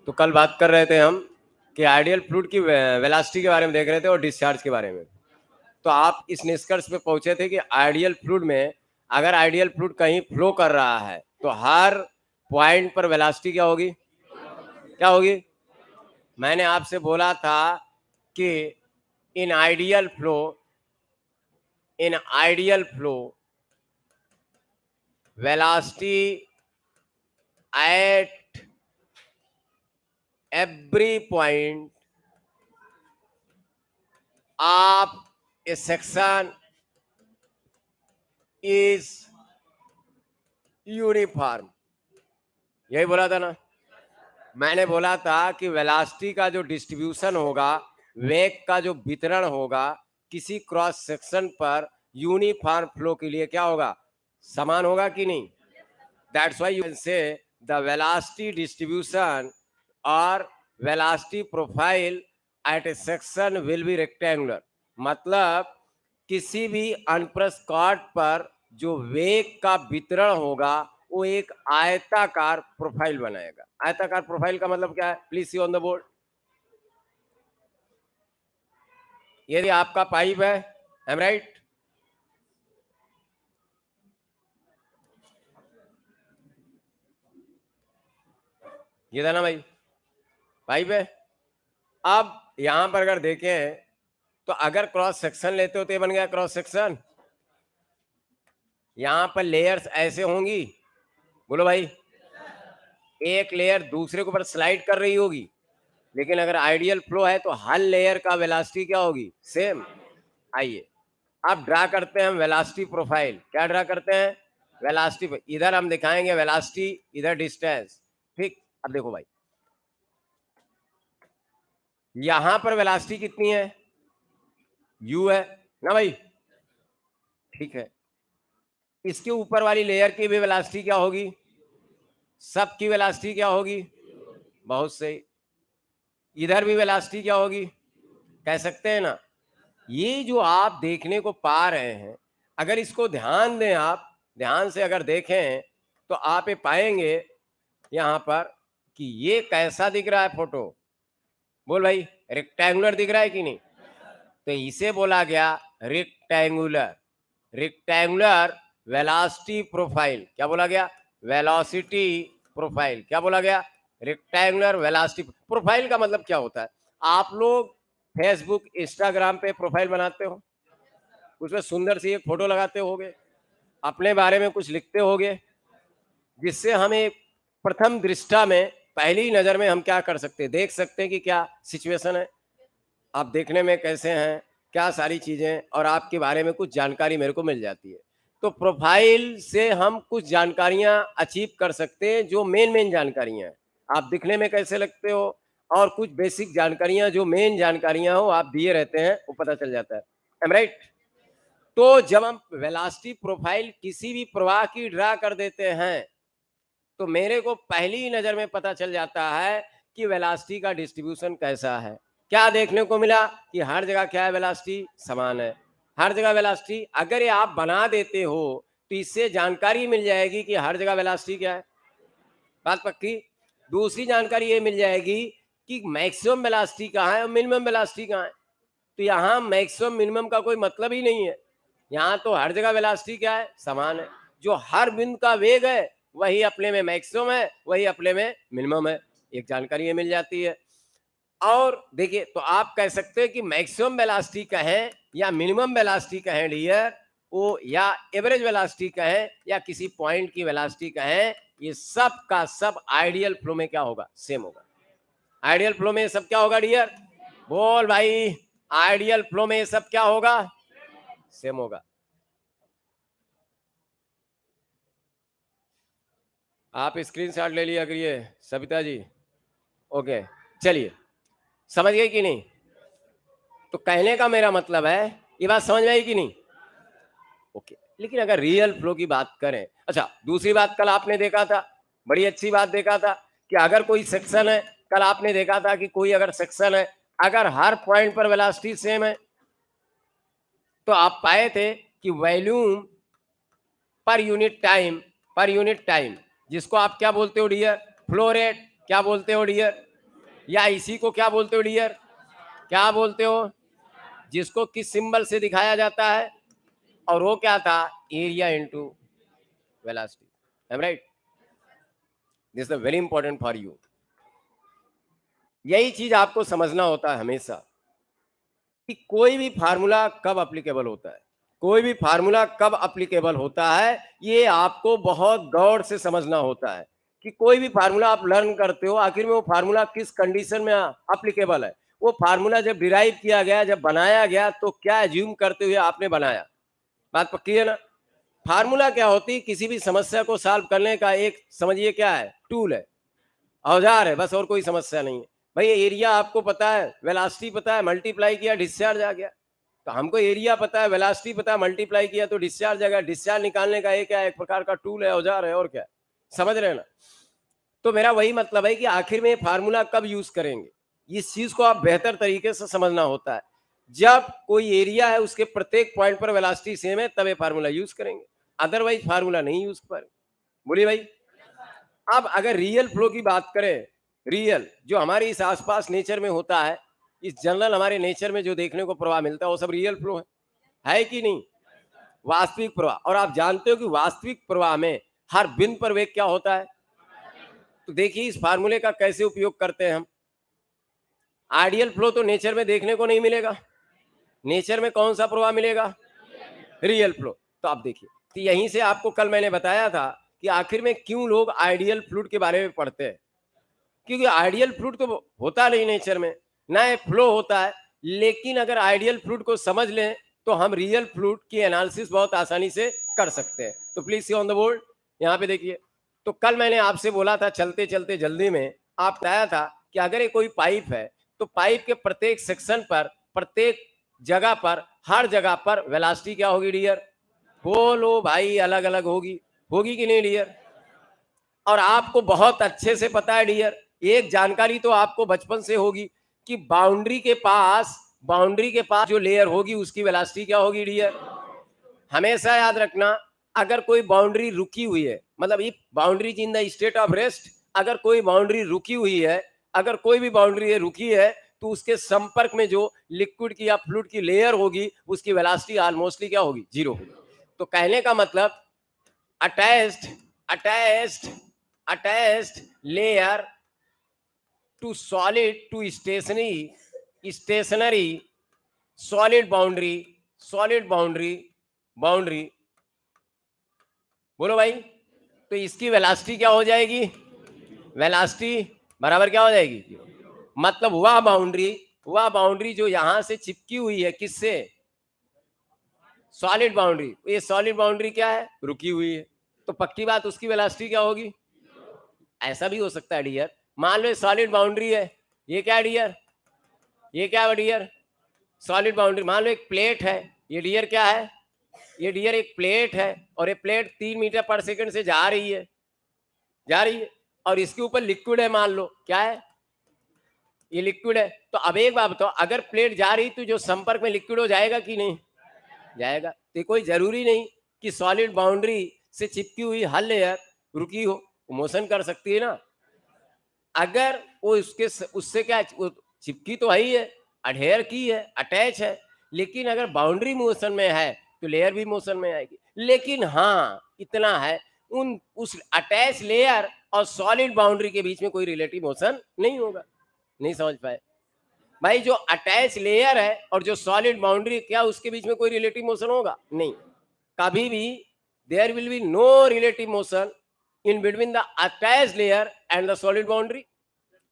तो कल बात कर रहे थे हम कि आइडियल फ्लूइड की वेलोसिटी के बारे में देख रहे थे और डिस्चार्ज के बारे में। तो आप इस निष्कर्ष पे पहुंचे थे कि आइडियल फ्लूइड में अगर आइडियल फ्लूइड कहीं फ्लो कर रहा है तो हर पॉइंट पर वेलोसिटी क्या होगी? क्या होगी? मैंने आपसे बोला था कि in ideal flow velocity at every point of a section is uniform. यही बोला था ना? मैंने बोला था कि वेलोसिटी का जो डिस्ट्रीब्यूशन होगा, वेग का जो वितरण होगा, किसी क्रॉस सेक्शन पर यूनिफॉर्म फ्लो के लिए क्या होगा? समान होगा कि नहीं? That's why you can say the velocity distribution और velocity profile at a section will be rectangular. मतलब किसी भी अनप्रस्थ कॉर्ड पर जो वेग का वितरण होगा वो एक आयताकार प्रोफाइल बनाएगा। आयताकार प्रोफाइल का मतलब क्या है? Please see on the board. यदि आपका पाइप है, एम राइट, ये था ना भाई, पाइप है। अब यहां पर अगर देखें तो अगर क्रॉस सेक्शन लेते हो तो ये बन गया क्रॉस सेक्शन। यहां पर लेयर्स ऐसे होंगी, बोलो भाई, एक लेयर दूसरे के ऊपर स्लाइड कर रही होगी। लेकिन अगर आइडियल फ्लो है तो हर लेयर का वेलोसिटी क्या होगी? सेम। आइए अब ड्रा करते हैं हम वेलोसिटी प्रोफाइल। क्या ड्रा करते हैं? वेलोसिटी। इधर हम दिखाएंगे वेलोसिटी, इधर डिस्टेंस। ठीक, अब देखो भाई, यहां पर वेलोसिटी कितनी है? यू है ना भाई? ठीक है, इसके ऊपर वाली लेयर की भी वेलोसिटी क्या होगी? सबकी वेलोसिटी क्या होगी? बहुत सही। इधर भी वेलोसिटी क्या होगी? कह सकते हैं ना? ये जो आप देखने को पा रहे हैं, अगर इसको ध्यान दें, आप ध्यान से अगर देखें तो आप ये पाएंगे यहां पर कि ये कैसा दिख रहा है फोटो? बोल भाई, रेक्टेंगुलर दिख रहा है कि नहीं? तो इसे बोला गया रेक्टेंगुलर। Rectangular velocity profile. क्या बोला गया? Velocity profile. क्या बोला गया? Rectangular velocity profile. का मतलब क्या होता है? आप लोग फेसबुक इंस्टाग्राम पे प्रोफाइल बनाते हो, उसमें सुंदर सी एक फोटो लगाते होगे, अपने बारे में कुछ लिखते होगे, जिससे हमें प्रथम दृष्टा में, पहली नजर में हम क्या कर सकते हैं? देख सकते हैं कि क्या सिचुएशन है, आप देखने में कैसे हैं, क्या सारी चीजें, और आपके बारे में कुछ जानकारी मेरे को मिल जाती है। तो प्रोफाइल से हम कुछ जानकारियां अचीव कर सकते हैं, जो मेन जानकारियां हैं। आप दिखने में कैसे लगते हो, और कुछ बेसिक जानकारियां जो मेन जानकारियां हो आप दिए रहते हैं, वो पता चल जाता है। Am right? तो जब हम वेलोसिटी प्रोफाइल किसी भी प्रवाह की ड्रा कर देते हैं तो मेरे को पहली नजर में पता चल जाता है कि वेलोसिटी का डिस्ट्रीब्यूशन कैसा है। क्या देखने को मिला कि हर जगह क्या है? वेलोसिटी समान है, हर जगह वेलोसिटी। अगर ये आप बना देते हो तो इससे जानकारी मिल जाएगी कि हर जगह वेलोसिटी क्या है। बात पक्की? दूसरी जानकारी ये मिल जाएगी कि मैक्सिमम वेलोसिटी कहाँ है और मिनिमम वेलोसिटी कहाँ है। तो यहाँ मैक्सिमम मिनिमम का कोई मतलब ही नहीं है। यहाँ तो हर जगह वेलोसिटी क्या है? समान है। जो हर बिंदु का वेग है वही अपने में मैक्सिमम है, वही अपने में मिनिमम है। एक जानकारी ये मिल जाती है। और देखिए, तो आप कह सकते हैं कि मैक्सिमम वेलोसिटी कहें या मिनिमम वेलोसिटी कहें डियर, वो या एवरेज वेलोसिटी कहें या किसी पॉइंट की वेलोसिटी कहें, ये सब का सब आइडियल फ्लो में क्या होगा? सेम होगा। आइडियल फ्लो में सब क्या होगा डियर? बोल भाई, आइडियल फ्लो में सब क्या होगा? सेम होगा। आप स्क्रीनशॉट ले लिया करिए सविता जी। ओके, चलिए, समझ गए कि नहीं? तो कहने का मेरा मतलब है, ये बात समझ में आई कि नहीं? ओके, लेकिन अगर रियल फ्लो की बात करें, अच्छा दूसरी बात कल आपने देखा था, बड़ी अच्छी बात देखा था कि अगर कोई सेक्शन है, कल आपने देखा था कि कोई अगर सेक्शन है, अगर हर पॉइंट पर वेलोसिटी सेम है तो आप पाए थे कि वॉल्यूम पर यूनिट टाइम, जिसको आप क्या बोलते हो डियर? Flow rate. क्या बोलते हो डियर? या इसी को क्या बोलते हो डियर? क्या बोलते हो? जिसको किस सिंबल से दिखाया जाता है? और वो क्या था? Area into velocity. I am right? This is very important for you. यही चीज आपको समझना होता है हमेशा कि कोई भी फार्मूला कब एप्लीकेबल होता है, कोई भी फार्मूला कब एप्लीकेबल होता है, ये आपको बहुत गौर से समझना होता है कि कोई भी फार्मूला आप लर्न करते हो, आखिर में वो फार्मूला किस कंडीशन में एप्लीकेबल है। वो फार्मूला जब डिराइव किया गया, जब बनाया गया, तो क्या एज्यूम करते हुए आपने बनाया। बात पक्की है ना? फार्मूला क्या होती है? किसी भी समस्या को सॉल्व करने का एक, समझिए क्या है, टूल है, औजार है, बस और कोई समस्या नहीं है। भाई एरिया आपको पता है, वेलोसिटी पता है, मल्टीप्लाई किया डिस्चार्ज आ गया। तो हमको एरिया पता है, वेलोसिटी पता है, मल्टीप्लाई किया तो डिस्चार्ज आ गया। डिस्चार्ज निकालने का एक क्या है? एक प्रकार का टूल है, औजार है, और क्या है? समझ रहे हैं ना? तो मेरा वही मतलब है कि आखिर में फार्मूला कब यूज करेंगे, इस चीज को आप बेहतर तरीके से समझना होता है। जब कोई एरिया है, उसके प्रत्येक पॉइंट पर वेलोसिटी सेम है, तब ये फार्मूला यूज करेंगे, अदरवाइज फार्मूला नहीं यूज करेंगे। बोलिए भाई। अब अगर रियल फ्लो की बात करें, रियल जो हमारे इस आसपास नेचर में होता है, इस जनरल हमारे नेचर में जो देखने को प्रवाह मिलता है, वो सब रियल फ्लो है कि नहीं? वास्तविक प्रवाह। और आप जानते हो कि वास्तविक प्रवाह में हर बिंदु पर वेग क्या होता है? तो देखिए इस फार्मूले का कैसे उपयोग करते हैं हम। आइडियल फ्लो तो नेचर में देखने को नहीं मिलेगा। नेचर में कौन सा प्रवाह मिलेगा? Real flow. तो आप देखिए, तो यहीं से आपको कल मैंने बताया था कि आखिर में क्यों लोग आइडियल फ्लूइड के बारे में पढ़ते हैं। क्योंकि आइडियल फ्लूइड तो होता नहीं नेचर में, ना ये फ्लो होता है। लेकिन अगर आइडियल फ्लूइड को समझ लें तो हम रियल फ्लूइड की एनालिसिस बहुत आसानी से कर सकते हैं। तो please see on the board, यहाँ पे देखिए। तो कल मैंने आपसे बोला था, चलते चलते जल्दी में आप बताया था कि अगर ये कोई पाइप है, तो पाइप के प्रत्येक सेक्शन पर, प्रत्येक जगह पर, हर जगह पर वेलोसिटी क्या होगी डियर? बोलो भाई, अलग अलग होगी। होगी कि नहीं डियर? और आपको बहुत अच्छे से पता है डियर, एक जानकारी तो आपको बचपन से होगी कि बाउंड्री के पास जो लेयर होगी उसकी वेलोसिटी क्या होगी डियर? हमेशा याद रखना, अगर कोई बाउंड्री रुकी हुई है, मतलब if boundary in the state of rest, अगर कोई बाउंड्री रुकी हुई है, अगर कोई भी बाउंड्री रुकी है, तो उसके संपर्क में जो लिक्विड की या फ्लूइड की लेयर होगी, उसकी वेलोसिटी ऑलमोस्टली क्या होगी? जीरो होगी। तो कहने का मतलब attached attached attached layer to solid to stationary solid boundary. बोलो भाई। तो इसकी वेलोसिटी क्या हो जाएगी? वेलोसिटी बराबर क्या हो जाएगी? मतलब वह बाउंड्री जो यहां से चिपकी हुई है, किससे? Solid boundary. ये सॉलिड बाउंड्री क्या है? रुकी हुई है। तो पक्की बात, उसकी वेलोसिटी क्या होगी? ऐसा भी हो सकता है डियर, मान लो सॉलिड बाउंड्री है, ये क्या है डियर? ये क्या है डियर? Solid boundary. मान लो एक प्लेट है, ये डियर क्या है? ये डियर एक प्लेट है, और ये प्लेट 3 मीटर पर सेकंड से जा रही है, और इसके ऊपर लिक्विड है, मान लो क्या है? ये लिक्विड है। तो अब एक बात बताओ, अगर प्लेट जा रही तो जो संपर्क में लिक्विड हो जाएगा कि नहीं? जाएगा। तो कोई जरूरी नहीं कि सॉलिड बाउंड्री से चिपकी हुई हर लेयर रुकी हो, मोशन कर सकती है ना। अगर वो उससे क्या, चिपकी तो है ही है, अडेयर की है, अटैच है, लेकिन अगर बाउंड्री मोशन में है तो लेयर भी मोशन में आएगी। लेकिन हाँ इतना है, उस अटैच लेयर और सॉलिड बाउंड्री के बीच में कोई रिलेटिव मोशन नहीं होगा। नहीं समझ पाए भाई? जो अटैच लेयर है और जो सॉलिड बाउंड्री, क्या उसके बीच में कोई रिलेटिव मोशन होगा? नहीं, कभी भी there will be no relative motion in between the attach layer and the solid boundary.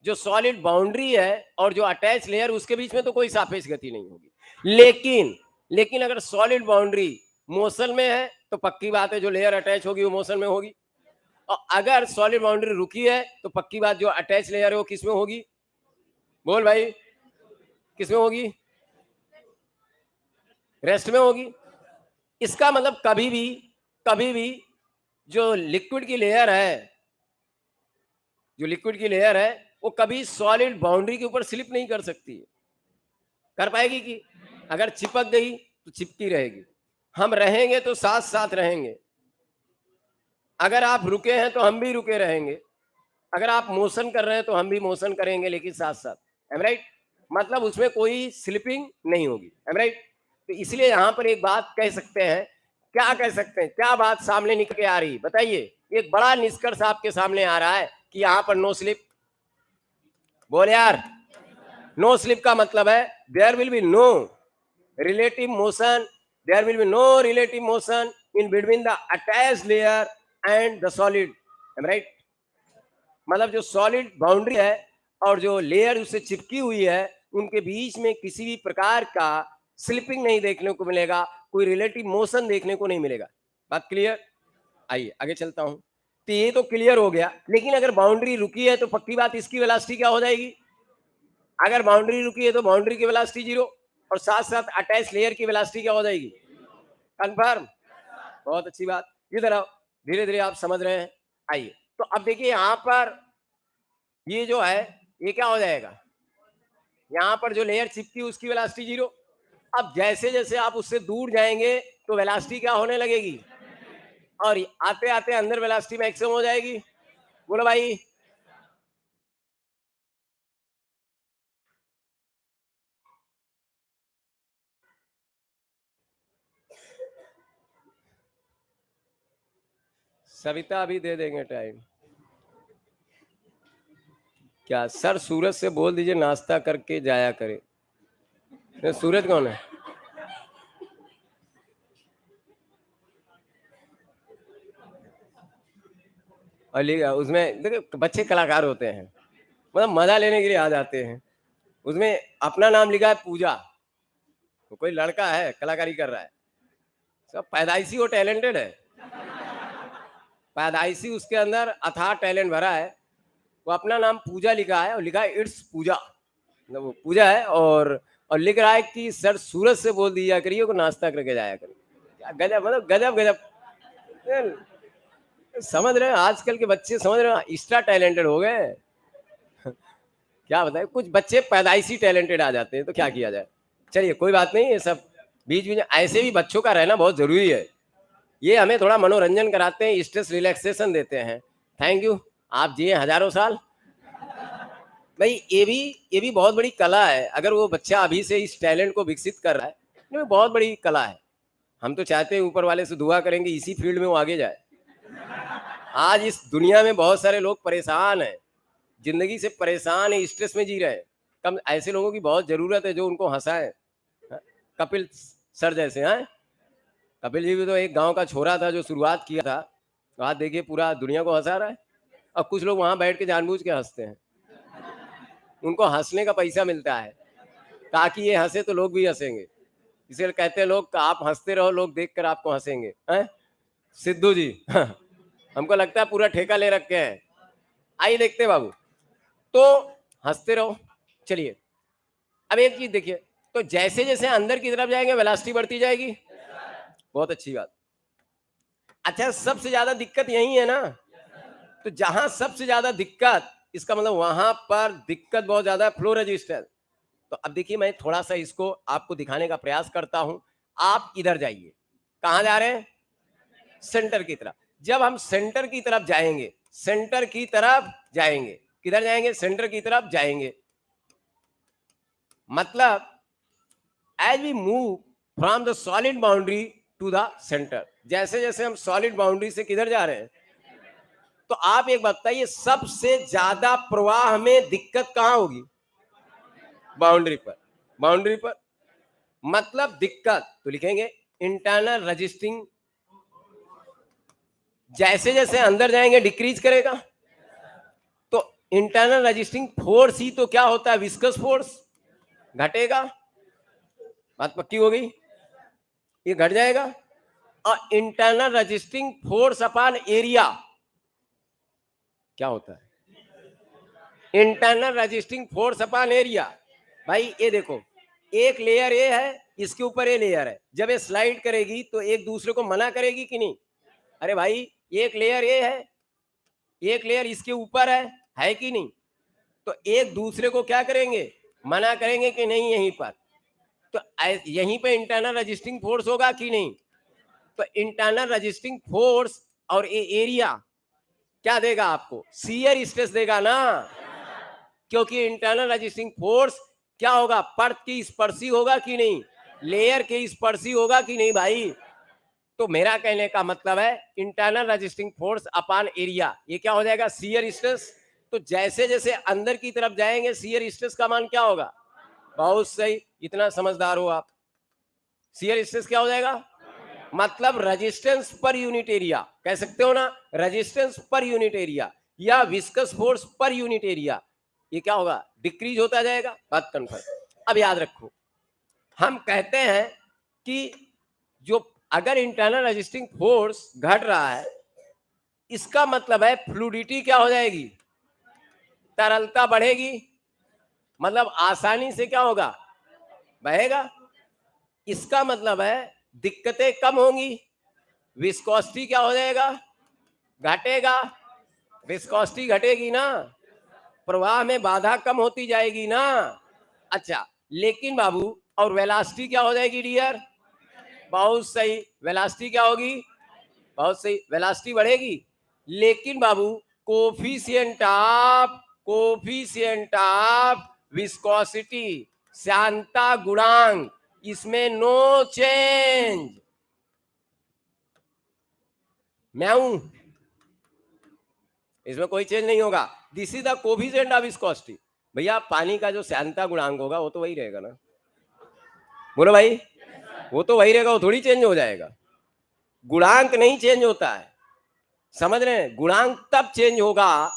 जो सॉलिड बाउंड्री है और जो अटैच लेयर, उसके बीच में तो कोई सापेक्ष गति नहीं होगी। लेकिन अगर सॉलिड बाउंड्री मोशन में है तो पक्की बात है जो लेयर अटैच होगी वो मोशन में होगी। और अगर सॉलिड बाउंड्री रुकी है तो पक्की बात जो अटैच लेयर है वो किस में होगी? बोल भाई, किस में होगी? रेस्ट में होगी। इसका मतलब कभी भी जो लिक्विड की लेयर है, वो कभी सॉलिड बाउंड्री के ऊपर स्लिप नहीं कर सकती। कर पाएगी कि? अगर चिपक गई तो चिपकी रहेगी। हम रहेंगे तो साथ साथ रहेंगे, अगर आप रुके हैं तो हम भी रुके रहेंगे। अगर आप मोशन कर रहे हैं तो हम भी मोशन करेंगे, लेकिन साथ साथ, एम राइट, मतलब उसमें कोई स्लिपिंग नहीं होगी, एम राइट। तो इसलिए यहाँ पर एक बात कह सकते हैं, क्या कह सकते हैं, क्या बात सामने निकल के आ रही, बताइए। एक बड़ा निष्कर्ष आपके सामने आ रहा है कि यहाँ पर नो स्लिप। बोल यार, नो स्लिप का मतलब है there will be no relative motion, there will be no relative motion in between the attached layer and the solid, am I right? मतलब जो सॉलिड बाउंड्री है और जो लेयर उससे चिपकी हुई है, उनके बीच में किसी भी प्रकार का स्लिपिंग नहीं देखने को मिलेगा, कोई रिलेटिव मोशन देखने को नहीं मिलेगा। बात क्लियर? आइए आगे चलता हूं। तो ये तो क्लियर हो गया, लेकिन अगर बाउंड्री रुकी है तो पक्की बात इसकी वेलोसिटी क्या हो जाएगी? अगर बाउंड्री रुकी है तो बाउंड्री की वेलोसिटी जीरो, और साथ साथ अटैच लेयर की वेलोसिटी क्या हो जाएगी? कंफर्म। बहुत अच्छी बात, इधर आओ, धीरे धीरे आप समझ रहे हैं। आइए, तो अब देखिए यहाँ पर ये जो है ये क्या हो जाएगा, यहाँ पर जो लेयर चिपकी उसकी वेलोसिटी जीरो। अब जैसे जैसे आप उससे दूर जाएंगे तो वेलोसिटी क्या होने लगेगी, और आते आते अंदर वेलोसिटी मैक्सिमम हो जाएगी। बोलो भाई, सविता अभी दे देंगे टाइम। क्या सर, सूरज से बोल दीजिए नाश्ता करके जाया करे। सूरज कौन है? और उसमें देखो बच्चे कलाकार होते हैं, मतलब मजा लेने के लिए आ जाते हैं। उसमें अपना नाम लिखा है पूजा, तो कोई लड़का है कलाकारी कर रहा है, सब पैदाइशी वो टैलेंटेड है, पैदाइशी उसके अंदर अथाह टैलेंट भरा है। वो अपना नाम पूजा लिखा है और लिखा है इट्स पूजा, मतलब वो पूजा है, और लिख रहा है कि सर सूरज से बोल दिया करिए को नाश्ता करके जाया करिए। क्या गजब, मतलब गजब गजब। समझ रहे हैं आजकल के बच्चे, समझ रहे हैं एक्स्ट्रा टैलेंटेड हो गए। क्या बताए, कुछ बच्चे पैदाइशी टैलेंटेड आ जाते हैं, तो क्या किया जाए। चलिए कोई बात नहीं, ये सब बीच बीच ऐसे भी बच्चों का रहना बहुत जरूरी है। ये हमें थोड़ा मनोरंजन कराते हैं, स्ट्रेस रिलैक्सेशन देते हैं। थैंक यू, आप जिए हजारों साल। भाई ये भी बहुत बड़ी कला है, अगर वो बच्चा अभी से इस टैलेंट को विकसित कर रहा है, ये बहुत बड़ी कला है। हम तो चाहते हैं, ऊपर वाले से दुआ करेंगे इसी फील्ड में वो आगे जाए। आज इस दुनिया में बहुत सारे लोग परेशान हैं, जिंदगी से परेशान है, स्ट्रेस में जी रहे हैं। कम ऐसे लोगों की बहुत जरूरत है जो उनको हंसाए। कपिल सर जैसे हैं। कपिल जी भी तो एक गांव का छोरा था जो शुरुआत किया था, तो आज देखिए पूरा दुनिया को हंसा रहा है। और कुछ लोग वहां बैठ के जानबूझ के हंसते हैं, उनको हंसने का पैसा मिलता है, ताकि ये हंसे तो लोग भी हंसेंगे। इसलिए कहते हैं लोग, आप हंसते रहो, लोग देखकर आपको हंसेंगे। हैं सिद्धू जी हमको लगता है पूरा ठेका ले रखे हैं। आइए देखते हैं बाबू, तो हंसते रहो। चलिए अब एक चीज देखिए, तो जैसे जैसे अंदर की तरफ जाएंगे वेलोसिटी बढ़ती जाएगी। बहुत अच्छी बात। अच्छा, सबसे ज्यादा दिक्कत यही है ना, तो जहां सबसे ज्यादा दिक्कत, इसका मतलब वहां पर दिक्कत बहुत ज्यादा है, फ्लो रेजिस्टेंस। तो अब देखिए मैं थोड़ा सा इसको आपको दिखाने का प्रयास करता हूं। आप इधर जाइए, कहां जा रहे हैं? सेंटर की तरफ। जब हम सेंटर की तरफ जाएंगे, सेंटर की तरफ जाएंगे, किधर जाएंगे? सेंटर की तरफ जाएंगे। मतलब as we move from the solid boundary to the centre, जैसे जैसे हम सॉलिड बाउंड्री से किधर जा रहे हैं, तो आप एक बताइए सबसे ज्यादा प्रवाह में दिक्कत कहां होगी? बाउंड्री पर। बाउंड्री पर मतलब दिक्कत तो लिखेंगे इंटरनल रजिस्टिंग। जैसे जैसे अंदर जाएंगे डिक्रीज करेगा, तो इंटरनल रजिस्टिंग फोर्स ही तो क्या होता है? विस्कस फोर्स, घटेगा। बात पक्की हो गई, ये घट जाएगा। और internal resisting force upon area क्या होता है? Internal resisting force upon area. भाई ये देखो, एक लेयर ये है, इसके ऊपर ये लेयर है, जब ये स्लाइड करेगी तो एक दूसरे को मना करेगी कि नहीं? अरे भाई, एक लेयर ये है, एक लेयर इसके ऊपर है कि नहीं? तो एक दूसरे को क्या करेंगे? मना करेंगे कि नहीं यहीं पर। तो यहीं पे इंटरनल रजिस्टिंग फोर्स होगा कि नहीं? तो इंटरनल रजिस्टिंग फोर्स और ये एरिया क्या देगा आपको? शियर स्ट्रेस देगा ना, क्योंकि इंटरनल रेजिस्टिंग फोर्स क्या होगा? परत की स्पर्शी होगा कि नहीं, लेयर के स्पर्शी होगा कि नहीं भाई। तो मेरा कहने का मतलब है internal resisting force upon area, ये क्या हो जाएगा? Shear stress. तो जैसे जैसे अंदर की तरफ जाएंगे शियर स्ट्रेस का मान क्या होगा? बहुत सही, इतना समझदार हो आप। शियर स्ट्रेस क्या हो जाएगा? मतलब रेजिस्टेंस पर यूनिट एरिया, कह सकते हो ना, रेजिस्टेंस पर यूनिट एरिया या viscous force per unit area, ये क्या होगा? डिक्रीज होता जाएगा। बात कन्फर्म। अब याद रखो, हम कहते हैं कि जो अगर इंटरनल रेजिस्टिंग फोर्स घट रहा है, इसका मतलब है फ्लूइडिटी क्या हो जाएगी? तरलता बढ़ेगी, मतलब आसानी से क्या होगा? बहेगा। इसका मतलब है दिक्कतें कम होंगी, विस्कोसिटी क्या हो जाएगा? घटेगा। विस्कोसिटी घटेगी ना, प्रवाह में बाधा कम होती जाएगी ना। अच्छा, लेकिन बाबू और वेलोसिटी क्या हो जाएगी डियर? बहुत सही, वेलोसिटी क्या होगी? बहुत सही, वेलोसिटी बढ़ेगी। लेकिन बाबू कोफिशिएंट ऑफ विस्कोसिटी, श्यानता गुणांक, इसमें नो चेंज। म्याऊ, इसमें कोई चेंज नहीं होगा। This is the coefficient of viscosity. भैया पानी का जो श्यानता गुणांक होगा वो तो वही रहेगा ना, बोलो भाई, वो तो वही रहेगा, वो थोड़ी चेंज हो जाएगा। गुणांक नहीं चेंज होता है, समझ रहे हैं? गुणांक तब चेंज होगा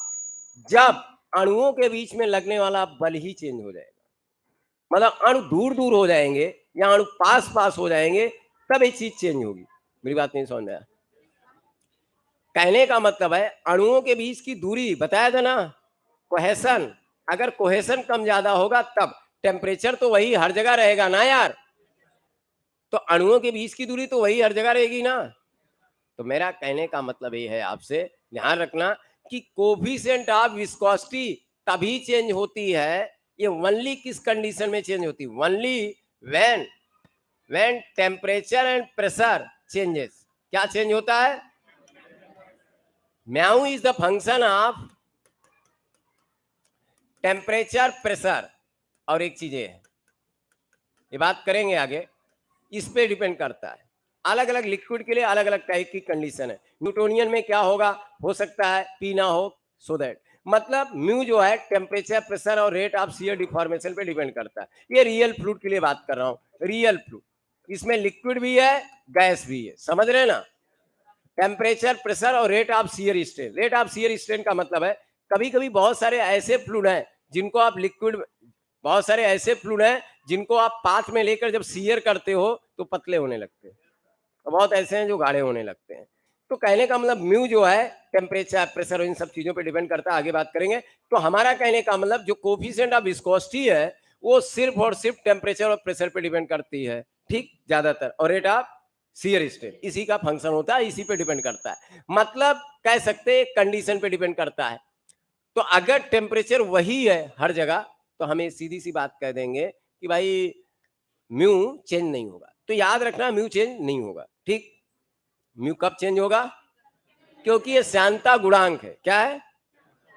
जब अणुओं के बीच में लगने वाला बल ही चेंज हो जाएगा। मतलब अणु दूर दूर हो जाएंगे या अणु पास पास हो जाएंगे, तब एक चीज चेंज होगी। मेरी बात नहीं समझ में आया? कहने का मतलब है अणुओं के बीच की दूरी बताया था ना, कोहेशन। अगर कोहेशन कम ज्यादा होगा तब टेम्परेचर तो वही हर जगह रहेगा ना यार, तो अणुओं के बीच की दूरी तो वही हर जगह रहेगी ना। तो मेरा कहने का मतलब ये है, आपसे ध्यान रखना कि कोफिशिएंट ऑफ विस्कोसिटी तभी चेंज होती है, ये ओनली किस कंडीशन में चेंज होती है? Only when temperature and pressure changes. क्या चेंज होता है? Mu is the function of temperature pressure. और एक चीज है, ये बात करेंगे आगे, इस पे डिपेंड करता है। अलग अलग लिक्विड के लिए अलग अलग टाइप की कंडीशन है। न्यूटोनियन में क्या होगा? हो सकता है पी ना हो, सो दैट मतलब म्यू जो है टेम्परेचर प्रेशर और रेट ऑफ शियर डिफॉर्मेशन पे डिपेंड करता है। ये रियल फ्लूइड के लिए बात कर रहा हूँ, रियल फ्लूइड, इसमें लिक्विड भी है गैस भी है, समझ रहे हैं ना? टेम्परेचर प्रेशर और rate of shear strain. Rate of shear strain का मतलब है कभी कभी बहुत सारे ऐसे फ्लूइड हैं जिनको आप लिक्विड, बहुत सारे ऐसे फ्लूइड हैं जिनको आप पाथ में लेकर जब शियर करते हो तो पतले होने लगते हैं, और बहुत ऐसे हैं जो गाढ़े होने लगते हैं। तो कहने का मतलब म्यू जो है टेम्परेचर प्रेशर और इन सब चीजों पे डिपेंड करता है, आगे बात करेंगे। तो हमारा कहने का मतलब जो कोफिशिएंट ऑफ विस्कोसिटी है वो सिर्फ और सिर्फ टेम्परेचर और प्रेशर पे डिपेंड करती है, ठीक, ज्यादातर, और रेट ऑफ शियर स्ट्रेन इसी का फंक्शन होता है, इसी पे डिपेंड करता है। मतलब कह सकते हैं कंडीशन पे डिपेंड करता है। तो अगर टेम्परेचर वही है हर जगह तो हमें सीधी सी बात कह देंगे कि भाई म्यू चेंज नहीं होगा। तो याद रखना म्यू चेंज नहीं होगा, ठीक। म्यू कब चेंज होगा? क्योंकि ये श्यानता गुणांक है। क्या है?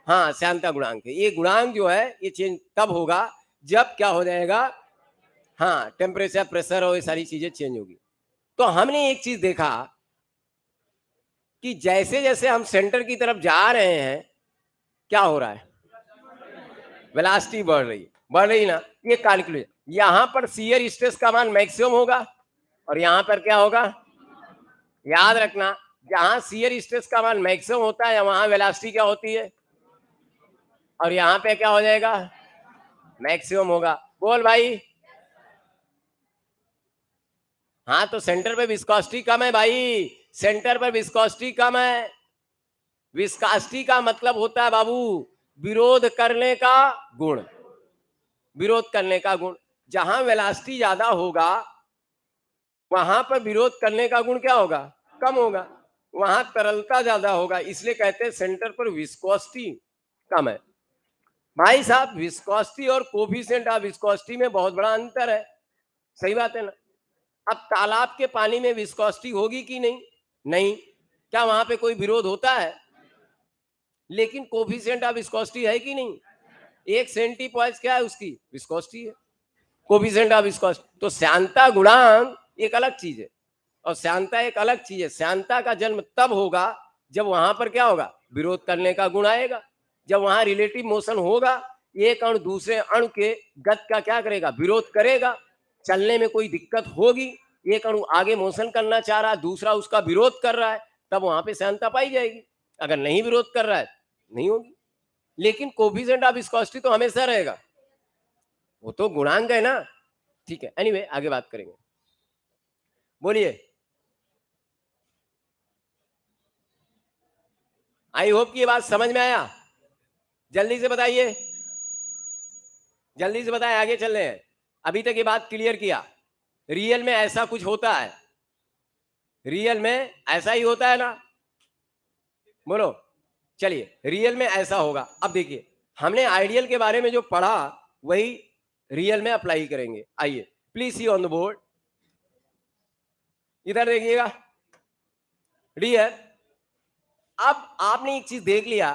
हाँ, श्यानता गुणांक है। ये गुणांक जो है ये चेंज तब होगा जब क्या हो जाएगा? हाँ, टेम्परेचर प्रेशर और ये सारी चीजें चेंज होगी। तो हमने एक चीज देखा कि जैसे जैसे हम सेंटर की तरफ जा रहे हैं क्या हो रहा है? वेलोसिटी बढ़ रही ना, ये कैलकुलेट। यहां पर शियर स्ट्रेस का मान मैक्सिमम होगा और यहां पर क्या होगा? याद रखना, जहां शियर स्ट्रेस का मान मैक्सिमम होता है वहां वेलोसिटी क्या होती है, और यहां पे क्या हो जाएगा? मैक्सिमम होगा। बोल भाई। हाँ, तो सेंटर पे विस्कोसिटी कम है भाई, सेंटर पर विस्कोसिटी कम है। विस्कोसिटी का मतलब होता है बाबू विरोध करने का गुण, विरोध करने का गुण। जहां वेलोसिटी ज्यादा होगा वहां पर विरोध करने का गुण क्या होगा? कम होगा। वहां तरलता ज्यादा होगा, इसलिए कहते हैं सेंटर पर विस्कोसिटी कम है। भाई साहब, विस्कोसिटी और कोफिशिएंट ऑफ विस्कोसिटी में बहुत बड़ा अंतर है, सही बात है ना? अब तालाब के पानी में विस्कोसिटी होगी कि नहीं? नहीं। क्या वहां पे कोई विरोध होता है? लेकिन कोफिशिएंट ऑफ विस्कोसिटी है कि नहीं? एक सेंटीपॉइस क्या है उसकी? विस्कोसिटी है। कोफिशिएंट ऑफ विस्कोसिटी, तो श्यानता गुणांक एक अलग चीज है और श्यानता एक अलग चीज है। श्यानता का जन्म तब होगा जब वहां पर क्या होगा? विरोध करने का गुण आएगा। जब वहां रिलेटिव मोशन होगा, एक अणु दूसरे अणु के गति का क्या करेगा? विरोध करेगा। चलने में कोई दिक्कत होगी, एक अणु आगे मोशन करना चाह रहा है, दूसरा उसका विरोध कर रहा है, तब वहां पे श्यानता पाई जाएगी। अगर नहीं विरोध कर रहा है, नहीं होगी। लेकिन कोफिशिएंट ऑफ विस्कोसिटी तो हमेशा रहेगा, वो तो गुणांक है ना। ठीक है, एनीवे आगे बात करेंगे। बोलिए। आई होप कि ये बात समझ में आया। जल्दी से बताइए, जल्दी से बताएं, आगे चल रहे हैं। अभी तक ये बात क्लियर किया, रियल में ऐसा कुछ होता है, रियल में ऐसा ही होता है ना? बोलो। चलिए, रियल में ऐसा होगा। अब देखिए, हमने आइडियल के बारे में जो पढ़ा वही रियल में अप्लाई करेंगे। आइए, please see on the board, इधर देखिएगा। डियर, अब आपने एक चीज देख लिया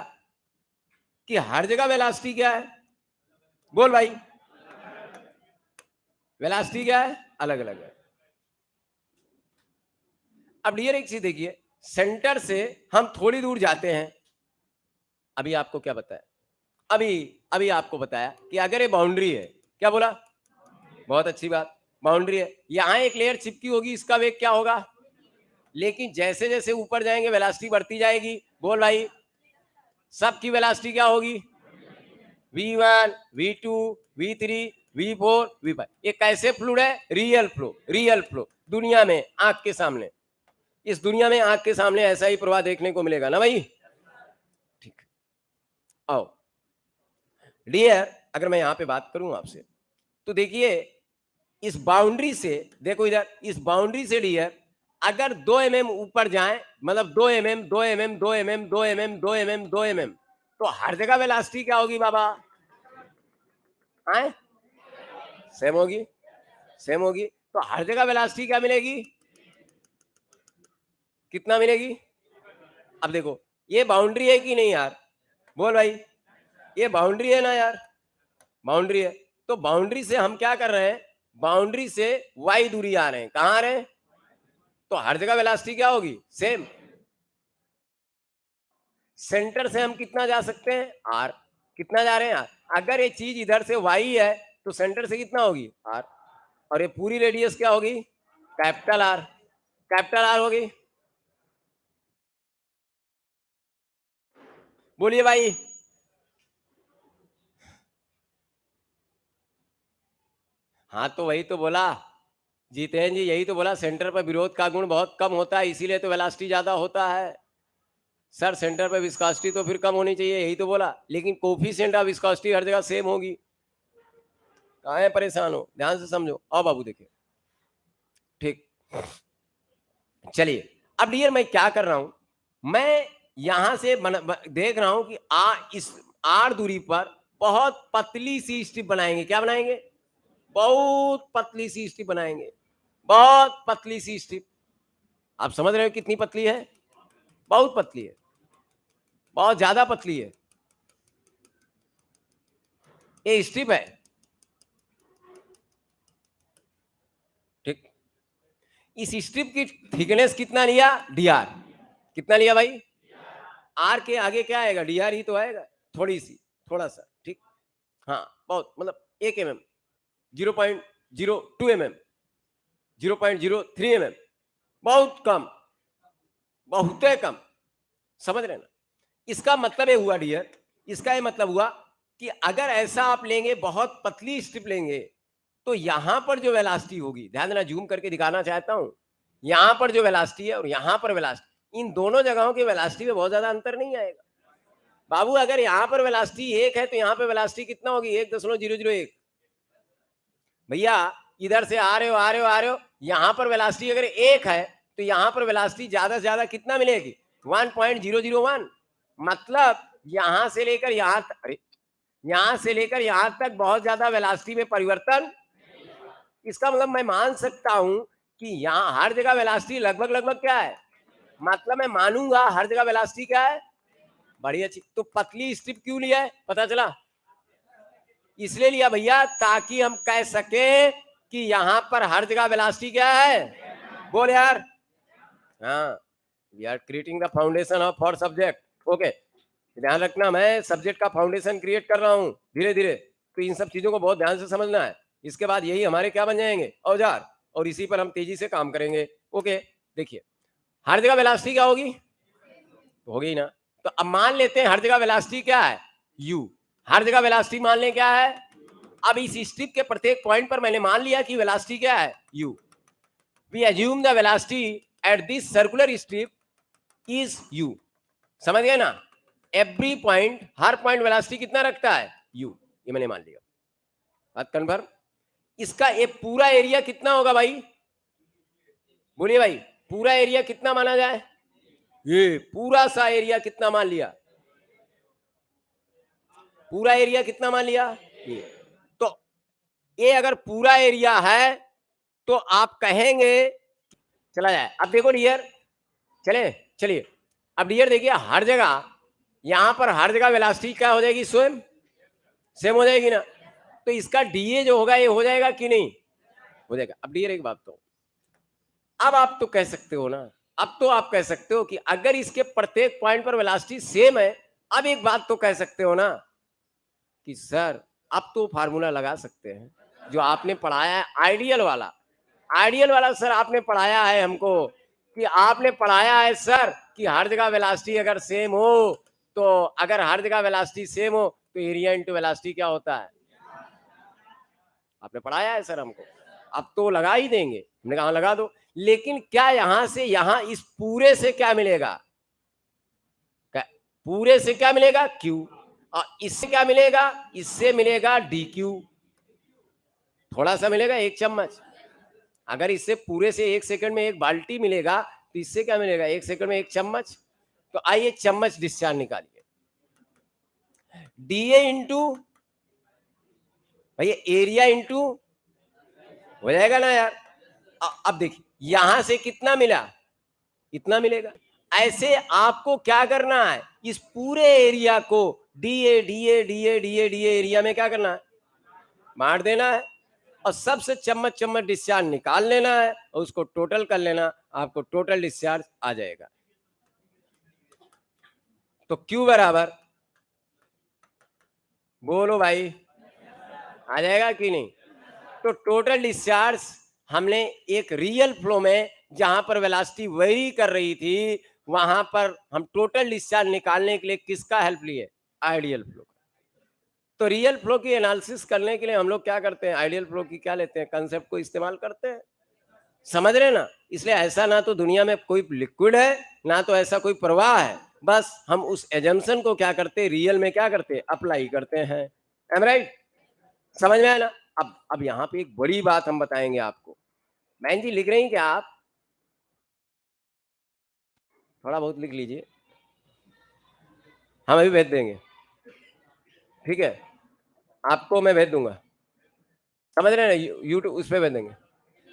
कि हर जगह वेलोसिटी क्या है? बोल भाई, वेलोसिटी क्या है? अलग अलग है। अब डियर एक चीज देखिए, सेंटर से हम थोड़ी दूर जाते हैं। अभी आपको क्या बताया? अभी अभी आपको बताया कि अगर ये बाउंड्री है, क्या बोला? बहुत अच्छी बात, बाउंड्री है। यहां एक लेयर चिपकी होगी, इसका वेग क्या होगा? लेकिन जैसे जैसे ऊपर जाएंगे वेलोसिटी बढ़ती जाएगी। बोल भाई, सबकी वेलोसिटी क्या होगी? v1, v2, v3, v4, v5। ये कैसे फ्लूइड है? Real flow, real flow. दुनिया में आंख के सामने, इस दुनिया में आंख के सामने ऐसा ही प्रवाह देखने को मिलेगा ना भाई? ठीक, आओ डियर, अगर मैं यहां पे बात करूं आपसे, तो देखिए इस बाउंड्री से, देखो इधर, इस बाउंड्री से डियर अगर 2 mm ऊपर जाए, मतलब 2 mm 2 mm 2 mm 2 mm 2 mm 2 mm, तो हर जगह वेलोसिटी क्या होगी बाबा? आए सेम होगी, सेम होगी। तो हर जगह वेलोसिटी क्या मिलेगी? कितना मिलेगी? अब देखो, ये बाउंड्री है कि नहीं यार? बोल भाई, ये बाउंड्री है ना यार? बाउंड्री है। तो बाउंड्री से हम क्या कर रहे हैं? बाउंड्री से y दूरी आ रहे हैं। कहां आ रहे हैं? तो हर जगह वेलोसिटी क्या होगी? सेम। सेंटर से हम कितना जा सकते हैं? r। कितना जा रहे हैं? r। अगर ये चीज इधर से y है तो सेंटर से कितना होगी? r। और ये पूरी रेडियस क्या होगी? Capital R। कैपिटल R होगी। बोलिए भाई। हाँ तो वही तो बोला जीतेन जी, यही तो बोला, सेंटर पर विरोध का गुण बहुत कम होता है, इसीलिए तो वेलोसिटी ज्यादा होता है। सर सेंटर पर विस्कोसिटी तो फिर कम होनी चाहिए, यही तो बोला, लेकिन कोफिशिएंट ऑफ विस्कोसिटी हर जगह सेम होगी। कहाँ है परेशान हो? ध्यान से समझो। आओ बाबू देखिए, ठीक। चलिए, अब डियर मैं क्या कर रहा हूं, मैं यहां से देख रहा हूं कि इस आर दूरी पर बहुत पतली सी स्ट्रिप बनाएंगे। क्या बनाएंगे? बहुत पतली सी स्ट्रिप बनाएंगे, बहुत पतली सी स्ट्रिप। आप समझ रहे हो कितनी पतली है? बहुत पतली है, बहुत ज्यादा पतली है। ये स्ट्रिप है, ठीक। इस स्ट्रिप की थिकनेस कितना लिया? dr। कितना लिया भाई? आर के आगे क्या आएगा? dr ही तो आएगा, थोड़ी सी, थोड़ा सा, ठीक। हाँ बहुत, मतलब 1 mm, 0.02 mm, 0.03 mm, बहुत कम, बहुत कम। समझ रहे ना? इसका मतलब ये हुआ डियर, इसका ये मतलब हुआ कि अगर ऐसा आप लेंगे, बहुत पतली स्ट्रिप लेंगे, तो यहां पर जो वेलोसिटी होगी, ध्यान देना, जूम करके दिखाना चाहता हूं, यहां पर जो वेलोसिटी है और यहां पर वेलोसिटी, इन दोनों जगहों की वेलोसिटी में बहुत ज्यादा अंतर नहीं आएगा बाबू। अगर यहां पर वेलोसिटी 1 है तो यहां पर वेलोसिटी कितना होगी? 1.001। भैया इधर से आ रहे हो, आ रहे हो, आ रहे हो, यहां पर वेलोसिटी अगर 1 है तो यहां पर वेलोसिटी ज्यादा से ज्यादा कितना मिलेगी? 1.001। मतलब यहां से लेकर यहां तक, अरे यहां से लेकर यहां तक बहुत ज्यादा वेलोसिटी में परिवर्तन। इसका मतलब मैं मान सकता हूं कि यहां हर जगह वेलोसिटी लगभग लगभग क्या है? मतलब मैं मानूंगा हर जगह वेलोसिटी क्या है? बड़ी अच्छी। तो पतली स्ट्रिप क्यों लिया है पता चला? इसलिए लिया भैया ताकि हम कह सके कि यहां पर हर जगह वेलोसिटी क्या है। बोल यार। हाँ, we are creating the foundation of for subject. Okay, ध्यान रखना, मैं सब्जेक्ट का फाउंडेशन क्रिएट कर रहा हूं धीरे धीरे, तो इन सब चीजों को बहुत ध्यान से समझना है। इसके बाद यही हमारे क्या बन जाएंगे, औजार, और इसी पर हम तेजी से काम करेंगे। ओके, देखिए हर जगह वेलोसिटी क्या होगी, तो होगी ना। तो अब मान लेते हैं हर जगह वेलोसिटी क्या है, u। हर जगह वेलोसिटी मान लें क्या है। अब इस स्ट्रिप के प्रत्येक पॉइंट पर मैंने मान लिया कि वेलोसिटी क्या है, u। We assume the velocity at this circular strip is u। समझ गए ना? एवरी पॉइंट, हर पॉइंट वेलोसिटी कितना रखता है, u। ये मैंने मान लिया, बात कन्फर्म। इसका ये पूरा एरिया कितना होगा भाई, बोलिए भाई, पूरा एरिया कितना माना जाए, ये पूरा सा एरिया कितना मान लिया, पूरा एरिया कितना मान लिया ये। तो ये अगर पूरा एरिया है तो आप कहेंगे, चला जाए। अब देखो डियर, चले चलिए, अब डियर देखिए हर जगह, यहां पर हर जगह वेलोसिटी क्या हो जाएगी, स्वयं सेम हो जाएगी ना। तो इसका डीए जो होगा ये हो जाएगा कि नहीं, हो जाएगा। अब डियर एक बात, तो अब आप तो कह सकते हो ना, अब तो आप कह सकते हो कि अगर इसके प्रत्येक पॉइंट पर वेलोसिटी सेम है, अब एक बात तो कह सकते हो ना कि सर अब तो फार्मूला लगा सकते हैं जो आपने पढ़ाया है, आइडियल वाला। आइडियल वाला सर आपने पढ़ाया है हमको, कि आपने पढ़ाया है सर कि हर जगह वेलोसिटी अगर सेम हो, तो अगर हर जगह वेलोसिटी सेम हो तो एरिया इंटू वेलोसिटी क्या होता है, आपने पढ़ाया है सर हमको। अब तो लगा ही देंगे, हमने कहा लगा दो। लेकिन क्या यहां से यहां इस पूरे से क्या मिलेगा, पूरे से क्या मिलेगा, क्यू। और इससे क्या मिलेगा, इससे मिलेगा डी क्यू, थोड़ा सा मिलेगा, एक चम्मच। अगर इससे पूरे से एक सेकंड में एक बाल्टी मिलेगा, तो इससे क्या मिलेगा, एक सेकंड में एक चम्मच। तो आइए चम्मच डिस्चार्ज निकालिए, डीए इंटू भैया एरिया इंटू, हो जाएगा ना यार। अब देखिए यहां से कितना मिला, इतना मिलेगा। ऐसे आपको क्या करना है, इस पूरे एरिया को DA DA DA DA DA area में क्या करना है, बांट देना है, और सबसे चम्मच चम्मच डिस्चार्ज निकाल लेना है और उसको टोटल कर लेना, आपको टोटल डिस्चार्ज आ जाएगा। तो क्यू बराबर, बोलो भाई, आ जाएगा कि नहीं। तो टोटल डिस्चार्ज हमने एक रियल फ्लो में जहां पर वेलोसिटी वेरी कर रही थी, वहां पर हम टोटल डिस्चार्ज निकालने के लिए किसका हेल्प लिए, आइडियल फ्लो। तो रियल फ्लो की एनालिसिस करने के लिए हम लोग क्या करते हैं, आइडियल फ्लो की क्या लेते हैं, कंसेप्ट को इस्तेमाल करते हैं। समझ रहे ना। इसलिए ऐसा ना तो दुनिया में कोई लिक्विड है, ना तो ऐसा कोई प्रवाह है, बस हम उस एजम्पशन को क्या करते हैं, रियल में क्या करते हैं, अप्लाई करते हैं। एम राइट, समझ में आया ना। अब यहाँ पे एक बड़ी बात हम बताएंगे आपको। बहन जी लिख रही हैं क्या आप, थोड़ा बहुत लिख लीजिए, हम अभी भेज देंगे, ठीक है, आपको मैं भेज दूंगा, समझ रहे हैं ना, यूट्यूब उस पर भेज देंगे,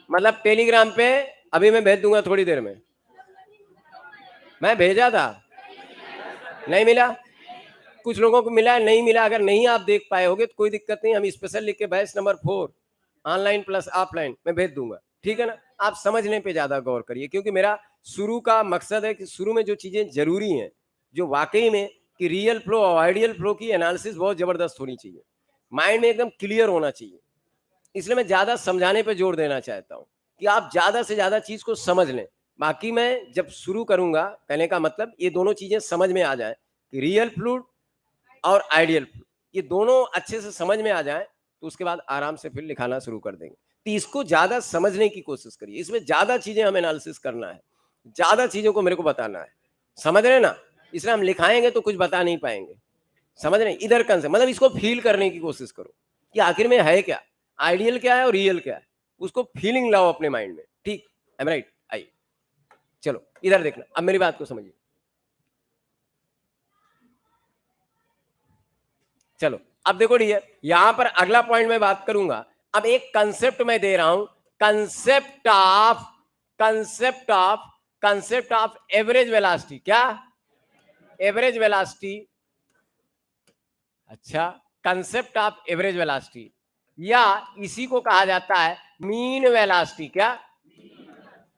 मतलब टेलीग्राम पे अभी मैं भेज दूंगा थोड़ी देर में। मैं भेजा था, नहीं मिला, कुछ लोगों को मिला, नहीं मिला। अगर नहीं आप देख पाए होगे तो कोई दिक्कत नहीं, हम स्पेशल लिख के batch number 4 online plus offline मैं भेज दूंगा, ठीक है ना। आप समझने पे ज्यादा गौर करिए, क्योंकि मेरा शुरू का मकसद है कि शुरू में जो चीजें जरूरी हैं, जो वाकई में कि रियल फ्लो और आइडियल फ्लो की एनालिसिस बहुत जबरदस्त होनी चाहिए, माइंड में एकदम क्लियर होना चाहिए। इसलिए मैं ज्यादा समझाने पे जोर देना चाहता हूँ कि आप ज्यादा से ज्यादा चीज को समझ लें। बाकी मैं जब शुरू करूंगा, कहने का मतलब ये दोनों चीजें समझ में आ जाए कि रियल फ्लूइड और आइडियल फ्लूइड, ये दोनों अच्छे से समझ में आ जाए, तो उसके बाद आराम से फिर लिखाना शुरू कर देंगे। तो इसको ज्यादा समझने की कोशिश करिए, इसमें ज्यादा चीजें हमें एनालिसिस करना है, ज्यादा चीजों को मेरे को बताना है, समझ रहे ना। इसलिए हम लिखाएंगे तो कुछ बता नहीं पाएंगे, समझ रहे, इधर कंसेप्ट मतलब इसको फील करने की कोशिश करो कि आखिर में है क्या, आइडियल क्या है और रियल क्या है, उसको फीलिंग लाओ अपने माइंड में, ठीक, आई एम राइट। आइए चलो इधर देखना, अब मेरी बात को समझिए। चलो अब देखो डियर, यहां पर अगला पॉइंट मैं बात करूंगा। अब एक कंसेप्ट मैं दे रहा हूं, concept of concept of concept of average velocity. क्या, एवरेज वेलोसिटी, अच्छा, कंसेप्ट ऑफ एवरेज वेलोसिटी, या इसी को कहा जाता है मीन वेलोसिटी। क्या?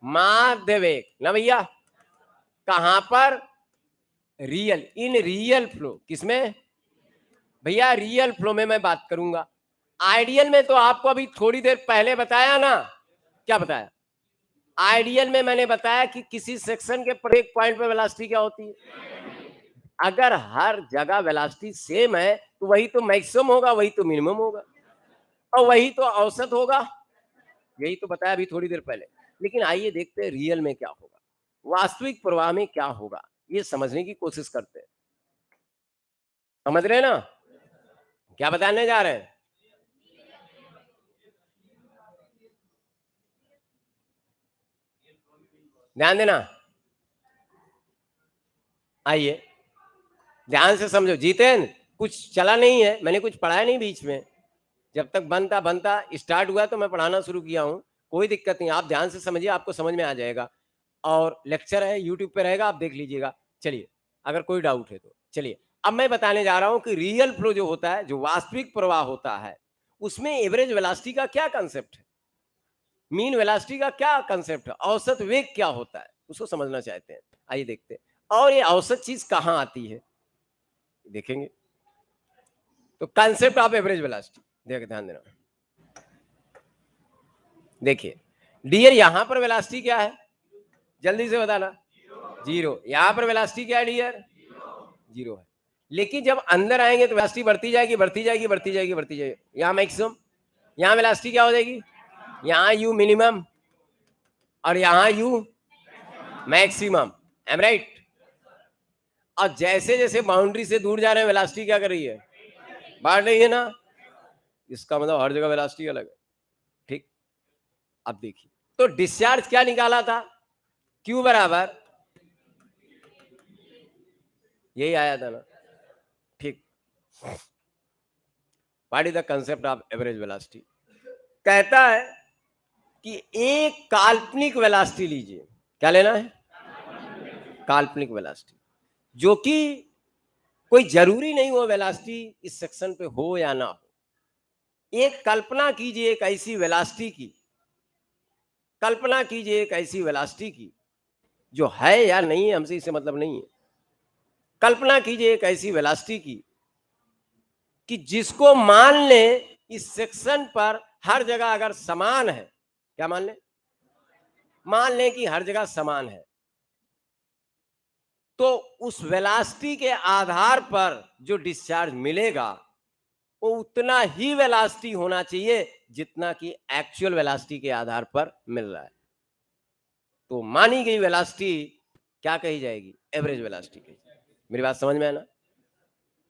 माध्य वेग ना भैया। कहां पर? Real, in real flow. किसमें भैया? रियल फ्लो में मैं बात करूंगा। आइडियल में तो आपको अभी थोड़ी देर पहले बताया ना। क्या बताया? आइडियल में मैंने बताया कि किसी सेक्शन के प्रत्येक पॉइंट पे वेलोसिटी क्या होती है। अगर हर जगह वेलोसिटी सेम है तो वही तो मैक्सिमम होगा, वही तो मिनिमम होगा, और वही तो औसत होगा। यही तो बताया अभी थोड़ी देर पहले। लेकिन आइए देखते हैं रियल में क्या होगा, वास्तविक प्रवाह में क्या होगा, ये समझने की कोशिश करते हैं। समझ रहे हैं ना क्या बताने जा रहे हैं? ध्यान देना, आइए ध्यान से समझो। जितेंद्र, कुछ चला नहीं है, मैंने कुछ पढ़ाया नहीं बीच में। जब तक बनता बनता स्टार्ट हुआ तो मैं पढ़ाना शुरू किया हूं। कोई दिक्कत नहीं, आप ध्यान से समझिए, आपको समझ में आ जाएगा। और लेक्चर है, यूट्यूब पे रहेगा, आप देख लीजिएगा। चलिए, अगर कोई डाउट है तो चलिए। अब मैं बताने जा रहा हूं कि रियल फ्लो जो होता है, जो वास्तविक प्रवाह होता है, उसमें एवरेज वेलोसिटी का क्या कंसेप्ट है, मीन वेलोसिटी का क्या कंसेप्ट है, औसत वेग क्या होता है, उसको समझना चाहते हैं। आइए देखते हैं। और ये औसत चीज कहां आती है देखेंगे। तो कंसेप्ट ऑफ एवरेज वेलोसिटी, देख ध्यान देना। देखिए डियर, यहां पर वेलोसिटी क्या है, जल्दी से बताना। जीरो। यहां पर वेलोसिटी क्या है डियर? जीरो है। लेकिन जब अंदर आएंगे तो वेलोसिटी बढ़ती जाएगी, बढ़ती जाएगी, बढ़ती जाएगी, बढ़ती जाएगी। यहाँ मैक्सिमम, यहाँ वेलोसिटी क्या हो जाएगी? यहाँ यू मिनिमम और यहाँ यू मैक्सिमम। M right? और जैसे जैसे बाउंड्री से दूर जा रहे हैं, वेलोसिटी क्या कर रही है? बढ़ रही है ना। इसका मतलब हर जगह वेलोसिटी अलग है। ठीक, अब देखिए, तो डिस्चार्ज क्या निकाला था? क्यू बराबर, यही आया था ना। ठीक, what is the concept of average velocity? कहता है कि एक काल्पनिक वेलोसिटी लीजिए। क्या लेना है? काल्पनिक वेलोसिटी, जो कि कोई जरूरी नहीं हो वेलोसिटी इस सेक्शन पे हो या ना हो। एक कल्पना कीजिए एक ऐसी वेलोसिटी की, कल्पना कीजिए एक ऐसी वेलोसिटी की जो है या नहीं है, हमसे इससे मतलब नहीं है। कल्पना कीजिए एक ऐसी वेलोसिटी की कि जिसको मान ले इस सेक्शन पर हर जगह अगर समान है। क्या मान ले? मान लें कि हर जगह समान है, तो उस वेलोसिटी के आधार पर जो डिस्चार्ज मिलेगा वो उतना ही वेलोसिटी होना चाहिए जितना कि एक्चुअल वेलोसिटी के आधार पर मिल रहा है। तो मानी गई वेलोसिटी क्या कही जाएगी? एवरेज वेलोसिटी कही जाएगी। मेरी बात समझ में आया ना?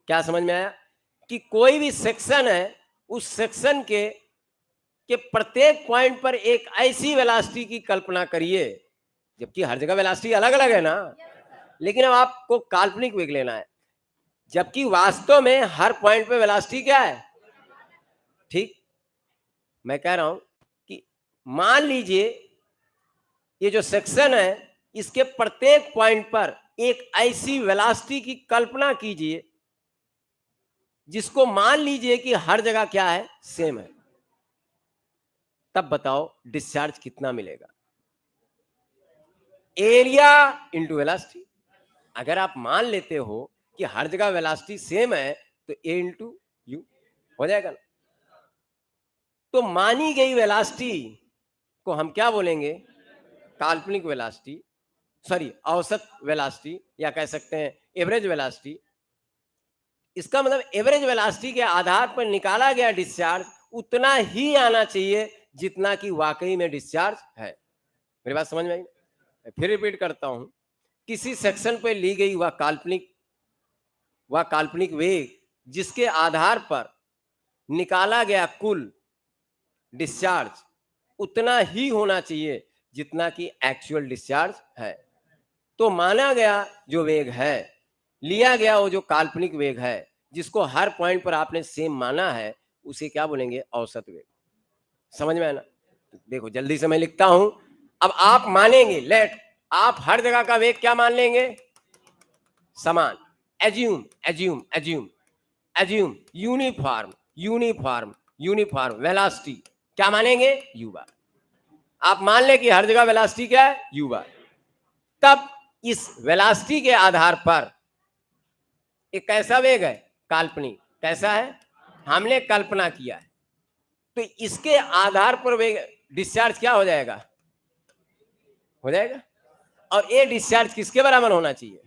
क्या समझ में आया? कि कोई भी सेक्शन है, उस सेक्शन के प्रत्येक पॉइंट पर एक ऐसी वेलोसिटी की कल्पना करिए, जबकि हर जगह वेलोसिटी अलग अलग है ना, लेकिन अब आपको काल्पनिक वेग लेना है, जबकि वास्तव में हर पॉइंट पे वेलोसिटी क्या है। ठीक, मैं कह रहा हूं कि मान लीजिए ये जो सेक्शन है, इसके प्रत्येक पॉइंट पर एक ऐसी वेलोसिटी की कल्पना कीजिए जिसको मान लीजिए कि हर जगह क्या है? सेम है। तब बताओ डिस्चार्ज कितना मिलेगा? Area into velocity. अगर आप मान लेते हो कि हर जगह वेलोसिटी सेम है तो ए इंटू यू हो जाएगा ना। तो मानी गई वेलोसिटी को हम क्या बोलेंगे? काल्पनिक वेलोसिटी, सॉरी औसत वेलोसिटी, या कह सकते हैं एवरेज वेलोसिटी। इसका मतलब एवरेज वेलोसिटी के आधार पर निकाला गया डिस्चार्ज उतना ही आना चाहिए जितना कि वाकई में डिस्चार्ज है। मेरी बात समझ में आई? फिर रिपीट करता हूं, किसी सेक्शन पर ली गई वह काल्पनिक वेग जिसके आधार पर निकाला गया कुल डिस्चार्ज उतना ही होना चाहिए जितना कि एक्चुअल डिस्चार्ज है। तो माना गया जो वेग है, लिया गया वो जो काल्पनिक वेग है, जिसको हर पॉइंट पर आपने सेम माना है, उसे क्या बोलेंगे? औसत वेग। समझ में आया ना? देखो जल्दी से मैं लिखता हूं। अब आप मानेंगे, लेट आप हर जगह का वेग क्या मान लेंगे? समान, assume assume assume assume, uniform uniform uniform, velocity क्या मानेंगे, यू बार। आप मान लें कि हर जगह वेलोसिटी क्या है, यू बार। तब इस वेलोसिटी के आधार पर एक कैसा वेग है, काल्पनिक, कैसा है, हमने कल्पना किया है, तो इसके आधार पर वेग डिस्चार्ज क्या हो जाएगा, हो जाएगा। और ये डिस्चार्ज किसके बराबर होना चाहिए,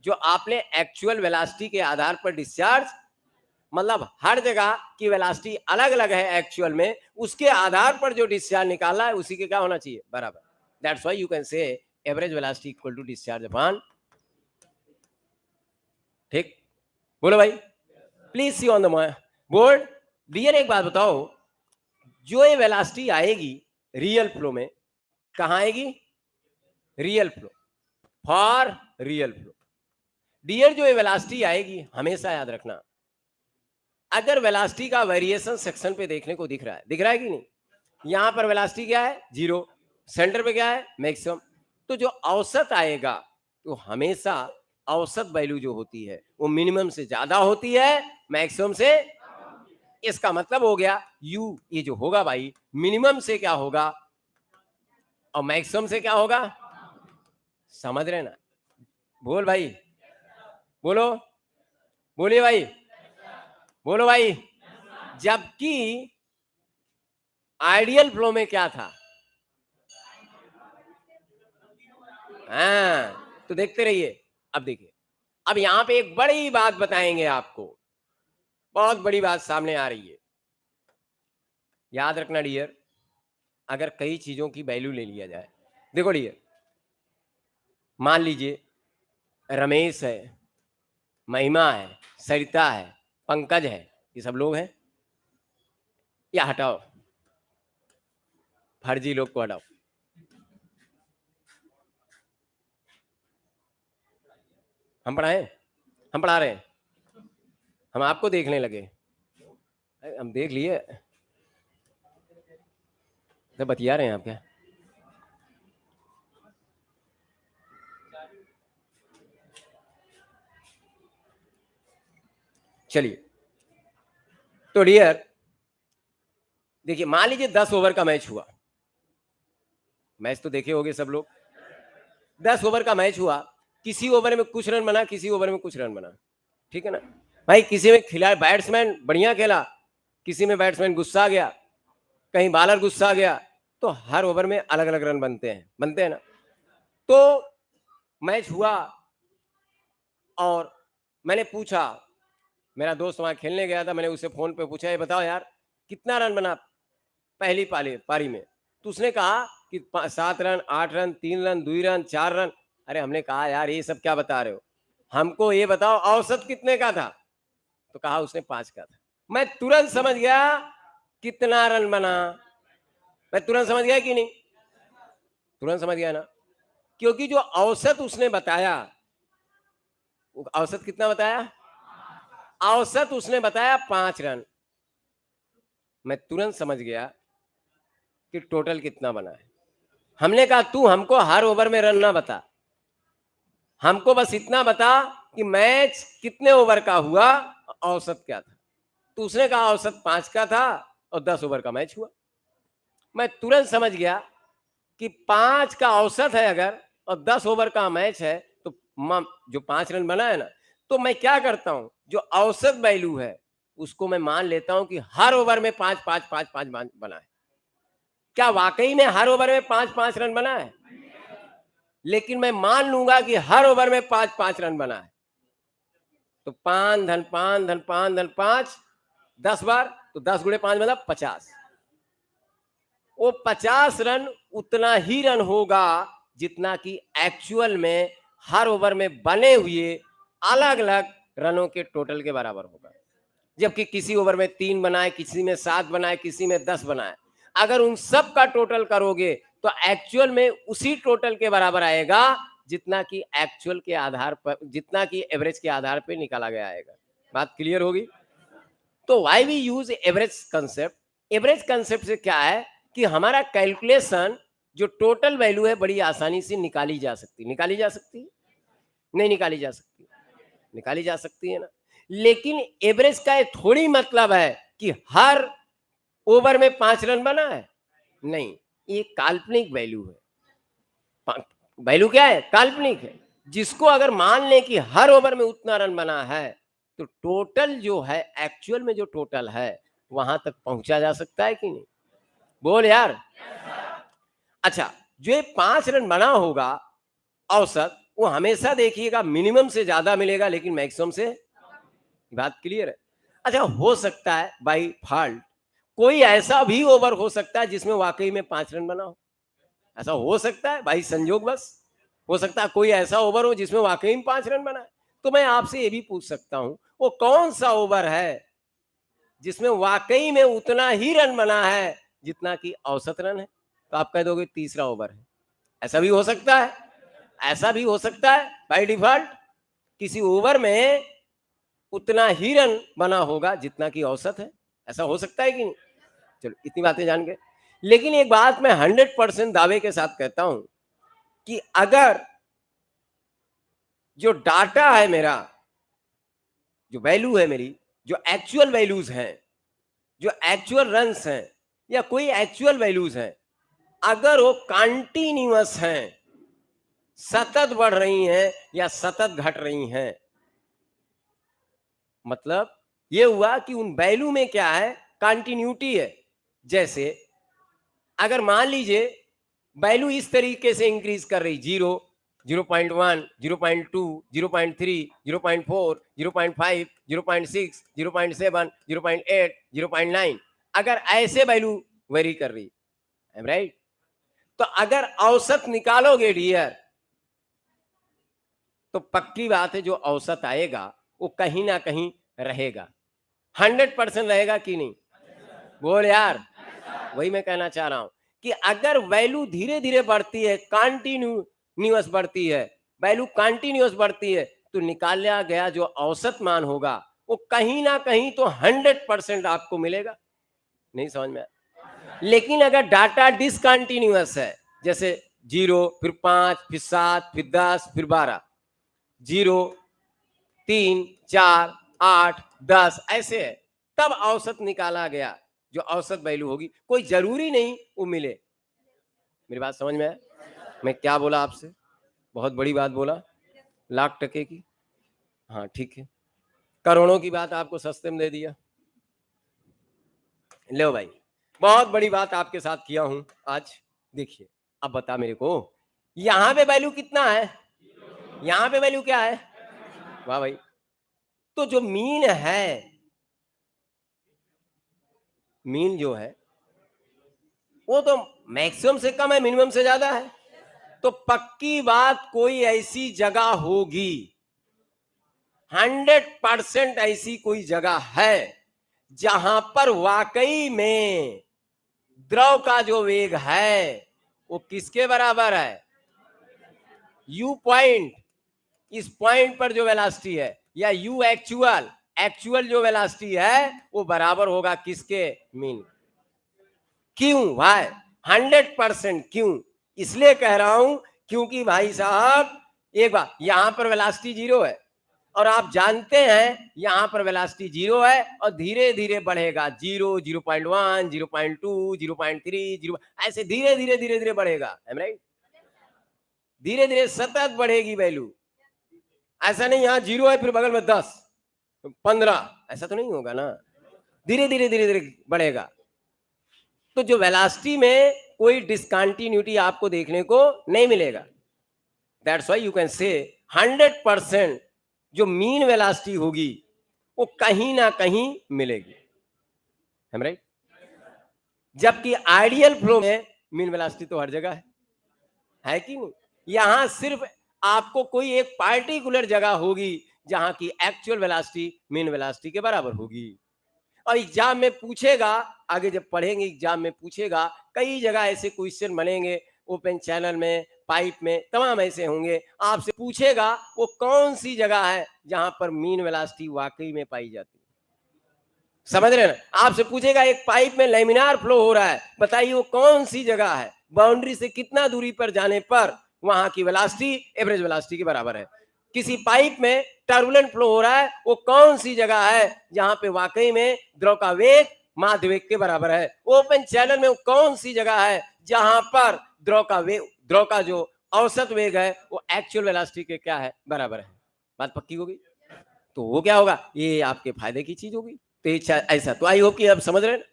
जो आपने एक्चुअल वेलोसिटी के आधार पर डिस्चार्ज, मतलब हर जगह की वेलोसिटी अलग अलग है एक्चुअल में, उसके आधार पर जो डिस्चार्ज निकाला है उसी के क्या होना चाहिए, बराबर। That's why you can say average velocity equal to discharge upon, ठीक, बोलो भाई, please see on the board. Dear एक बात बताओ, जो ये वेलोसिटी आएगी रियल फ्लो में, कहां आएगी, real flow, for real flow. Dear जो ये वेलोसिटी आएगी, हमेशा याद रखना, अगर वेलोसिटी का वेरिएशन सेक्शन पे देखने को दिख रहा है कि नहीं, यहां पर वेलोसिटी क्या है, 0, सेंटर पे क्या है, मैक्सिमम, तो जो औसत आएगा तो हमेशा औसत वैल्यू जो होती है वो मिनिमम से ज्यादा होती है, मैक्सिमम से। इसका मतलब हो गया यू, ये जो होगा भाई, मिनिमम से क्या होगा और मैक्सिमम से क्या होगा, समझ रहे ना, बोल भाई, बोलो, बोलिए भाई, बोलो भाई। जबकि आइडियल फ्लो में क्या था, हाँ, तो देखते रहिए। अब देखिए, अब यहां पे एक बड़ी बात बताएंगे आपको, बहुत बड़ी बात सामने आ रही है, याद रखना डियर। अगर कई चीजों की वैल्यू ले लिया जाए, देखो डियर, मान लीजिए रमेश है, महिमा है, सरिता है, पंकज है, ये सब लोग हैं, या हटाओ फर्जी लोग को हटाओ, हम पढ़ाएं, हम पढ़ा रहे हैं, हम आपको देखने लगे, हम देख लिए तो बतिया रहे हैं आप क्या, चलिए। तो डियर देखिए, मान लीजिए 10 ओवर का मैच हुआ, मैच तो देखे होंगे सब लोग, 10 ओवर का मैच हुआ, किसी ओवर में कुछ रन बना, किसी ओवर में कुछ रन बना, ठीक है ना भाई। किसी में खिलाड़ी बैट्समैन बढ़िया खेला, किसी में बैट्समैन गुस्सा गया, कहीं बॉलर गुस्सा गया, तो हर ओवर में अलग अलग रन बनते हैं ना। तो मैच हुआ और मैंने पूछा, मेरा दोस्त वहां खेलने गया था, मैंने उसे फोन पे पूछा, ये बताओ यार कितना रन बना पहली पारी में, तो उसने कहा कि 7 run, 8 run, 3 run, 2 run, 4 run. अरे हमने कहा यार ये सब क्या बता रहे हो, हमको ये बताओ औसत कितने का था, तो कहा उसने 5 का था। मैं तुरंत समझ गया कितना रन बना, मैं तुरंत समझ गया कि नहीं, तुरंत समझ गया ना, क्योंकि जो औसत उसने बताया, औसत कितना बताया, औसत उसने बताया 5 रन, मैं तुरंत समझ गया कि टोटल कितना बना है। हमने कहा तू हमको हर ओवर में रन ना बता, हमको बस इतना बता कि मैच कितने ओवर का हुआ, औसत क्या था। तो उसने कहा औसत 5 का था और 10 ओवर का मैच हुआ। मैं तुरंत समझ गया कि 5 का औसत है अगर और 10 ओवर का मैच है, तो जो 5 रन बना है ना, तो मैं क्या करता हूं, जो औसत वैल्यू है उसको मैं मान लेता हूं कि हर ओवर में 5 बना है। क्या वाकई में हर ओवर में 5 रन बना है, लेकिन मैं मान लूंगा कि हर ओवर में 5 रन बना है, तो 5 धन 5 धन 5 धन 5 10 बार, तो 10 गुणे 5 मतलब 50। वो 50 रन उतना ही रन होगा जितना कि एक्चुअल में हर ओवर में बने हुए अलग अलग रनों के टोटल के बराबर होगा। जबकि किसी ओवर में 3 बनाए, किसी में 7 बनाए, किसी में 10 बनाए, अगर उन सब का टोटल करोगे तो एक्चुअल में उसी टोटल के बराबर आएगा जितना कि एक्चुअल के आधार पर, जितना कि एवरेज के आधार पर निकाला गया आएगा। बात क्लियर होगी। तो why we use average concept, average concept से क्या है कि हमारा कैलकुलेशन जो टोटल वैल्यू है बड़ी आसानी से निकाली जा सकती, नहीं निकाली जा सकती, निकाली जा सकती है ना। लेकिन एवरेज का ये थोड़ी मतलब है कि हर ओवर में 5 रन बना है, नहीं, ये काल्पनिक वैल्यू है। वैल्यू क्या है? काल्पनिक है। जिसको अगर मान लें कि हर ओवर में उतना रन बना है, तो टोटल जो है, एक्चुअल में जो टोटल है, वहां तक पहुंचा जा सकता है कि नहीं? बोल यार। अच्छा, जो ये 5 रन बना होगा औसत, वो हमेशा देखिएगा मिनिमम से ज्यादा मिलेगा, लेकिन मैक्सिमम से, बात क्लियर है। अच्छा, हो सकता है बाई फॉल्ट कोई ऐसा भी ओवर हो सकता है जिसमें वाकई में 5 रन बना हो, ऐसा हो सकता है भाई, संजोग बस हो सकता है कोई ऐसा ओवर हो जिसमें वाकई में 5 रन बना है। तो मैं आपसे ये भी पूछ सकता हूं, वो कौन सा ओवर है जिसमें वाकई में उतना ही रन बना है जितना कि औसत रन है? तो आप कह दोगे तीसरा ओवर है। ऐसा भी हो सकता है, ऐसा भी हो सकता है बाय डिफॉल्ट किसी ओवर में उतना ही रन बना होगा जितना कि औसत है। ऐसा हो सकता है कि नहीं? चलो, इतनी बातें जान गए। लेकिन एक बात मैं 100% दावे के साथ कहता हूं कि अगर जो डाटा है मेरा, जो वैल्यू है मेरी, जो एक्चुअल वैल्यूज हैं, जो एक्चुअल रन्स हैं, या कोई एक्चुअल वैल्यूज हैं, अगर वो कंटिन्यूअस हैं, सतत बढ़ रही हैं या सतत घट रही हैं, मतलब ये हुआ कि उन वैल्यू में क्या है, कंटिन्यूटी है। जैसे अगर मान लीजिए वैल्यू इस तरीके से इंक्रीज कर रही, 0, 0.1, 0.2, 0.3, 0.4, 0.5, 0.6, 0.7, 0.8, 0.9, अगर ऐसे वैल्यू वेरी कर रही, राइट, तो अगर औसत निकालोगे डियर, तो पक्की बात है जो औसत आएगा वो कहीं ना कहीं रहेगा। 100% रहेगा कि नहीं? बोल यार। वही मैं कहना चाह रहा हूं कि अगर वैल्यू धीरे धीरे बढ़ती है, कंटिन्यूअस बढ़ती है, वैल्यू कंटिन्यूअस बढ़ती है, तो निकाला गया जो औसत मान होगा वो कहीं ना कहीं तो 100% आपको मिलेगा। नहीं समझ में आया? लेकिन अगर डाटा डिसकंटिन्यूअस है, जैसे 0, फिर 5, फिर 7, फिर 10, फिर 12, 0, 3, 4, 8, 10 ऐसे है, तब औसत निकाला गया जो औसत वैल्यू होगी, कोई जरूरी नहीं वो मिले। मेरी बात समझ में है? मैं क्या बोला आपसे? बहुत बड़ी बात बोला, लाख टके की। हाँ ठीक है, करोड़ों की बात आपको सस्ते में दे दिया। लो भाई, बहुत बड़ी बात आपके साथ किया हूं आज। देखिए, अब बता मेरे को, यहां पे वैल्यू कितना है, यहां पे वैल्यू क्या है? वाह भाई। तो जो मीन है, मीन जो है वो तो मैक्सिमम से कम है, मिनिमम से ज्यादा है। तो पक्की बात कोई ऐसी जगह होगी, 100% ऐसी कोई जगह है जहां पर वाकई में द्रव का जो वेग है वो किसके बराबर है? यू पॉइंट, इस पॉइंट पर जो वेलोसिटी है, या यू एक्चुअल, एक्चुअल जो वेलोसिटी है वो बराबर होगा किसके? मीन। क्यों भाई? 100% क्यों? इसलिए कह रहा हूं क्योंकि भाई साहब, एक बार यहां पर वेलोसिटी 0 है, और आप जानते हैं यहां पर वेलोसिटी 0 है, और धीरे धीरे बढ़ेगा, 0, 0.1, 0.2, 0.3, 0, ऐसे धीरे धीरे धीरे धीरे बढ़ेगा, राइट? धीरे धीरे सतत बढ़ेगी वैल्यू। ऐसा नहीं यहां 0 है फिर बगल में 10, 15, ऐसा तो नहीं होगा ना। धीरे धीरे धीरे धीरे बढ़ेगा। तो जो वेलोसिटी में कोई डिसकंटिन्यूटी आपको देखने को नहीं मिलेगा। दैट्स व्हाई यू कैन से 100% जो मीन वेलोसिटी होगी वो कहीं ना कहीं मिलेगी, है राइट? जबकि आइडियल फ्लो में मीन वेलोसिटी तो हर जगह है कि नहीं? यहां सिर्फ आपको कोई एक पार्टिकुलर जगह होगी जहां की एक्चुअल वेलोसिटी मीन वेलोसिटी के बराबर होगी। और एग्जाम में पूछेगा, आगे जब पढ़ेंगे एग्जाम में पूछेगा, कई जगह ऐसे क्वेश्चन बनेंगे, ओपन चैनल में, पाइप में, तमाम ऐसे होंगे, आपसे पूछेगा वो कौन सी जगह है जहां पर मीन वेलोसिटी वाकई में पाई जाती है। समझ रहे ना? आपसे पूछेगा एक पाइप में लैमिनार फ्लो हो रहा है, बताइए वो कौन सी जगह है, बाउंड्री से कितना दूरी पर जाने पर वहां की वेलोसिटी एवरेज वेलोसिटी के बराबर है। किसी पाइप में टर्बुलेंट फ्लो हो रहा है, वो कौन सी जगह है जहां पे वाकई में द्रव का वेग माध्य वेग के बराबर है? ओपन चैनल में वो कौन सी जगह है जहां पर द्रव का जो औसत वेग है वो एक्चुअल वेलोसिटी के क्या है, बराबर है? बात पक्की होगी। तो वो क्या होगा, ये आपके फायदे की चीज होगी। तो ऐसा तो आई होप कि अब समझ रहे हैं,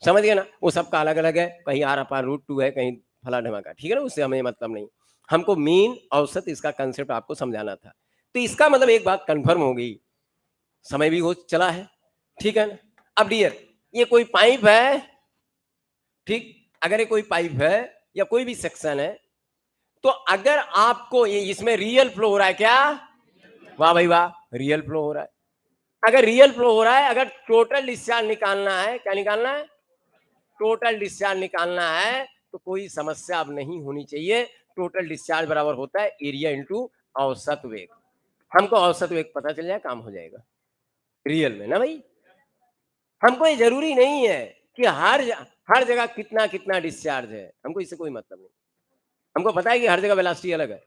समझ गए ना? वो सबका अलग अलग है, कहीं आर अपार √2 है, कहीं फला ढमाका, ठीक है ना? उससे हमें मतलब नहीं, हमको मीन औसत इसका कंसेप्ट आपको समझाना था। तो इसका मतलब एक बात कंफर्म हो गई, समय भी हो चला है, ठीक है ना? अब डियर, ये कोई पाइप है, ठीक? अगर ये कोई पाइप है या कोई भी सेक्शन है, तो अगर आपको ये इसमें रियल फ्लो हो रहा है क्या? वाह भाई वाह, रियल फ्लो हो रहा है। अगर रियल फ्लो हो रहा है, अगर टोटल डिस्चार्ज निकालना है, क्या निकालना है? टोटल डिस्चार्ज निकालना है, तो कोई समस्या अब नहीं होनी चाहिए। टोटल डिस्चार्ज बराबर होता है एरिया इंटू औसत वेग। हमको औसत वेग पता चल जाए, काम हो जाएगा रियल में ना भाई। हमको ये जरूरी नहीं है कि हर जगह कितना कितना डिस्चार्ज है, हमको इससे कोई मतलब नहीं। हमको पता है कि हर जगह वेलोसिटी अलग है,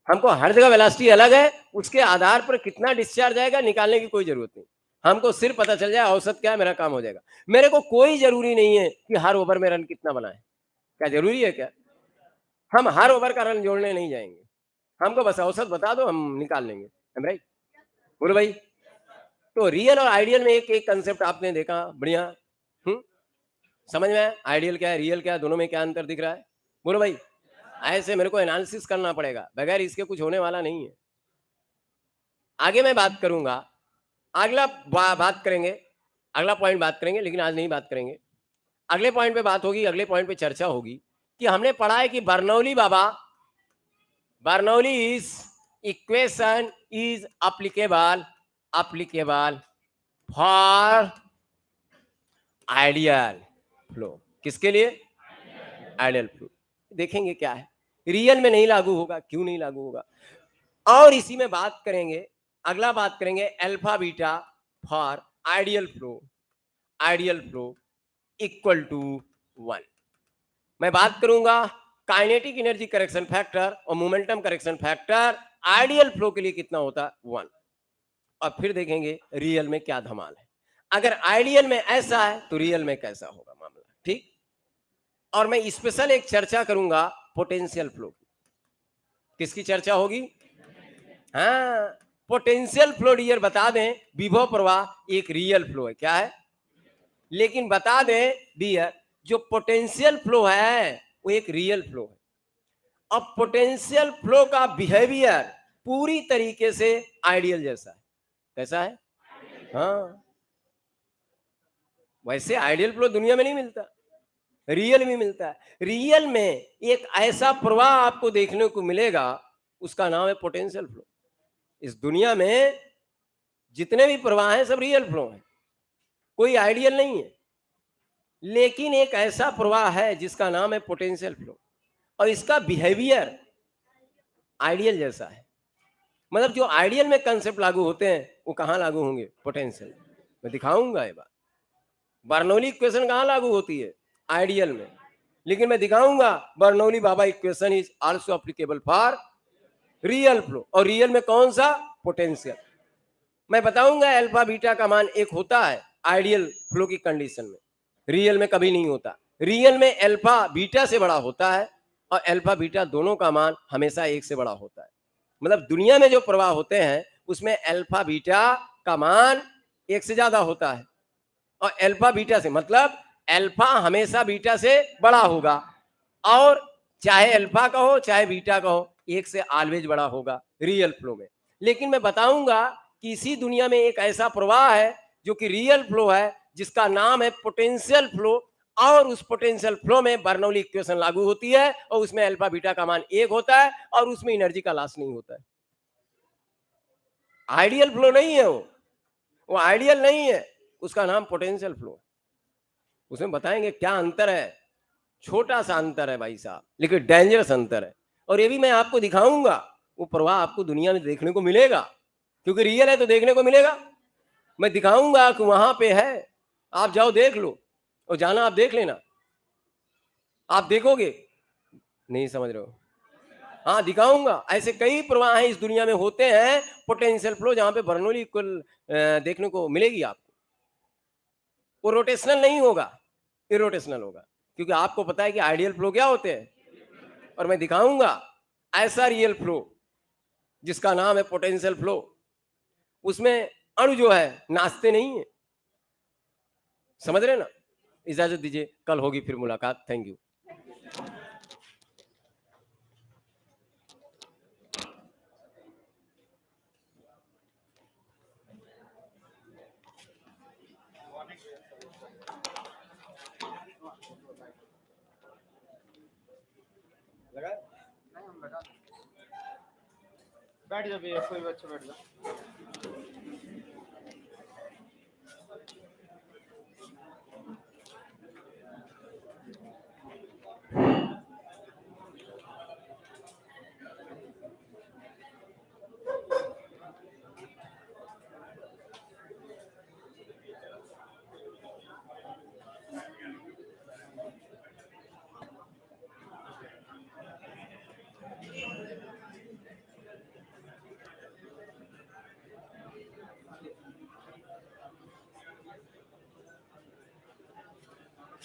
हमको हर जगह वेलोसिटी अलग है, उसके आधार पर कितना डिस्चार्ज आएगा निकालने की कोई जरूरत नहीं। हमको सिर्फ पता चल जाए औसत क्या है, मेरा काम हो जाएगा। मेरे को कोई जरूरी नहीं है कि हर ओवर में रन कितना बना है, क्या जरूरी है क्या? हम हर ओवर का रन जोड़ने नहीं जाएंगे, हमको बस औसत बता दो, हम निकाल लेंगे। राइट, बोलो भाई। तो रियल और आइडियल में एक एक कंसेप्ट आपने देखा, बढ़िया। हम्म, समझ में आया? आइडियल क्या है, रियल क्या है, दोनों में क्या अंतर दिख रहा है? बोलो भाई। ऐसे मेरे को एनालिसिस करना पड़ेगा, बगैर इसके कुछ होने वाला नहीं है। आगे मैं बात करूंगा, अगला बात करेंगे, अगला पॉइंट बात करेंगे, लेकिन आज नहीं बात करेंगे। अगले पॉइंट पे बात होगी, अगले पॉइंट पे चर्चा होगी कि हमने पढ़ा है कि Bernoulli is equation is applicable for ideal flow. किसके लिए? Ideal flow. देखेंगे क्या है, रियल में नहीं लागू होगा, क्यों नहीं लागू होगा, और इसी में बात करेंगे। अगला बात करेंगे alpha beta for ideal flow equal to 1। मैं बात करूंगा काइनेटिक एनर्जी करेक्शन फैक्टर और momentum correction factor ideal flow के लिए कितना होता है, 1। और फिर देखेंगे रियल में क्या धमाल है। अगर आइडियल में ऐसा है तो रियल में कैसा होगा मामला, ठीक? और मैं स्पेशल एक चर्चा करूंगा पोटेंशियल फ्लो की। किसकी चर्चा होगी? हाँ, पोटेंशियल फ्लो डियर बता दें, विभव प्रवाह एक रियल फ्लो है, क्या है? लेकिन बता दें डियर, जो पोटेंशियल फ्लो है वो एक रियल फ्लो है। अब पोटेंशियल फ्लो का बिहेवियर पूरी तरीके से आइडियल जैसा है। कैसा है? हाँ, वैसे आइडियल फ्लो दुनिया में नहीं मिलता, रियल में मिलता है। रियल में एक ऐसा प्रवाह आपको देखने को मिलेगा, उसका नाम है पोटेंशियल फ्लो। इस दुनिया में जितने भी प्रवाह हैं सब रियल फ्लो हैं, कोई आइडियल नहीं है। लेकिन एक ऐसा प्रवाह है जिसका नाम है पोटेंशियल फ्लो, और इसका बिहेवियर आइडियल जैसा है। मतलब जो आइडियल में कंसेप्ट लागू होते हैं वो कहां लागू होंगे? पोटेंशियल। मैं दिखाऊंगा ये बात। बर्नौली इक्वेशन कहां लागू होती है? आइडियल में। लेकिन मैं दिखाऊंगा Bernoulli Baba equation is also applicable for real flow. और रियल में कौन सा? पोटेंशियल। मैं बताऊंगा अल्फा बीटा का मान एक होता है आइडियल फ्लो की कंडीशन में, रियल में कभी नहीं होता। रियल में अल्फा बीटा से बड़ा होता है, और अल्फा बीटा दोनों का मान हमेशा एक से बड़ा होता है। मतलब दुनिया में जो प्रवाह होते हैं उसमें अल्फा बीटा का मान एक से ज्यादा होता है, और अल्फा बीटा से मतलब अल्फा हमेशा बीटा से बड़ा होगा, और चाहे अल्फा का हो चाहे बीटा का हो, एक से ऑलवेज बड़ा होगा रियल फ्लो में। लेकिन मैं बताऊंगा कि इसी दुनिया में एक ऐसा प्रवाह है जो कि रियल फ्लो है, जिसका नाम है पोटेंशियल फ्लो, और उस पोटेंशियल फ्लो में बर्नौली इक्वेशन लागू होती है, और उसमें अल्फा बीटा का मान एक होता है, और उसमें एनर्जी का लॉस नहीं होता है। आइडियल फ्लो नहीं है वो आइडियल नहीं है, उसका नाम पोटेंशियल फ्लो। उसमें बताएंगे क्या अंतर है, छोटा सा अंतर है भाई साहब, लेकिन डेंजरस अंतर है। और ये भी मैं आपको दिखाऊंगा, वो प्रवाह आपको दुनिया में देखने को मिलेगा, क्योंकि रियल है तो देखने को मिलेगा। मैं दिखाऊंगा कि वहां पे है, आप जाओ देख लो, और जाना आप देख लेना, आप देखोगे। नहीं समझ रहे हो? हाँ दिखाऊंगा, ऐसे कई प्रवाह हैं इस दुनिया में होते हैं पोटेंशियल फ्लो जहां पे बर्नौली इक्वल देखने को मिलेगी आपको। वो रोटेशनल नहीं होगा, इरोटेशनल होगा, क्योंकि आपको पता है कि आइडियल फ्लो क्या होते हैं, और मैं दिखाऊंगा ऐसा रियल फ्लो जिसका नाम है पोटेंशियल फ्लो। उसमें अणु जो है नाचते नहीं है, समझ रहे ना। इजाजत दीजिए, कल होगी फिर मुलाकात। Thank you. बैठ जा भैया, कोई बच्चा बैठ जा।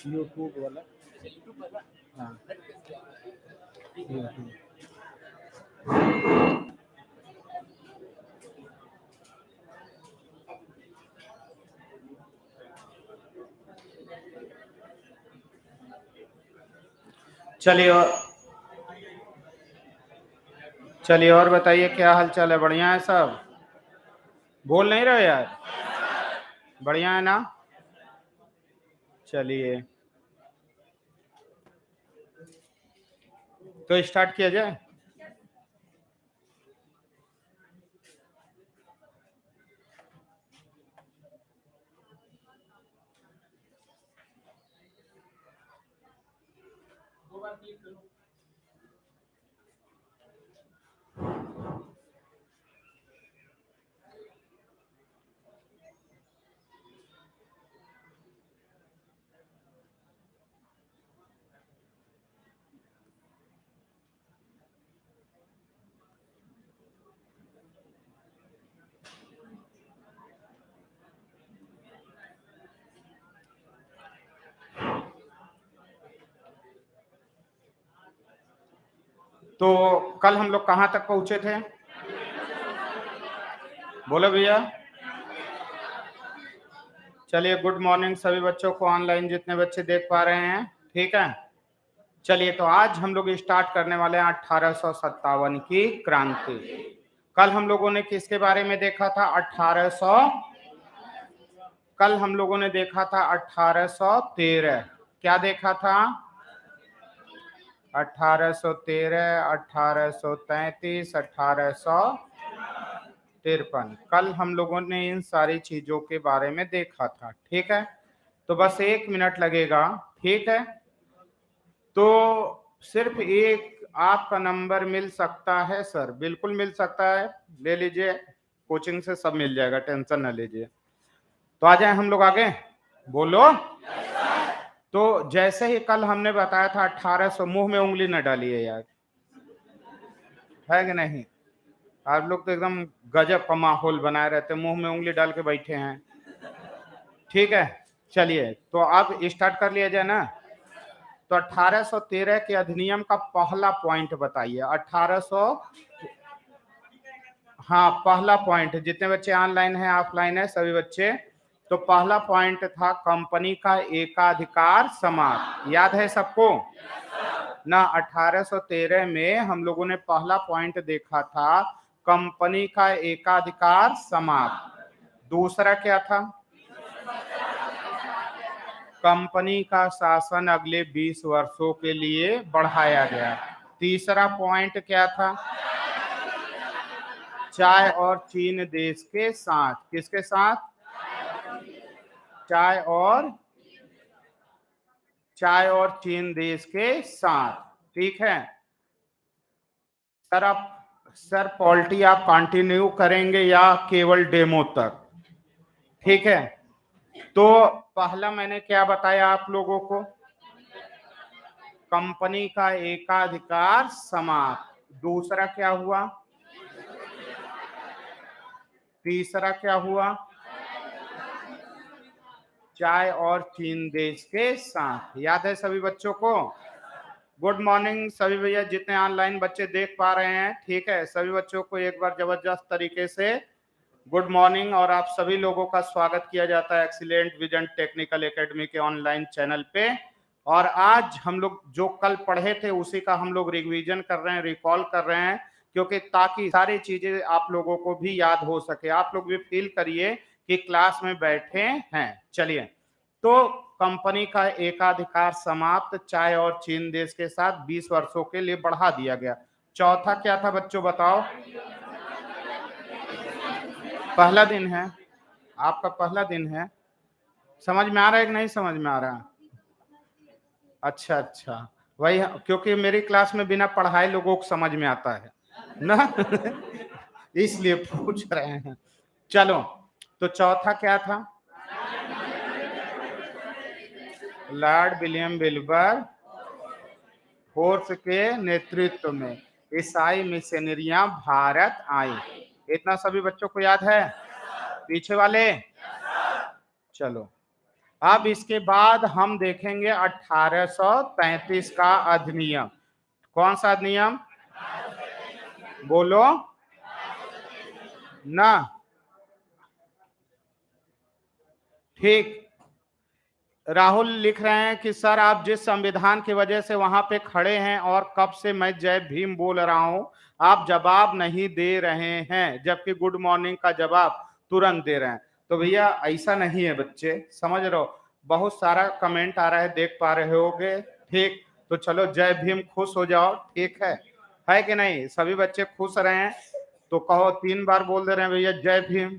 यूट्यूब वाला, हाँ यूट्यूब। चलिए और बताइए क्या हाल चाल है? बढ़िया है सब? बोल नहीं रहे यार? बढ़िया है ना? चलिए तो स्टार्ट किया जाए। तो कल हम लोग कहाँ तक पहुंचे थे? बोलो भैया। चलिए गुड मॉर्निंग सभी बच्चों को, ऑनलाइन जितने बच्चे देख पा रहे हैं, ठीक है। चलिए तो आज हम लोग स्टार्ट करने वाले हैं 1857 की क्रांति। कल हम लोगों ने किसके बारे में देखा था? कल हम लोगों ने देखा था 1813। क्या देखा था? 1813, 1833, 1853। कल हम लोगों ने इन सारी चीजों के बारे में देखा था, ठीक है। तो बस 1 मिनट लगेगा, ठीक है। तो सिर्फ एक आपका नंबर मिल सकता है सर, बिल्कुल मिल सकता है, ले लीजिए, कोचिंग से सब मिल जाएगा, टेंशन ना लीजिए। तो आ जाए हम लोग आगे, बोलो। तो जैसे ही कल हमने बताया था 1800, मुंह में उंगली न डालिए यार, है कि नहीं? आप लोग तो एकदम गजब का माहौल बनाए रहते, मुंह में उंगली डाल के बैठे हैं, ठीक है। चलिए तो अब स्टार्ट कर लिया जाए ना। तो 1813 के अधिनियम का पहला पॉइंट बताइए। 1800, हाँ पहला पॉइंट, जितने बच्चे ऑनलाइन हैं ऑफलाइन है सभी बच्चे, तो पहला पॉइंट था कंपनी का एकाधिकार समाप्त। याद है सबको ना? 1813 में हम लोगों ने पहला पॉइंट देखा था कंपनी का एकाधिकार समाप्त। दूसरा क्या था? कंपनी का शासन अगले 20 वर्षों के लिए बढ़ाया गया। तीसरा पॉइंट क्या था? चाय और चीन देश के साथ, किसके साथ? चाय और चीन देश के साथ, ठीक है। सर आप, सर पॉलिटी आप कंटिन्यू करेंगे या केवल डेमो तक? ठीक है। तो पहला मैंने क्या बताया आप लोगों को? कंपनी का एकाधिकार समाप्त। दूसरा क्या हुआ? तीसरा क्या हुआ? चाय और चीन देश के साथ। याद है सभी बच्चों को? गुड मॉर्निंग सभी भैया, जितने ऑनलाइन बच्चे देख पा रहे हैं, ठीक है, सभी बच्चों को एक बार जबरदस्त तरीके से गुड मॉर्निंग। और आप सभी लोगों का स्वागत किया जाता है एक्सीलेंट विजन टेक्निकल एकेडमी के ऑनलाइन चैनल पे। और आज हम लोग जो कल पढ़े थे उसी का हम लोग रिवीजन कर रहे हैं, रिकॉल कर रहे हैं, क्योंकि ताकि सारी चीजें आप लोगों को भी याद हो सके, आप लोग भी फील करिए कि क्लास में बैठे हैं। चलिए, तो कंपनी का एकाधिकार समाप्त, चाय और चीन देश के साथ 20 वर्षों के लिए बढ़ा दिया गया। चौथा क्या था बच्चों, बताओ? पहला दिन है, आपका पहला दिन है। समझ में आ रहा है कि नहीं समझ में आ रहा? अच्छा अच्छा, वही, क्योंकि मेरी क्लास में बिना पढ़ाए लोगों को समझ में आता है ना इसलिए पूछ रहे हैं। चलो, तो चौथा क्या था? लॉर्ड विलियम विल्बर फोर्स के नेतृत्व में ईसाई मिशनरियां भारत आई। इतना सभी बच्चों को याद है? पीछे वाले? चलो, अब इसके बाद हम देखेंगे 1833 का अधिनियम। कौन सा अधिनियम? बोलो ना। ठीक, राहुल लिख रहे हैं कि सर आप जिस संविधान की वजह से वहां पे खड़े हैं और कब से मैं जय भीम बोल रहा हूं, आप जवाब नहीं दे रहे हैं, जबकि गुड मॉर्निंग का जवाब तुरंत दे रहे हैं। तो भैया ऐसा नहीं है बच्चे, समझ रहे हो? बहुत सारा कमेंट आ रहा है, देख पा रहे होगे, ठीक? तो चलो जय भीम, खुश हो जाओ, ठीक है कि नहीं? सभी बच्चे खुश रहे हैं तो कहो, 3 बार बोल दे रहे हैं भैया जय भीम,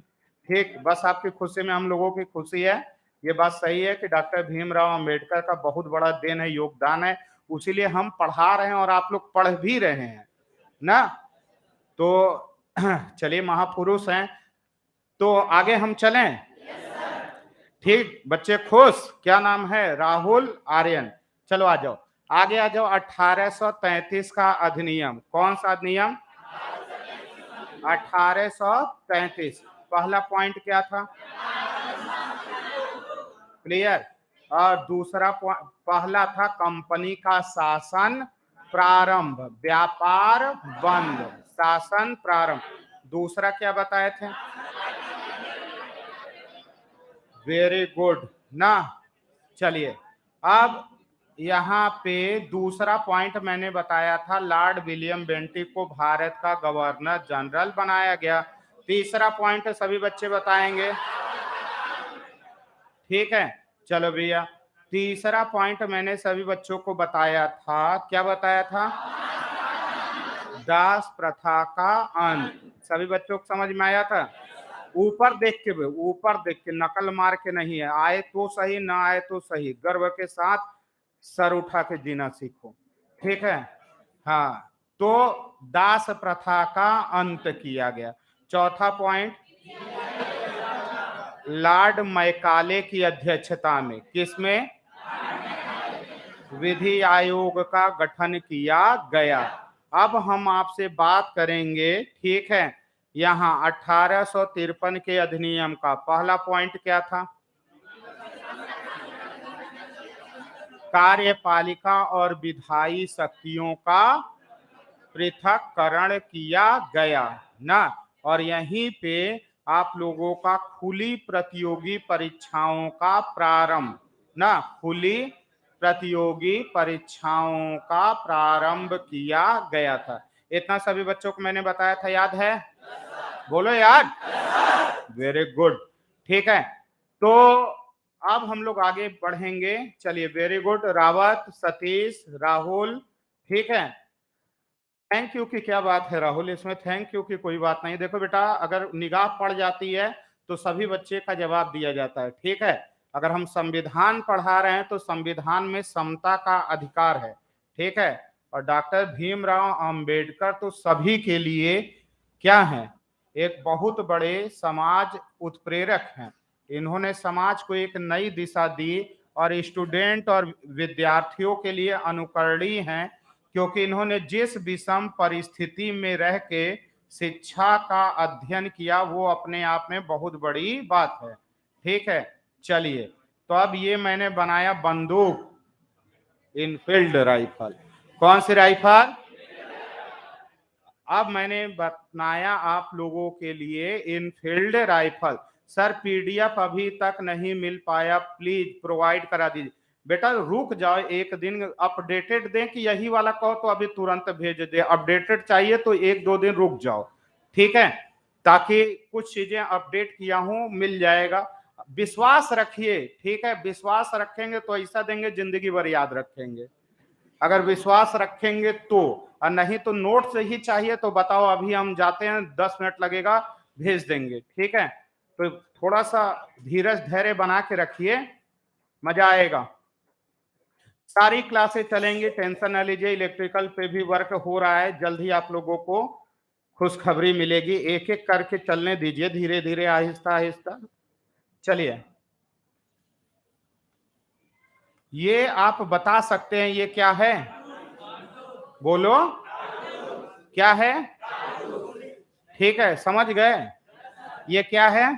ठीक? बस आपकी खुशी में हम लोगों की खुशी है। ये बात सही है कि डॉक्टर भीमराव अंबेडकर का बहुत बड़ा देन है, योगदान है, उसीलिए हम पढ़ा रहे हैं और आप लोग पढ़ भी रहे हैं ना। तो चलिए, महापुरुष हैं, तो आगे हम चलें। ठीक, बच्चे खुश? क्या नाम है? राहुल आर्यन। चलो आ जाओ, आगे आ जाओ। 1833 का अधिनियम। कौन सा अधिनियम? 1833। पहला पॉइंट क्या था? क्लियर? और दूसरा पहला था कंपनी का शासन प्रारंभ, व्यापार बंद, शासन प्रारंभ। दूसरा क्या बताए थे? वेरी गुड ना। चलिए, अब यहाँ पे दूसरा पॉइंट मैंने बताया था, लॉर्ड विलियम बेंटिक को भारत का गवर्नर जनरल बनाया गया। तीसरा पॉइंट सभी बच्चे बताएंगे, ठीक है? चलो भैया, तीसरा पॉइंट मैंने सभी बच्चों को बताया था, क्या बताया था? दास प्रथा का अंत। सभी बच्चों को समझ में आया था? ऊपर देख के, ऊपर देख के, नकल मार के नहीं है, आए तो सही, ना आए तो सही, गर्व के साथ सर उठा के जीना सीखो, ठीक है? हाँ, तो दास प्रथा का अंत किया गया। चौथा पॉइंट, लॉर्ड मैकाले की अध्यक्षता में, किसमें? विधि आयोग का गठन किया गया। अब हम आपसे बात करेंगे, ठीक है, यहाँ 1853 के अधिनियम का पहला पॉइंट क्या था? कार्यपालिका और विधायी शक्तियों का पृथक्करण किया गया ना। और यहीं पे आप लोगों का खुली प्रतियोगी परीक्षाओं का प्रारंभ ना, खुली प्रतियोगी परीक्षाओं का प्रारंभ किया गया था। इतना सभी बच्चों को मैंने बताया था, याद है? बोलो याद। वेरी गुड, ठीक है। तो अब हम लोग आगे बढ़ेंगे। चलिए, वेरी गुड रावत, सतीश, राहुल, ठीक है। थैंक यू की क्या बात है राहुल, इसमें थैंक यू की कोई बात नहीं। देखो बेटा, अगर निगाह पड़ जाती है तो सभी बच्चे का जवाब दिया जाता है, ठीक है? अगर हम संविधान पढ़ा रहे हैं तो संविधान में समता का अधिकार है, ठीक है? और डॉक्टर भीमराव अंबेडकर तो सभी के लिए क्या है? एक बहुत बड़े समाज उत्प्रेरक हैं। इन्होंने समाज को एक नई दिशा दी और स्टूडेंट और विद्यार्थियों के लिए अनुकरणीय हैं क्योंकि इन्होंने जिस विषम परिस्थिति में रह के शिक्षा का अध्ययन किया वो अपने आप में बहुत बड़ी बात है। ठीक है, चलिए, तो अब ये मैंने बनाया बंदूक, इनफील्ड राइफल। कौन सी राइफल? अब मैंने बनाया आप लोगों के लिए इनफील्ड राइफल। सर पीडीएफ अभी तक नहीं मिल पाया, प्लीज प्रोवाइड करा दीजिए। बेटा रुक जाओ, एक दिन अपडेटेड दें कि यही वाला कहो तो अभी तुरंत भेज दे, अपडेटेड चाहिए तो एक दो दिन रुक जाओ, ठीक है, ताकि कुछ चीजें अपडेट किया हूं, मिल जाएगा। विश्वास रखिए, ठीक है, विश्वास रखेंगे तो ऐसा देंगे जिंदगी भर याद रखेंगे, अगर विश्वास रखेंगे तो, और नहीं तो नोट से ही चाहिए तो बताओ, अभी हम जाते हैं, 10 मिनट लगेगा, भेज देंगे, ठीक है। तो थोड़ा सा धीरज धैर्य बना के रखिए, मजा आएगा। सारी क्लासेस चलेंगी, टेंशन न लीजिए। इलेक्ट्रिकल पे भी वर्क हो रहा है, जल्द ही आप लोगों को खुशखबरी मिलेगी। एक एक करके चलने दीजिए, धीरे धीरे, आहिस्ता आहिस्ता। चलिए, ये आप बता सकते हैं ये क्या है? बोलो, क्या है? ठीक है, समझ गए? ये क्या है?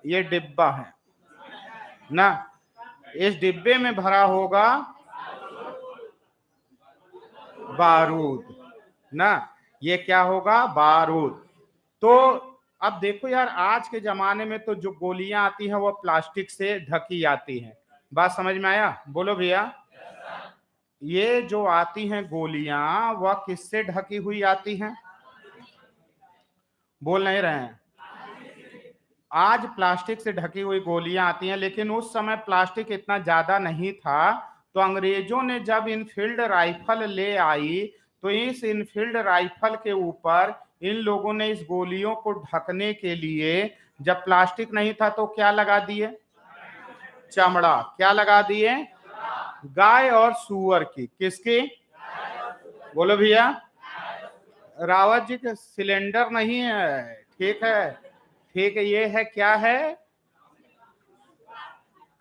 ये डिब्बा है ना, इस डिब्बे में भरा होगा बारूद ना, ये क्या होगा? बारूद। तो अब देखो यार, आज के जमाने में तो जो गोलियां आती हैं वो प्लास्टिक से ढकी आती हैं, बात समझ में आया? बोलो भैया, ये जो आती हैं गोलियां वह किससे ढकी हुई आती हैं? बोल नहीं रहे हैं? आज प्लास्टिक से ढकी हुई गोलियां आती हैं, लेकिन उस समय प्लास्टिक इतना ज्यादा नहीं था, तो अंग्रेजों ने जब इनफील्ड राइफल ले आई तो इस इनफील्ड राइफल के ऊपर इन लोगों ने इस गोलियों को ढकने के लिए, जब प्लास्टिक नहीं था तो क्या लगा दिए? चमड़ा। क्या लगा दिए? गाय और सूअर की। किसकी? बोलो भैया, रावत जी के सिलेंडर नहीं है, ठीक है, ठीक है, ये है, क्या है?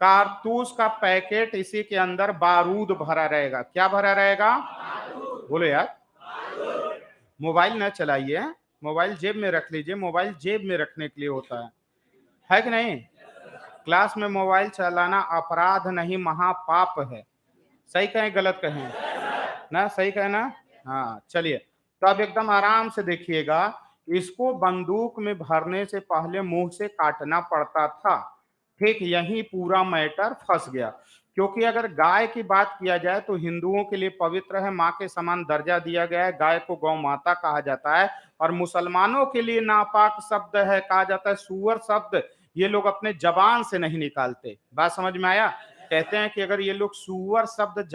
कारतूस का पैकेट, इसी के अंदर बारूद भरा रहेगा। क्या भरा रहेगा? बोलो यार, मोबाइल न चलाइए, मोबाइल जेब में रख लीजिए, मोबाइल जेब में रखने के लिए होता है कि नहीं? क्लास में मोबाइल चलाना अपराध नहीं, महापाप है। सही कहें गलत कहें ना? सही कहें ना? हाँ, चलिए, तो अब एकदम आराम से देखिएगा। इसको बंदूक में भरने से पहले मुंह से काटना पड़ता था, ठीक, यही पूरा मैटर फंस गया। क्योंकि अगर गाय की बात किया जाए तो हिंदुओं के लिए पवित्र है, माँ के समान दर्जा दिया गया है, गाय को गौ माता कहा जाता है। और मुसलमानों के लिए नापाक शब्द है, कहा जाता है सूअर शब्द, ये लोग अपने जबान से नहीं निकालते। बात समझ में आया? कहते हैं कि अगर ये लोग सूअर शब्द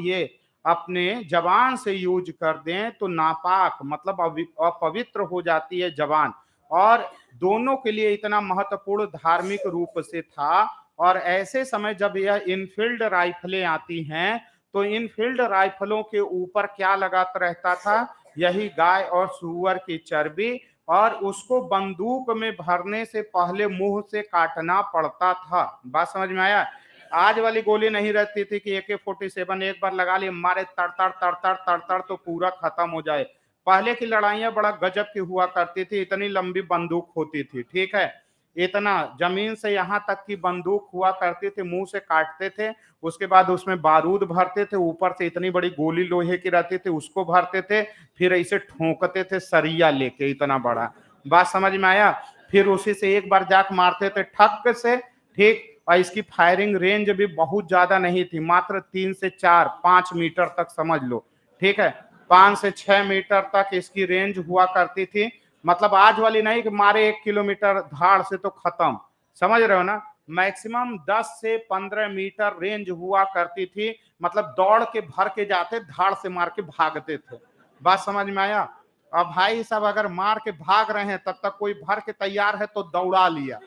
ये अपने जबान से यूज कर दें तो नापाक मतलब अपवित्र हो जाती है जबान। और दोनों के लिए इतना महत्वपूर्ण धार्मिक रूप से था। और ऐसे समय जब यह इनफील्ड राइफलें आती हैं तो इनफील्ड राइफलों के ऊपर क्या लगाता रहता था? यही गाय और सूअर की चर्बी, और उसको बंदूक में भरने से पहले मुंह से काटना पड़ता था। बात समझ में आया? आज वाली गोली नहीं रहती थी कि AK-47 एक बार लगा ली, मारे तड़तड़ तड़तड़ तड़तड़ तो पूरा खत्म हो जाए। पहले की लड़ाइयां बड़ा गजब की हुआ करती थी, इतनी लंबी बंदूक होती थी, ठीक है, इतना जमीन से यहाँ तक की बंदूक हुआ करती थी, मुंह से काटते थे, उसके बाद उसमें बारूद भरते थे, ऊपर से इतनी बड़ी गोली लोहे की रहती थी उसको भरते थे, फिर ऐसे ठोंकते थे सरिया लेके इतना बड़ा। बात समझ में आया? फिर उसी से एक बार जाक मारते थे ठक से, ठीक, और इसकी फायरिंग रेंज भी बहुत ज्यादा नहीं थी, मात्र 3 से 4 5 मीटर तक समझ लो, ठीक है, 5 से 6 मीटर तक इसकी रेंज हुआ करती थी। मतलब आज वाली नहीं कि मारे 1 किलोमीटर धाड़ से तो खत्म, समझ रहे हो ना? मैक्सिमम 10 से 15 मीटर रेंज हुआ करती थी, मतलब दौड़ के भर के जाते, धाड़ से मार के भागते थे। बात समझ में आया? अब भाई साहब अगर मार के भाग रहे हैं तब तक कोई भर के तैयार है तो दौड़ा लिया,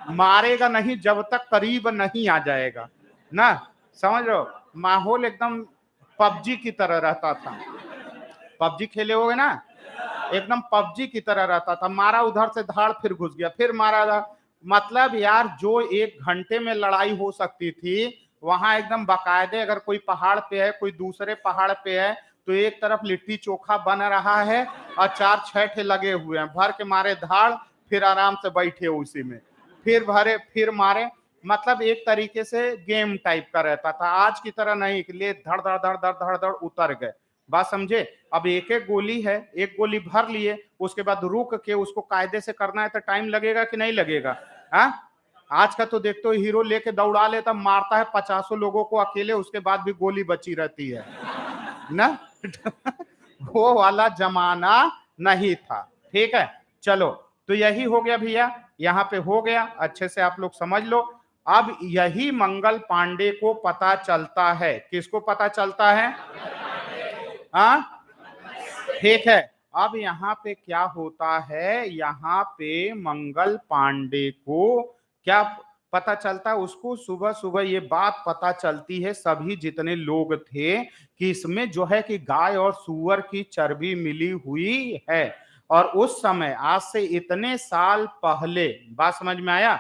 मारेगा नहीं जब तक करीब नहीं आ जाएगा ना, समझ रहे हो? माहौल एकदम पबजी की तरह रहता था। पबजी खेले होगे ना, एकदम पबजी की तरह रहता था, मारा उधर से धाड़, फिर घुस गया, फिर मारा। मतलब यार जो 1 घंटे में लड़ाई हो सकती थी वहां एकदम बाकायदे अगर कोई पहाड़ पे है, कोई दूसरे पहाड़ पे है, तो एक तरफ लिट्टी चोखा बन रहा है और 4-6 ठे लगे हुए हैं, भर के मारे धाड़, फिर आराम से बैठे उसी में, फिर भरे फिर मारे। मतलब एक तरीके से गेम टाइप का रहता था, आज की तरह नहीं कि ले धड़ धड़ धड़ धड़ धड़ धड़ उतर गए। बात समझे? अब एक एक गोली है, एक गोली भर लिए, उसके बाद रुक के उसको कायदे से करना है तो टाइम लगेगा कि नहीं लगेगा? हाँ, आज का तो देखते हो हीरो लेके दौड़ा लेता, मारता है 50 लोगों को अकेले, उसके बाद भी गोली बची रहती है ना। वो वाला जमाना नहीं था। ठीक है, चलो, तो यही हो गया भैया, यहाँ पे हो गया, अच्छे से आप लोग समझ लो। अब यही मंगल पांडे को पता चलता है, किसको पता चलता है? हाँ, ठीक है। अब यहाँ पे क्या होता है, यहाँ पे मंगल पांडे को क्या पता चलता है? उसको सुबह सुबह ये बात पता चलती है, सभी जितने लोग थे, कि इसमें जो है कि गाय और सूअर की चर्बी मिली हुई है। और उस समय, आज से इतने साल पहले, बात समझ में आया?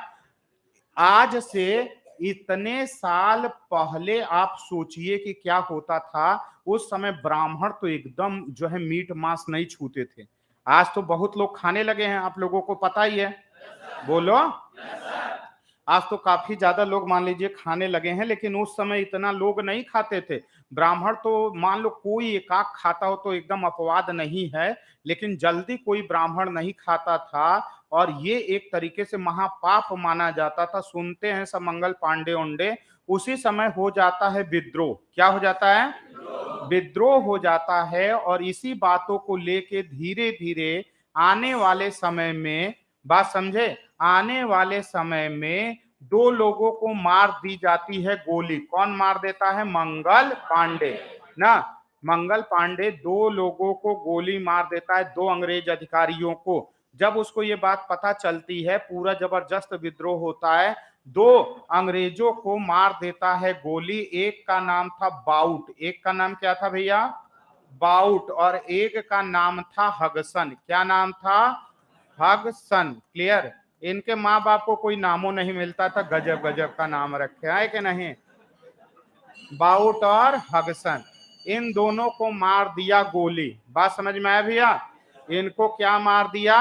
आज से इतने साल पहले आप सोचिए कि क्या होता था। उस समय ब्राह्मण तो एकदम जो है मीट मांस नहीं छूते थे। आज तो बहुत लोग खाने लगे हैं, आप लोगों को पता ही है। बोलो। आज तो काफी ज्यादा लोग मान लीजिए खाने लगे हैं, लेकिन उस समय इतना लोग नहीं खाते थे। ब्राह्मण तो मान लो कोई एकाक खाता हो तो एकदम अपवाद नहीं है, लेकिन जल्दी कोई ब्राह्मण नहीं खाता था, और ये एक तरीके से महापाप माना जाता था। सुनते हैं सब मंगल पांडे ओंडे, उसी समय हो जाता है विद्रोह। क्या हो जाता है? विद्रोह हो जाता है। और इसी बातों को लेके धीरे धीरे आने वाले समय में, बात समझे, आने वाले समय में 2 लोगों को मार दी जाती है गोली। कौन मार देता है? मंगल पांडे ना। मंगल पांडे 2 लोगों को गोली मार देता है, 2 अंग्रेज अधिकारियों को। जब उसको ये बात पता चलती है, पूरा जबरदस्त विद्रोह होता है, 2 अंग्रेजों को मार देता है गोली। एक का नाम था बाउट, एक का नाम क्या था भैया? बाउट। और एक का नाम था हगसन। क्या नाम था? हगसन। क्लियर? इनके माँ बाप को कोई नामों नहीं मिलता था, गजब गजब का नाम रखे है कि नहीं? बाउट और हगसन, इन दोनों को मार दिया गोली। बात समझ में आया भैया? इनको क्या मार दिया?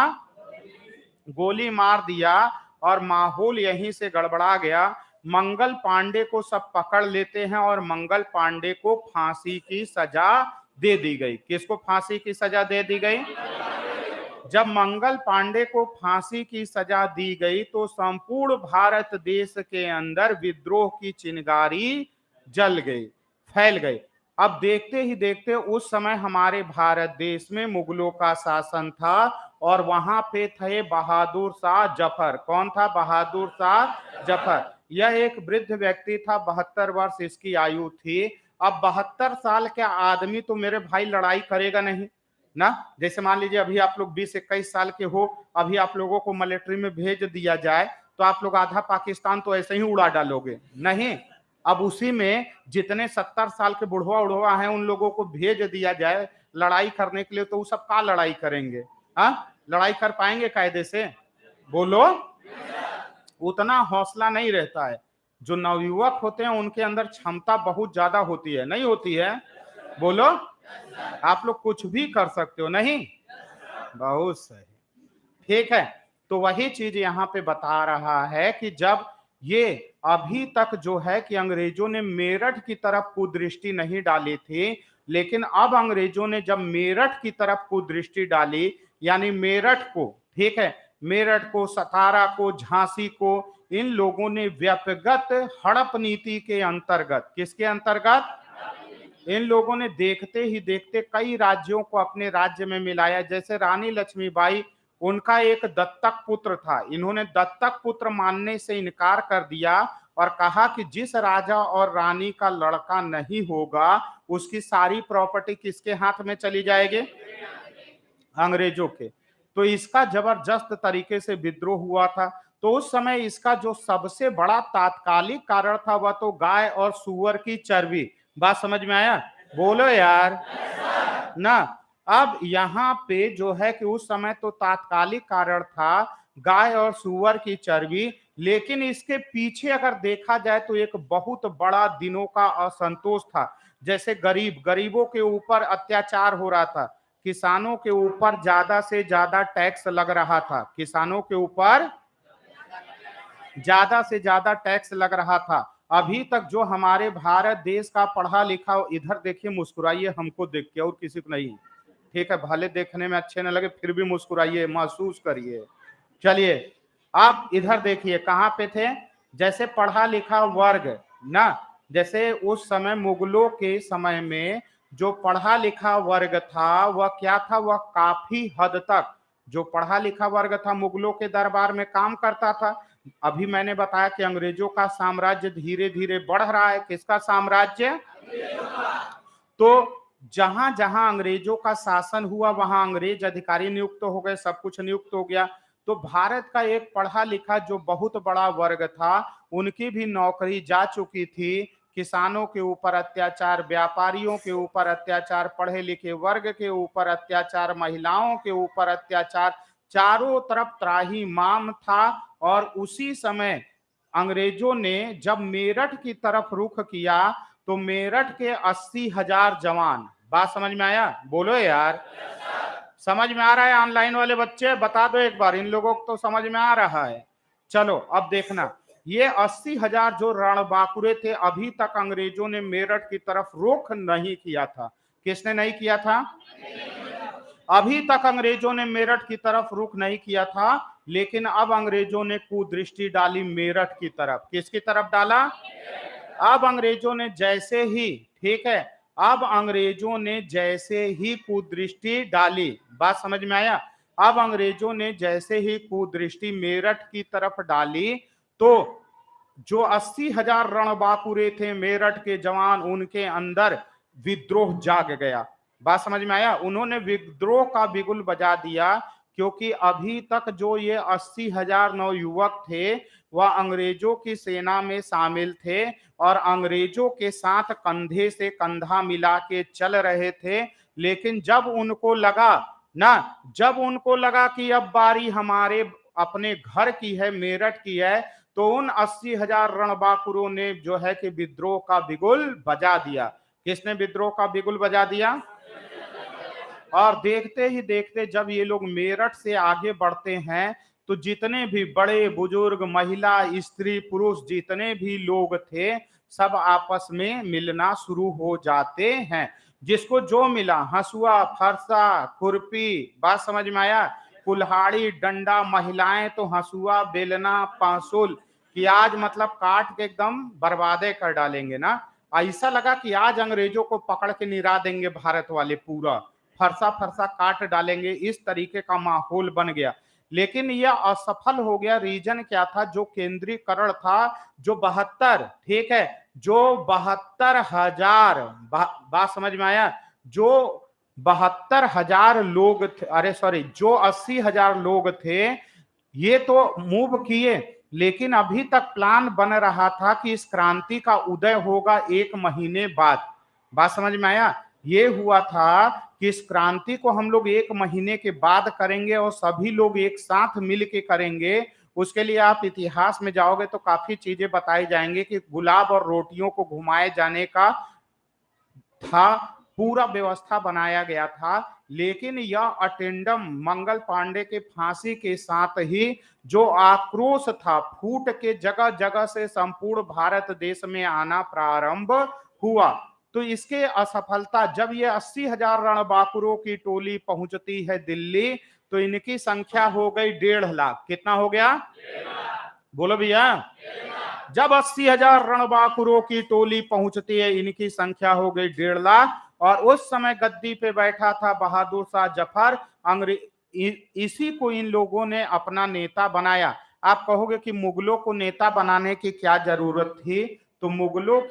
गोली मार दिया। और माहौल यहीं से गड़बड़ा गया। मंगल पांडे को सब पकड़ लेते हैं और मंगल पांडे को फांसी की सजा दे दी गई। किसको फांसी की सजा दे दी गई? जब मंगल पांडे को फांसी की सजा दी गई तो संपूर्ण भारत देश के अंदर विद्रोह की चिंगारी जल गई, फैल गई। अब देखते ही देखते उस समय हमारे भारत देश में मुगलों का शासन था, और वहां पे थे बहादुर शाह जफर। कौन था? बहादुर शाह जफर। यह एक वृद्ध व्यक्ति था, 72 वर्ष इसकी आयु थी। अब 72 साल के आदमी तो मेरे भाई लड़ाई करेगा नहीं ना। जैसे मान लीजिए अभी आप लोग 20-21 साल के हो, अभी आप लोगों को मिलिट्री में भेज दिया जाए तो आप लोग आधा पाकिस्तान तो ऐसे ही उड़ा डालोगे नहीं। अब उसी में जितने 70 साल के बुढ़वा उड़वा हैं उन लोगों को भेज दिया जाए लड़ाई करने के लिए, तो वो सब का लड़ाई करेंगे? हाँ, लड़ाई कर पाएंगे कायदे से? बोलो। उतना हौसला नहीं रहता है। जो नवयुवक होते हैं उनके अंदर क्षमता बहुत ज्यादा होती है, नहीं होती है? बोलो। आप लोग कुछ भी कर सकते हो, नहीं? बहुत सही। ठीक है, तो वही चीज यहाँ पे बता रहा है कि जब ये अभी तक जो है कि अंग्रेजों ने मेरठ की तरफ कुदृष्टि नहीं डाली थी, लेकिन अब अंग्रेजों ने जब मेरठ की तरफ कुदृष्टि डाली, यानी मेरठ को, ठीक है, मेरठ को, सतारा को, झांसी को, इन लोगों ने व्यक्तिगत हड़प नीति के अंतर्गत, किसके अंतर्गत? इन लोगों ने देखते ही देखते कई राज्यों को अपने राज्य में मिलाया। जैसे रानी लक्ष्मीबाई, उनका एक दत्तक पुत्र था, इन्होंने दत्तक पुत्र मानने से इनकार कर दिया और कहा कि जिस राजा और रानी का लड़का नहीं होगा उसकी सारी प्रॉपर्टी किसके हाथ में चली जाएगी? अंग्रेजों के। तो इसका जबरदस्त तरीके से विद्रोह हुआ था। तो उस समय इसका जो सबसे बड़ा तात्कालिक कारण था वह तो गाय और सूअर की चर्बी। बात समझ में आया? बोलो यार ना। अब यहाँ पे जो है कि उस समय तो तात्कालिक कारण था गाय और सूअर की चर्बी। लेकिन इसके पीछे अगर देखा जाए तो एक बहुत बड़ा दिनों का असंतोष था। जैसे गरीबों के ऊपर अत्याचार हो रहा था, किसानों के ऊपर ज्यादा से ज्यादा टैक्स लग रहा था, किसानों के ऊपर ज्यादा से ज्यादा टैक्स लग रहा था। अभी तक जो हमारे भारत देश का पढ़ा लिखा, इधर देखिए मुस्कुराइए हमको देख के, और किसी को नहीं, ठीक है, भले देखने में अच्छे न लगे फिर भी मुस्कुराइए, महसूस करिए। चलिए आप इधर देखिए कहाँ पे थे। जैसे पढ़ा लिखा वर्ग ना, जैसे उस समय मुगलों के समय में जो पढ़ा लिखा वर्ग था वह क्या था, वह काफी हद तक जो पढ़ा लिखा वर्ग था मुगलों के दरबार में काम करता था। अभी मैंने बताया कि अंग्रेजों का साम्राज्य धीरे धीरे बढ़ रहा है। किसका साम्राज्य? तो जहां जहां अंग्रेजों का शासन हुआ वहां अंग्रेज अधिकारी नियुक्त हो गए, सब कुछ नियुक्त हो गया। तो भारत का एक पढ़ा लिखा जो बहुत बड़ा वर्ग था उनकी भी नौकरी जा चुकी थी। किसानों के ऊपर अत्याचार, व्यापारियों के ऊपर अत्याचार, पढ़े लिखे वर्ग के ऊपर अत्याचार, महिलाओं के ऊपर अत्याचार, चारों तरफ त्राहिमाम था। और उसी समय अंग्रेजों ने जब मेरठ की तरफ रुख किया तो मेरठ के 80,000 जवान, बात समझ में आया? बोलो यार, समझ में आ रहा है? ऑनलाइन वाले बच्चे बता दो एक बार, इन लोगों को तो समझ में आ रहा है। चलो अब देखना, ये 80,000 जो रणबांकुरे थे, अभी तक अंग्रेजों ने मेरठ की तरफ रुख नहीं किया था। किसने नहीं किया था? अभी तक अंग्रेजों ने मेरठ की तरफ रुख नहीं किया था। लेकिन अब अंग्रेजों ने कुदृष्टि डाली मेरठ की तरफ। किसकी तरफ डाला? अब अंग्रेजों ने जैसे ही, ठीक है, अब अंग्रेजों ने जैसे ही कुदृष्टि डाली, बात समझ में आया? अब अंग्रेजों ने जैसे ही कुदृष्टि मेरठ की तरफ डाली तो जो 80,000 रणबांकुरे थे मेरठ के जवान, उनके अंदर विद्रोह जाग गया। बात समझ में आया? उन्होंने विद्रोह का बिगुल बजा दिया, क्योंकि अभी तक जो ये 80,000 नवयुवक थे वह अंग्रेजों की सेना में शामिल थे और अंग्रेजों के साथ कंधे से कंधा मिला के चल रहे थे। लेकिन जब उनको लगा ना, जब उनको लगा कि अब बारी हमारे अपने घर की है, मेरठ की है, तो उन 80,000 रणबांकुरों ने जो है कि विद्रोह का बिगुल बजा दिया। किसने विद्रोह का बिगुल बजा दिया? और देखते ही देखते जब ये लोग मेरठ से आगे बढ़ते हैं तो जितने भी बड़े बुजुर्ग, महिला, स्त्री, पुरुष, जितने भी लोग थे सब आपस में मिलना शुरू हो जाते हैं। जिसको जो मिला, हंसुआ, फरसा, खुरपी, बात समझ में आया? कुल्हाड़ी, डंडा, महिलाएं तो हंसुआ, बेलना, पांसुल कि आज मतलब काट के एकदम बर्बादे कर डालेंगे ना। ऐसा लगा कि आज अंग्रेजों को पकड़ के निरा देंगे भारत वाले, पूरा फरसा फरसा काट डालेंगे, इस तरीके का माहौल बन गया। लेकिन यह असफल हो गया। रीजन क्या था? जो केंद्रीकरण था, जो 72, ठीक है, जो 72,000, बात समझ में आया? जो 72,000 लोग थे, अरे सॉरी, जो 80,000 लोग थे, ये तो मूव किए। लेकिन अभी तक प्लान बन रहा था कि इस क्रांति का उदय होगा 1 महीने बाद। बात समझ में आया? ये हुआ था कि इस क्रांति को हम लोग 1 महीने के बाद करेंगे और सभी लोग एक साथ मिल के करेंगे। उसके लिए आप इतिहास में जाओगे तो काफी चीजें बताई जाएंगे कि गुलाब और रोटियों को घुमाए जाने का था, पूरा व्यवस्था बनाया गया था। लेकिन यह अटेंडम मंगल पांडे के फांसी के साथ ही जो आक्रोश था फूट के जगह जगह से संपूर्ण भारत देश में आना प्रारंभ हुआ। तो इसके असफलता, जब ये 80,000 रणबांकुरों की टोली पहुंचती है दिल्ली तो इनकी संख्या हो गई 1.5 लाख। कितना हो गया? बोलो भैया। जब 80,000 रणबांकुरों की टोली पहुंचती है, इनकी संख्या हो गई 1.5 लाख। और उस समय गद्दी पे बैठा था बहादुर शाह जफर। इसी को इन लोगों ने अपना नेता बनाया। आप कहोगे कि मुगलों को नेता बनाने की क्या जरूरत थी? तो मुगलों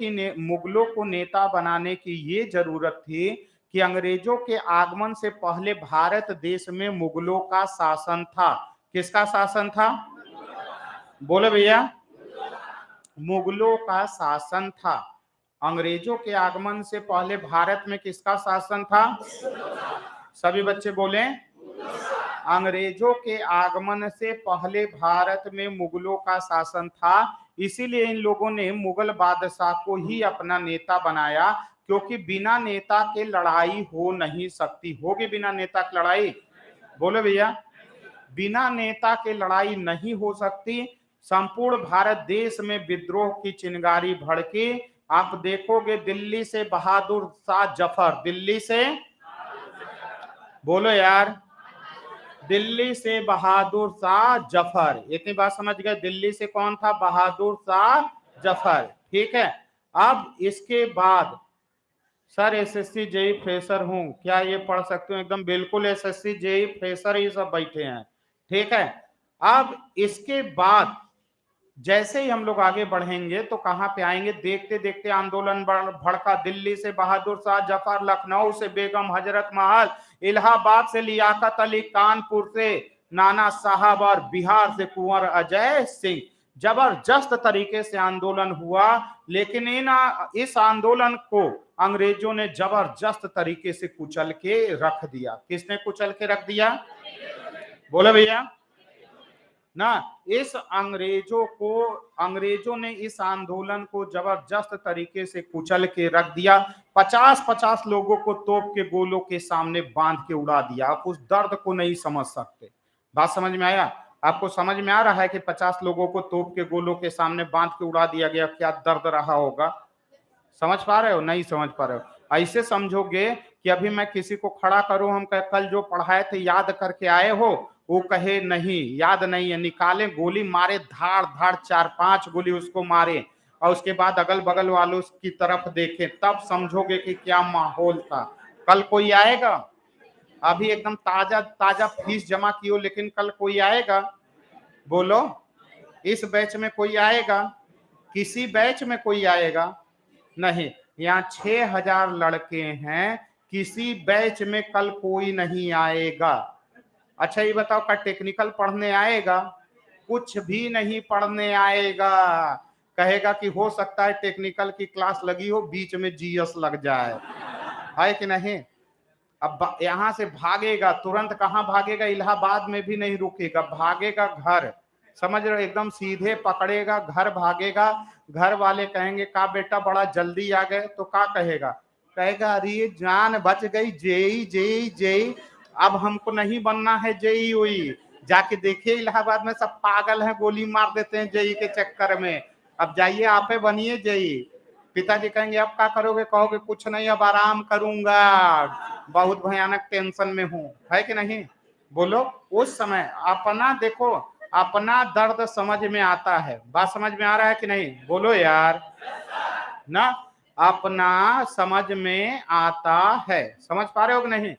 को नेता बनाने की ये जरूरत थी कि अंग्रेजों के आगमन से पहले भारत देश में मुगलों का शासन था। किसका शासन था? बोलो भैया। मुगलों का शासन था। अंग्रेजों के आगमन से पहले भारत में किसका शासन था? सभी बच्चे बोले। अंग्रेजों के आगमन से पहले भारत में मुगलों का शासन था, इसीलिए इन लोगों ने मुगल बादशाह को ही अपना नेता बनाया, क्योंकि बिना नेता के लड़ाई हो नहीं सकती। होगी बिना नेता की लड़ाई? बोलो भैया, बिना नेता के लड़ाई नहीं हो सकती। संपूर्ण भारत देश में विद्रोह की चिंगारी भड़की। आप देखोगे दिल्ली से बहादुर शाह जफर, दिल्ली से, बोलो यार, दिल्ली से बहादुर शाह जफर, इतनी बात समझ गए? दिल्ली से कौन था? बहादुर शाह जफर, ठीक है। अब इसके बाद सर एसएससी जेई फ्रेशर हूं, क्या ये पढ़ सकते हो? एकदम बिल्कुल, एसएससी जेई फ्रेशर ही सब बैठे हैं, ठीक है। अब इसके बाद जैसे ही हम लोग आगे बढ़ेंगे तो कहां पे आएंगे? देखते देखते आंदोलन भड़का। दिल्ली से बहादुर शाह जफर, लखनऊ से बेगम हजरत महल, इलाहाबाद से लियाकत अली, कानपुर से नाना साहब और बिहार से कुंवर अजय सिंह। जबरदस्त तरीके से आंदोलन हुआ, लेकिन इस आंदोलन को अंग्रेजों ने जबरदस्त तरीके से कुचल के रख दिया। किसने कुचल के रख दिया? बोलो भैया ना। अंग्रेजों ने इस आंदोलन को जबरदस्त तरीके से कुचल के रख दिया। 50-50 लोगों को तोप के गोलों के सामने बांध के उड़ा दिया। आप उस दर्द को नहीं समझ सकते। बात समझ में आया? आपको समझ में आ रहा है कि 50 लोगों को तोप के गोलों के सामने बांध के उड़ा दिया गया, क्या दर्द रहा होगा? समझ पा रहे हो? नहीं समझ पा रहे हो? ऐसे समझोगे कि अभी मैं किसी को खड़ा करूं, हम कल जो पढ़ाए थे याद करके आए हो, वो कहे नहीं याद नहीं है, निकाले गोली मारे, धाड़ धाड़ 4-5 गोली उसको मारे, और उसके बाद अगल बगल वालों की तरफ देखें, तब समझोगे कि क्या माहौल था। कल कोई आएगा? अभी एकदम ताजा ताजा फीस जमा की हो, लेकिन कल कोई आएगा? बोलो, इस बैच में कोई आएगा? किसी बैच में कोई आएगा? नहीं। यहाँ 6000 लड़के हैं, किसी बैच में कल कोई नहीं आएगा। अच्छा ये बताओ, क्या टेक्निकल पढ़ने आएगा? कुछ भी नहीं पढ़ने आएगा। कहेगा कि हो सकता है टेक्निकल की क्लास लगी हो, बीच में जीएस लग जाए, है कि नहीं? अब यहां से भागेगा तुरंत, कहां भागेगा? इलाहाबाद में भी नहीं रुकेगा, भागेगा घर। समझ रहे हो? एकदम सीधे पकड़ेगा, घर भागेगा। घर वाले कहेंगे का बेटा बड़ा जल्दी आ गए, तो का कहेगा? कहेगा अरे जान बच गई, जेई जेई जेई, अब हमको नहीं बनना है जेई हुई। जाके देखिए इलाहाबाद में सब पागल हैं, गोली मार देते हैं जेई के चक्कर में। अब जाइए आपे बनिए जेई। पिताजी कहेंगे अब क्या करोगे? कहोगे कुछ नहीं, अब आराम करूंगा, बहुत भयानक टेंशन में हूं, है कि नहीं? बोलो, उस समय अपना देखो, अपना दर्द समझ में आता है। बात समझ में आ रहा है कि नहीं? बोलो यार ना, अपना समझ में आता है। समझ पा रहे हो कि नहीं?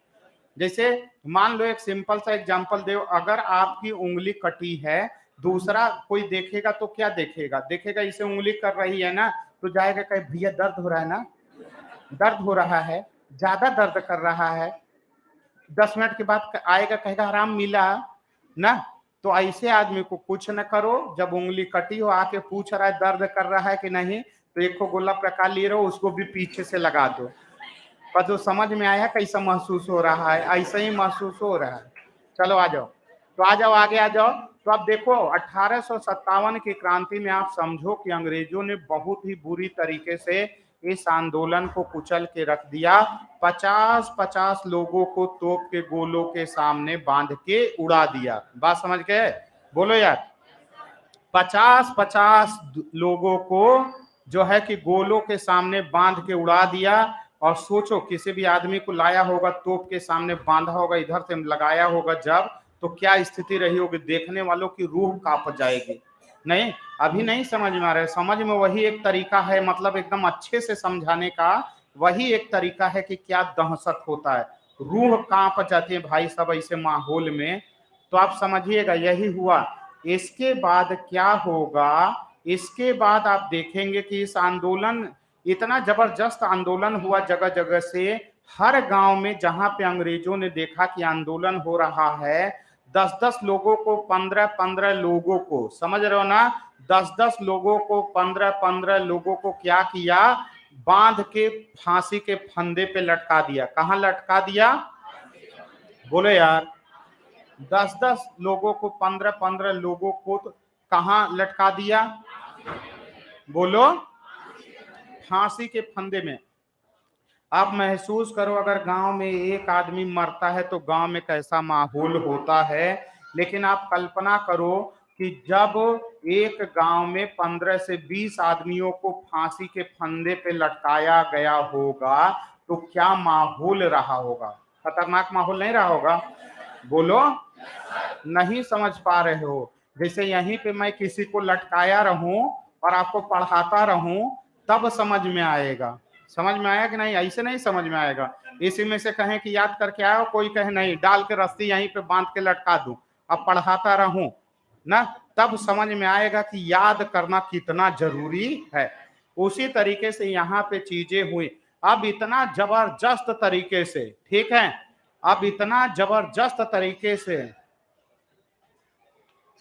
जैसे मान लो एक सिंपल सा एग्जांपल दो, अगर आपकी उंगली कटी है, दूसरा कोई देखेगा तो क्या देखेगा? देखेगा इसे उंगली कर रही है ना, तो जाएगा कहे भैया दर्द हो रहा है ना, दर्द हो रहा है, ज्यादा दर्द कर रहा है। 10 मिनट के बाद आएगा, कहेगा आराम मिला ना। तो ऐसे आदमी को कुछ न करो, जब उंगली कटी हो आके पूछ रहा है दर्द कर रहा है कि नहीं, तो एक को गोला प्रकार लिए रहो, उसको भी पीछे से लगा दो। पर जो समझ में आया कैसा महसूस हो रहा है? ऐसा ही महसूस हो रहा है। चलो आ जाओ, तो आ जाओ आगे आ जाओ। तो अब देखो 1857 की क्रांति में आप समझो कि अंग्रेजों ने बहुत ही बुरी तरीके से इस आंदोलन को कुचल के रख दिया। 50-50 लोगों को तोप के गोलों के सामने बांध के उड़ा दिया। बात समझ गए? बोलो यार, 50-50 लोगों को जो है कि गोलों के सामने बांध के उड़ा दिया। और सोचो किसी भी आदमी को लाया होगा, तोप के सामने बांधा होगा, इधर से लगाया होगा जब, तो क्या स्थिति रही होगी? देखने वालों की रूह कांप जाएगी। नहीं, अभी नहीं समझ में आ रहा है? समझ में वही एक तरीका है, मतलब एकदम अच्छे से समझाने का वही एक तरीका है कि क्या दहशत होता है, रूह कांप जाती है भाई सब ऐसे माहौल में। तो आप समझिएगा यही हुआ। इसके बाद क्या होगा? इसके बाद आप देखेंगे कि इस आंदोलन, इतना जबरदस्त आंदोलन हुआ जगह जगह से, हर गांव में जहां पे अंग्रेजों ने देखा कि आंदोलन हो रहा है, 10-10 लोगों को, 15-15 लोगों को, समझ रहे हो ना, 10-10 लोगों को, 15-15 लोगों को क्या किया? बांध के फांसी के फंदे पे लटका दिया। कहां लटका दिया? बोलो यार, 10-10 लोगों को, 15-15 लोगों को तो कहाँ लटका दिया? बोलो, फांसी के फंदे में। आप महसूस करो, अगर गांव में एक आदमी मरता है तो गांव में कैसा माहौल होता है। लेकिन आप कल्पना करो कि जब एक गांव में 15 से 20 आदमियों को फांसी के फंदे पे लटकाया गया होगा तो क्या माहौल रहा होगा? खतरनाक माहौल नहीं रहा होगा? बोलो, नहीं समझ पा रहे हो? जैसे यहीं पे मैं किसी को लटकाया रहूं और आपको पढ़ाता रहूं, तब समझ में आएगा। समझ में आया कि नहीं? ऐसे नहीं समझ में आएगा। इसी में से कहें कि याद करके आओ, कोई कहे नहीं, डाल के रस्सी यहीं पे बांध के लटका दूं, अब पढ़ाता रहूं ना, तब समझ में आएगा कि याद करना कितना जरूरी है। उसी तरीके से यहाँ पे चीजें हुई। अब इतना जबरदस्त तरीके से, ठीक है, अब इतना जबरदस्त तरीके से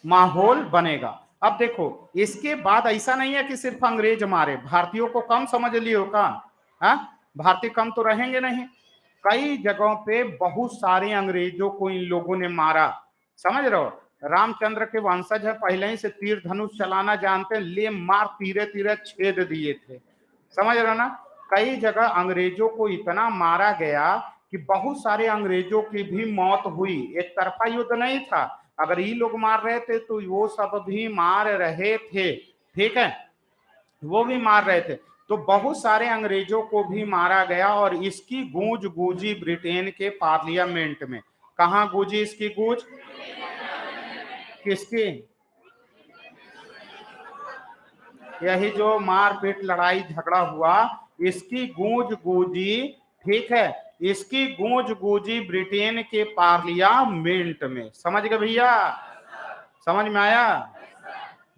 माहौल बनेगा। अब देखो, इसके बाद ऐसा नहीं है कि सिर्फ अंग्रेज मारे, भारतीयों को कम समझ लियो का? भारतीय कम तो रहेंगे नहीं। कई जगहों पे बहुत सारे अंग्रेजों को इन लोगों ने मारा। समझ रहे हो? रामचंद्र के वंशज है, पहले ही से तीर धनुष चलाना जानते, ले मार तीरे तीरे छेद दिए थे। समझ रहे हो ना? कई जगह अंग्रेजों को इतना मारा गया कि बहुत सारे अंग्रेजों की भी मौत हुई। एक तरफा युद्ध नहीं था, अगर ये लोग मार रहे थे तो वो सब भी मार रहे थे, ठीक है, वो भी मार रहे थे। तो बहुत सारे अंग्रेजों को भी मारा गया और इसकी गूंज गूंजी ब्रिटेन के पार्लियामेंट में। कहां गूंजी इसकी गूंज? किसकी? यही जो मारपीट लड़ाई झगड़ा हुआ, इसकी गूंज गूंजी, ठीक है, इसकी गूंज गूंजी ब्रिटेन के पार्लियामेंट में। समझ गए भैया? समझ में आया?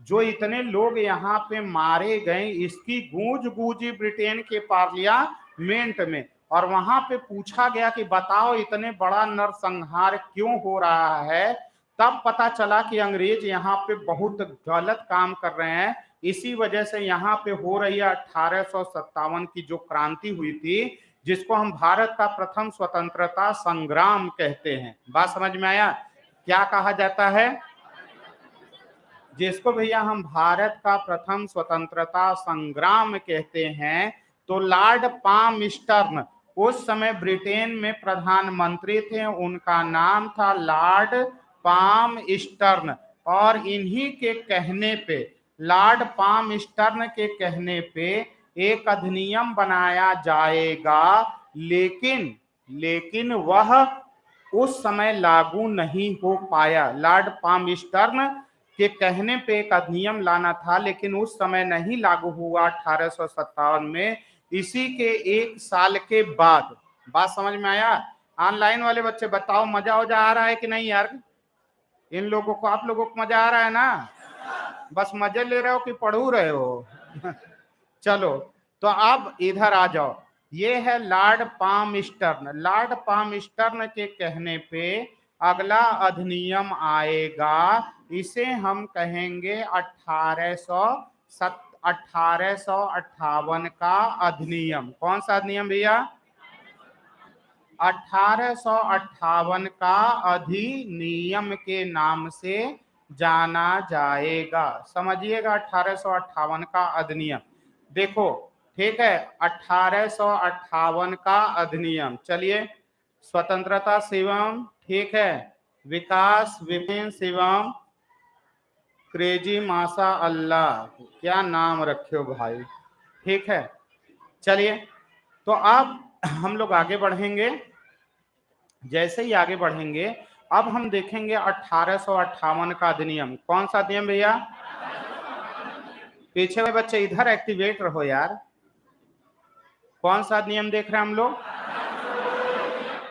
जो इतने लोग यहाँ पे मारे गए, इसकी गूंज गूंजी ब्रिटेन के पार्लियामेंट में। और वहां पे पूछा गया कि बताओ इतने बड़ा नरसंहार क्यों हो रहा है? तब पता चला कि अंग्रेज यहाँ पे बहुत गलत काम कर रहे हैं। इसी वजह से यहाँ पे हो रही है 1857 की जो क्रांति हुई थी, जिसको हम भारत का प्रथम स्वतंत्रता संग्राम कहते हैं। बात समझ में आया? क्या कहा जाता है? जिसको भैया हम भारत का प्रथम स्वतंत्रता संग्राम कहते हैं। तो लॉर्ड पामस्टर्न उस समय ब्रिटेन में प्रधानमंत्री थे, उनका नाम था लॉर्ड पामस्टर्न। और इन्हीं के कहने पे, लॉर्ड पामस्टर्न के कहने पे एक अधिनियम बनाया जाएगा, लेकिन वह उस समय लागू नहीं हो पाया। लॉर्ड पामस्टर्न के कहने पे एक अधिनियम लाना था, लेकिन उस समय नहीं लागू हुआ 1857 में। इसी के एक साल के बाद, बात समझ में आया? ऑनलाइन वाले बच्चे बताओ, मजा आ रहा है कि नहीं यार? इन लोगों को, आप लोगों को मजा आ रहा है ना? बस मजे ले रहे हो कि पढ़ू रहे हो? चलो, तो अब इधर आ जाओ। ये है लॉर्ड पामस्टर्न। लॉर्ड पामस्टर्न के कहने पे अगला अधिनियम आएगा, इसे हम कहेंगे 1858 का अधिनियम। कौन सा अधिनियम भैया? 1858 का अधिनियम के नाम से जाना जाएगा। समझिएगा, 1858 का अधिनियम। देखो, ठीक है, 1858 का अधिनियम। चलिए, स्वतंत्रता शिवम, ठीक है, विकास विपिन शिवम, क्रेजी माशा अल्लाह, क्या नाम रखे हो भाई, ठीक है। चलिए, तो अब हम लोग आगे बढ़ेंगे। जैसे ही आगे बढ़ेंगे, अब हम देखेंगे 1858 का अधिनियम। कौन सा अधिनियम भैया? पीछे में बच्चे इधर एक्टिवेट रहो यार। कौन सा अधिनियम देख रहे हैं हम लोग?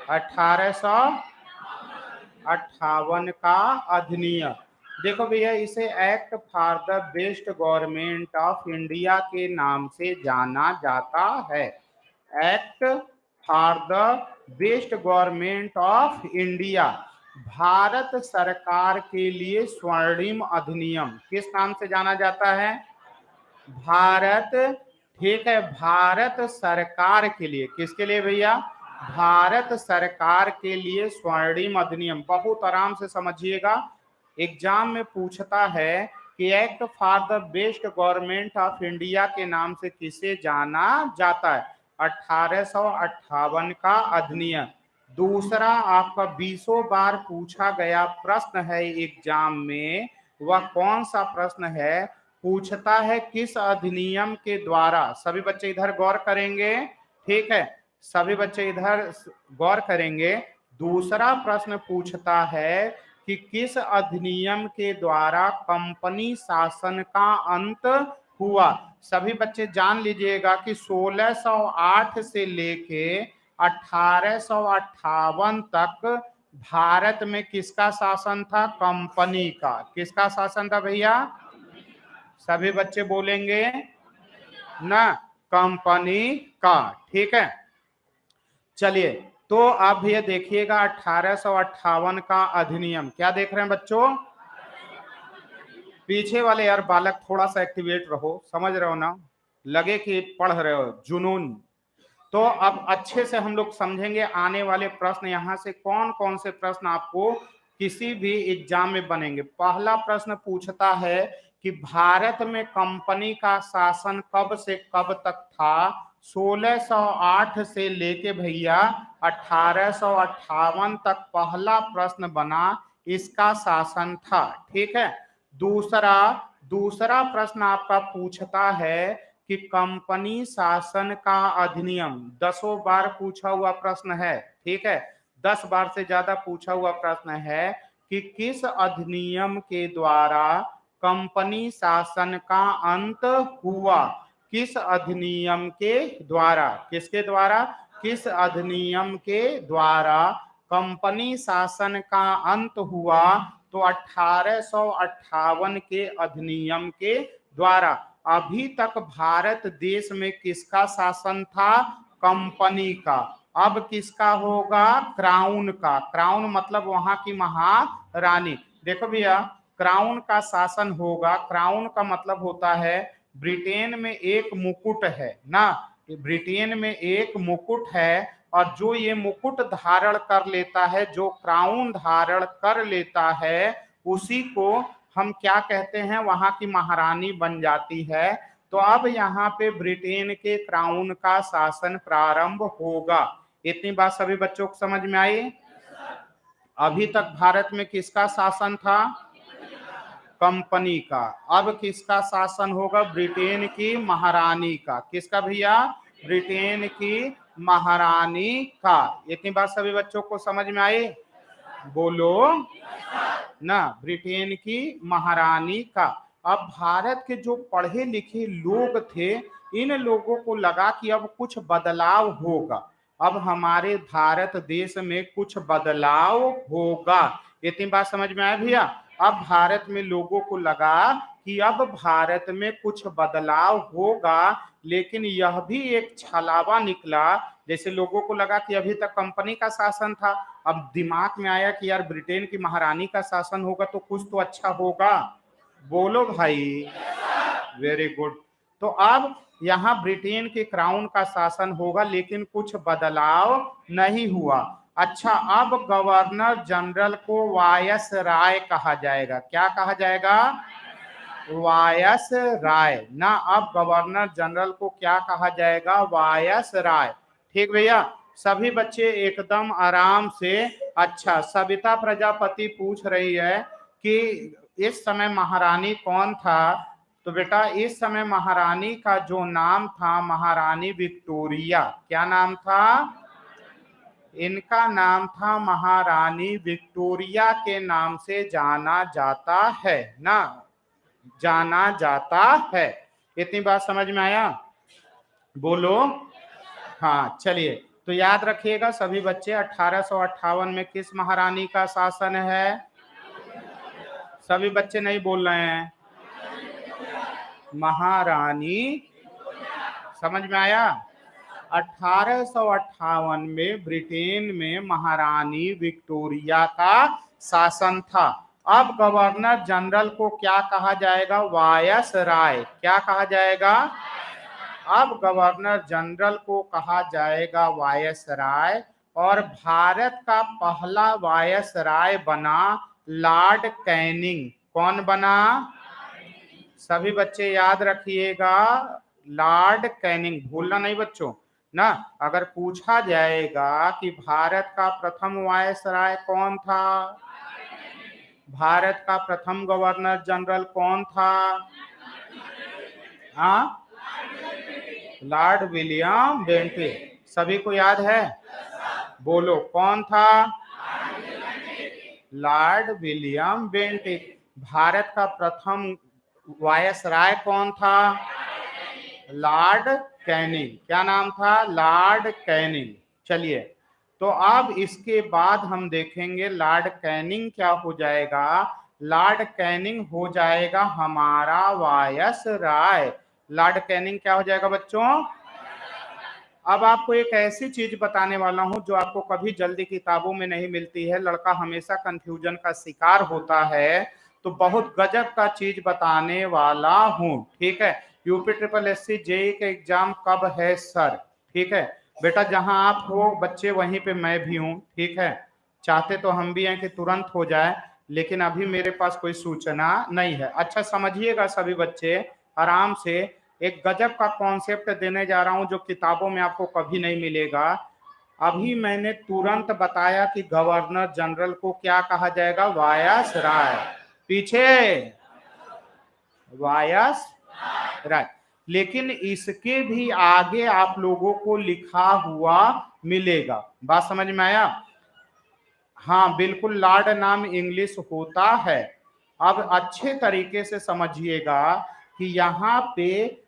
1858 का अधिनियम। देखो भैया, इसे act for the best government of India के नाम से जाना जाता है। Act for the best government of India, Bharat सरकार के लिए स्वर्णिम अधिनियम। किस नाम से जाना जाता है? भारत, ठीक है, भारत सरकार के लिए। किसके लिए भैया? भारत सरकार के लिए स्वर्णिम अधिनियम। बहुत आराम से समझिएगा, एग्जाम में पूछता है कि act for the best government of India के नाम से किसे जाना जाता है? 1858 का अधिनियम। दूसरा आपका 20 बार पूछा गया प्रश्न है एग्जाम में, वह कौन सा प्रश्न है? पूछता है किस अधिनियम के द्वारा। सभी बच्चे इधर गौर करेंगे, ठीक है, सभी बच्चे इधर गौर करेंगे। दूसरा प्रश्न पूछता है कि किस अधिनियम के द्वारा कंपनी शासन का अंत हुआ। सभी बच्चे जान लीजिएगा कि 1608 से लेके 1858 तक भारत में किसका शासन था? कंपनी का। किसका शासन था भैया? सभी बच्चे बोलेंगे ना, कंपनी का, ठीक है। चलिए, तो अब ये देखिएगा 1858 का अधिनियम। क्या देख रहे हैं बच्चों? पीछे वाले यार बालक थोड़ा सा एक्टिवेट रहो, समझ रहे हो ना, लगे कि पढ़ रहे हो, जुनून। तो अब अच्छे से हम लोग समझेंगे आने वाले प्रश्न, यहां से कौन कौन से प्रश्न आपको किसी भी एग्जाम में बनेंगे। पहला प्रश्न पूछता है कि भारत में कंपनी का शासन कब से कब तक था? 1608 से लेके भैया 1858 तक पहला प्रश्न बना, इसका शासन था, ठीक है। दूसरा प्रश्न आपका पूछता है कि कंपनी शासन का अधिनियम, 10 बार पूछा हुआ प्रश्न है, ठीक है, 10 बार से ज्यादा पूछा हुआ प्रश्न है कि किस अधिनियम के द्वारा कंपनी शासन का अंत हुआ? किस अधिनियम के द्वारा? किसके द्वारा? किस अधिनियम के द्वारा कंपनी शासन का अंत हुआ? तो 1858 के अधिनियम के द्वारा। अभी तक भारत देश में किसका शासन था? कंपनी का। अब किसका होगा? क्राउन का। क्राउन मतलब वहां की महारानी। देखो भैया, क्राउन का शासन होगा। क्राउन का मतलब होता है ब्रिटेन में एक मुकुट है ना, ब्रिटेन में एक मुकुट है, और जो ये मुकुट धारण कर लेता है, जो क्राउन धारण कर लेता है, उसी को हम क्या कहते हैं? वहां की महारानी बन जाती है। तो अब यहाँ पे ब्रिटेन के क्राउन का शासन प्रारंभ होगा। इतनी बात सभी बच्चों को समझ में आई? अभी तक भारत में किसका शासन था? कंपनी का। अब किसका शासन होगा? ब्रिटेन की महारानी का। किसका भैया? ब्रिटेन की महारानी का। इतनी बात सभी बच्चों को समझ में आई? बोलो ना, ब्रिटेन की महारानी का। अब भारत के जो पढ़े लिखे लोग थे, इन लोगों को लगा कि अब कुछ बदलाव होगा, अब हमारे भारत देश में कुछ बदलाव होगा। इतनी बात समझ में आया भैया? अब भारत में लोगों को लगा कि अब भारत में कुछ बदलाव होगा, लेकिन यह भी एक छलावा निकला। जैसे लोगों को लगा कि अभी तक कंपनी का शासन था, अब दिमाग में आया कि यार ब्रिटेन की महारानी का शासन होगा तो कुछ तो अच्छा होगा। बोलो भाई, वेरी गुड। तो अब यहाँ ब्रिटेन के क्राउन का शासन होगा, लेकिन कुछ बदलाव नहीं हुआ। अच्छा, अब गवर्नर जनरल को वायसराय कहा जाएगा। क्या कहा जाएगा? वायसराय ना। अब गवर्नर जनरल को क्या कहा जाएगा? वायसराय। ठीक भैया, सभी बच्चे एकदम आराम से। अच्छा, सविता प्रजापति पूछ रही है कि इस समय महारानी कौन था? तो बेटा, इस समय महारानी का जो नाम था, महारानी विक्टोरिया। क्या नाम था? इनका नाम था महारानी विक्टोरिया के नाम से जाना जाता है ना, जाना जाता है। इतनी बात समझ में आया? बोलो हाँ। चलिए, तो याद रखिएगा सभी बच्चे, 1858 में किस महारानी का शासन है? सभी बच्चे नहीं बोल रहे हैं। महारानी। समझ में आया? 1858 में ब्रिटेन में महारानी विक्टोरिया का शासन था। अब गवर्नर जनरल को क्या कहा जाएगा? वायसराय। क्या कहा जाएगा? अब गवर्नर जनरल को कहा जाएगा वायसराय, और भारत का पहला वायसराय बना लॉर्ड कैनिंग। कौन बना? सभी बच्चे याद रखिएगा, लॉर्ड कैनिंग, भूलना नहीं बच्चों ना। अगर पूछा जाएगा कि भारत का प्रथम वायसराय कौन था, भारत का प्रथम गवर्नर जनरल कौन था? हाँ, लॉर्ड विलियम बेंटिक। सभी को याद है? बोलो कौन था? Lord William Bentinck. भारत का प्रथम वायसराय कौन था? Lord Canning. क्या नाम था? Lord Canning. चलिए, तो अब इसके बाद हम देखेंगे लॉर्ड कैनिंग क्या हो जाएगा। लॉर्ड कैनिंग हो जाएगा हमारा वायसराय। लॉर्ड कैनिंग क्या हो जाएगा बच्चों? अब आपको एक ऐसी चीज बताने वाला हूं जो आपको कभी जल्दी किताबों में नहीं मिलती है, लड़का हमेशा कंफ्यूजन का शिकार होता है, तो बहुत गजब का चीज बताने वाला हूं। ठीक है, यूपी ट्रिपल एससी जेई का एग्जाम कब है सर? ठीक है बेटा, जहां आप हो बच्चे वहीं पे मैं भी हूं। ठीक है, चाहते तो हम भी हैं कि तुरंत हो जाए, लेकिन अभी मेरे पास कोई सूचना नहीं है। अच्छा समझिएगा सभी बच्चे आराम से, एक गजब का कॉन्सेप्ट देने जा रहा हूं जो किताबों में आपको कभी नहीं मिलेगा। अभी मैंने तुरंत बताया कि गवर्नर जनरल को क्या कहा जाएगा? वायसराय। पीछे वायसराय। लेकिन इसके भी आगे आप लोगों को लिखा हुआ मिलेगा। बात समझ में आया? हाँ बिल्कुल, लॉर्ड नाम इंग्लिश होता है। अब अच्छे तरीके से समझिएगा कि यहाँ पे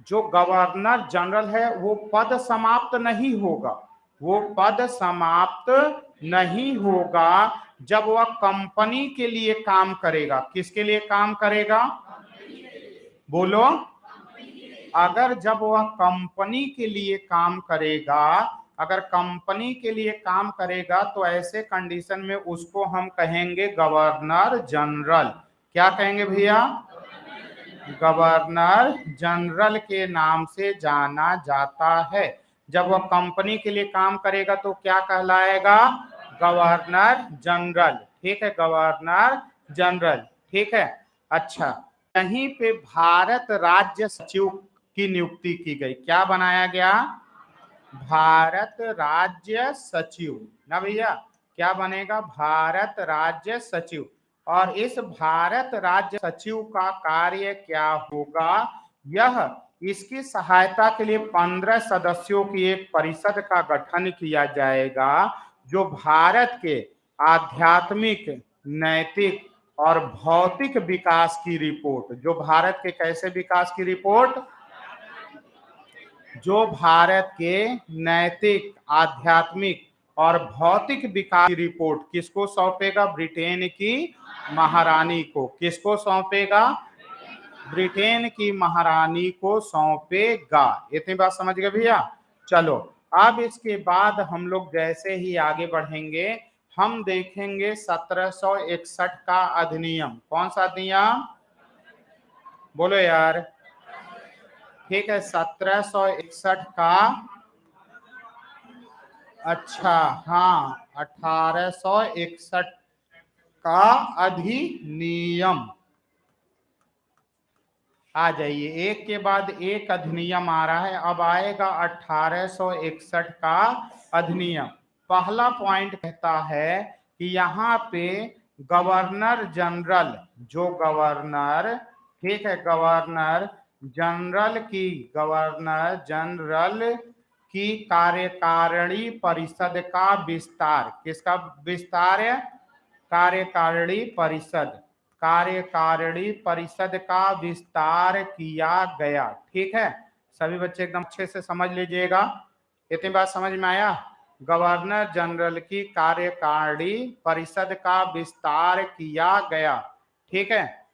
जो गवर्नर जनरल है वो पद समाप्त नहीं होगा। वो पद समाप्त नहीं होगा जब वह कंपनी के लिए काम करेगा। किसके लिए काम करेगा? बोलो। अगर जब वह कंपनी के लिए काम करेगा, अगर कंपनी के लिए काम करेगा तो ऐसे कंडीशन में उसको हम कहेंगे गवर्नर जनरल। क्या कहेंगे भैया? गवर्नर जनरल के नाम से जाना जाता है। जब वह कंपनी के लिए काम करेगा तो क्या कहलाएगा? Governor general. ठीक है, गवर्नर जनरल। ठीक है, अच्छा, यहीं पे भारत राज्य सचिव की नियुक्ति की गई। क्या बनाया गया? भारत राज्य सचिव ना भैया। क्या बनेगा? भारत राज्य सचिव। और इस भारत राज्य सचिव का कार्य क्या होगा? यह इसकी सहायता के लिए 15 सदस्यों की एक परिषद का गठन किया जाएगा जो भारत के आध्यात्मिक, नैतिक और भौतिक विकास की रिपोर्ट, जो भारत के कैसे विकास की रिपोर्ट, जो भारत के नैतिक, आध्यात्मिक और भौतिक विकास की रिपोर्ट किसको सौंपेगा? ब्रिटेन की महारानी को। किसको सौंपेगा? ब्रिटेन की महारानी को सौंपेगा। इतनी बात समझ गए भैया? चलो, अब इसके बाद हम लोग जैसे ही आगे बढ़ेंगे हम देखेंगे 1761 का अधिनियम। कौन सा अधिनियम? बोलो यार। ठीक है, 1761 का, अच्छा हाँ, 1861 का अधिनियम। आ जाइए, एक के बाद एक अधिनियम आ रहा है। अब आएगा 1861 का अधिनियम। पहला पॉइंट कहता है कि यहाँ पे गवर्नर जनरल, जो गवर्नर, ठीक है, गवर्नर जनरल की कार्यकारिणी परिषद का विस्तार। किसका विस्तार है? कार्यकारिणी परिषद का विस्तार किया गया। ठीक है, सभी बच्चे एकदम अच्छे से समझ लीजिएगा। इतनी बात समझ में आया? गवर्नर जनरल की कार्यकारिणी परिषद का विस्तार किया गया। ठीक है,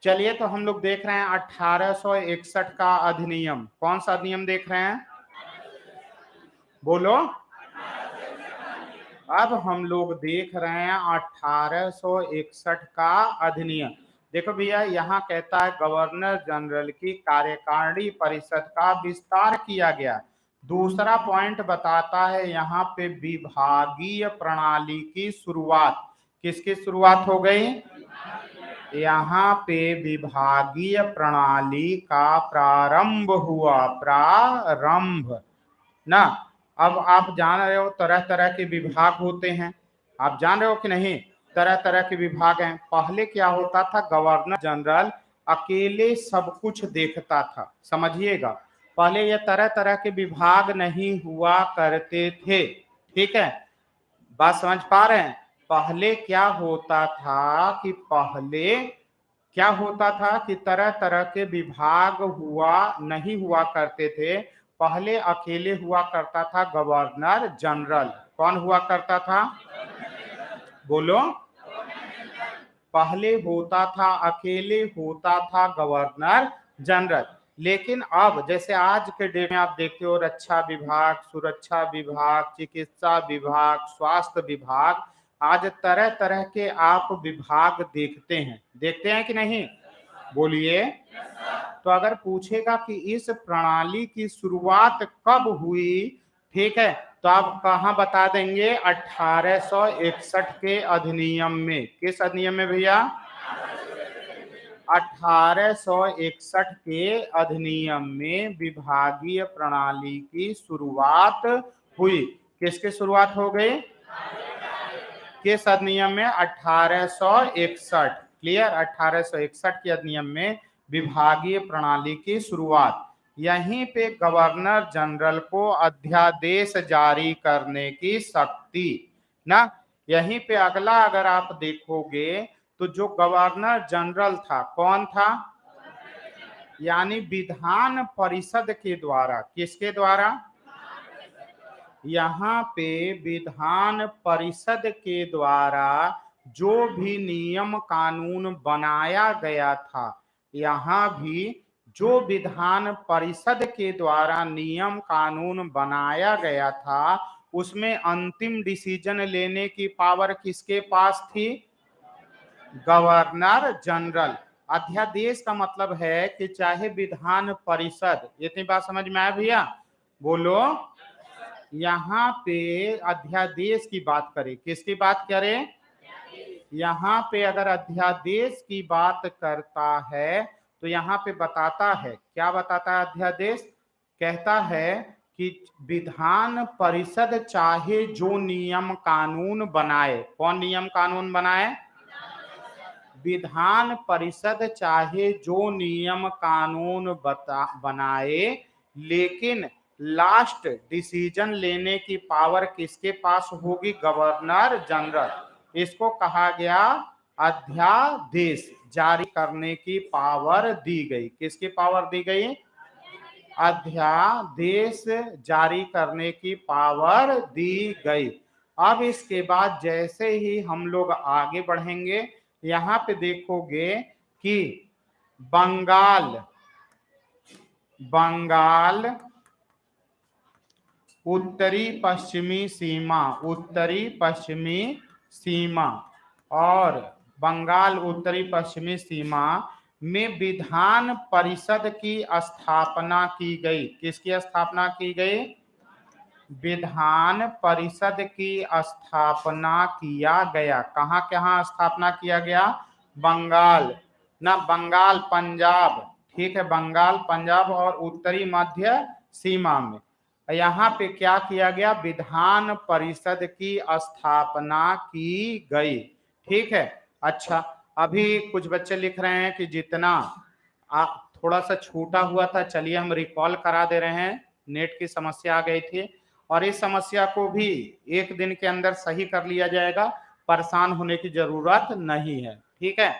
चलिए, तो हम लोग देख रहे हैं 1861 का अधिनियम। कौन सा अधिनियम देख रहे हैं? बोलो। अब हम लोग देख रहे हैं 1861 का अधिनियम। देखो भैया, यहाँ कहता है गवर्नर जनरल की कार्यकारिणी परिषद का विस्तार किया गया। दूसरा पॉइंट बताता है यहाँ पे विभागीय प्रणाली की शुरुआत। किसकी शुरुआत हो गई? यहाँ पे विभागीय प्रणाली का प्रारंभ हुआ, प्रारंभ ना। अब आप जान रहे हो तरह तरह के विभाग होते हैं, आप जान रहे हो कि नहीं? तरह तरह के विभाग हैं। पहले क्या होता था, गवर्नर जनरल अकेले सब कुछ देखता था। समझिएगा, पहले ये तरह तरह के विभाग नहीं हुआ करते थे। ठीक है, बात समझ पा रहे हैं? पहले क्या होता था कि तरह तरह के विभाग नहीं हुआ करते थे। पहले अकेले हुआ करता था गवर्नर जनरल। कौन हुआ करता था? बोलो। पहले अकेले होता था गवर्नर जनरल। लेकिन अब जैसे आज के डेट में आप देखते हो, रक्षा विभाग, सुरक्षा विभाग, चिकित्सा विभाग, स्वास्थ्य विभाग, आज तरह तरह के आप विभाग देखते हैं कि नहीं? बोलिए। तो अगर पूछेगा कि इस प्रणाली की शुरुआत कब हुई, ठीक है, तो आप कहां बता देंगे? 1861 के अधिनियम में। किस अधिनियम में भैया? 1861 के अधिनियम में विभागीय प्रणाली की शुरुआत हुई। किसकी शुरुआत हो गई? किस अधिनियम में? 1861। क्लियर? 1861 के अधिनियम में विभागीय प्रणाली की शुरुआत। यहीं पे गवर्नर जनरल को अध्यादेश जारी करने की शक्ति ना। यहीं पे अगला अगर आप देखोगे तो जो गवर्नर जनरल था, कौन था? यानी विधान परिषद के द्वारा। किसके द्वारा? यहाँ पे विधान परिषद के द्वारा जो भी नियम कानून बनाया गया था, यहाँ भी जो विधान परिषद के द्वारा नियम कानून बनाया गया था, उसमें अंतिम डिसीजन लेने की पावर किसके पास थी? Governor general. अध्यादेश का मतलब है कि चाहे विधान परिषद, इतनी बात समझ में आया भैया? बोलो। यहाँ पे अध्यादेश की बात करें, किसकी बात करें? यहाँ पे अगर अध्यादेश की बात करता है तो यहाँ पे बताता है, क्या बताता है अध्यादेश? कहता है कि विधान परिषद चाहे जो नियम कानून बनाए। कौन नियम कानून बनाए? विधान परिषद चाहे जो नियम कानून बनाए, लेकिन लास्ट डिसीजन लेने की पावर किसके पास होगी? Governor general. इसको कहा गया अध्यादेश। जारी करने की पावर दी गई। किसकी पावर दी गई? अध्यादेश जारी करने की पावर दी गई। अब इसके बाद जैसे ही हम लोग आगे बढ़ेंगे, यहाँ पे देखोगे कि बंगाल उत्तरी पश्चिमी सीमा और बंगाल उत्तरी पश्चिमी सीमा में विधान परिषद की स्थापना की गई। किसकी स्थापना की गई? विधान परिषद की स्थापना किया गया। कहाँ स्थापना किया गया? बंगाल ना, बंगाल पंजाब, ठीक है, बंगाल पंजाब और उत्तरी मध्य सीमा में। यहाँ पे क्या किया गया? विधान परिषद की स्थापना की गई। ठीक है। अच्छा, अभी कुछ बच्चे लिख रहे हैं कि जितना थोड़ा सा छूटा हुआ था, चलिए हम रिकॉल करा दे रहे हैं। नेट की समस्या आ गई थी और इस समस्या को भी एक दिन के अंदर सही कर लिया जाएगा। परेशान होने की जरूरत नहीं है। ठीक है,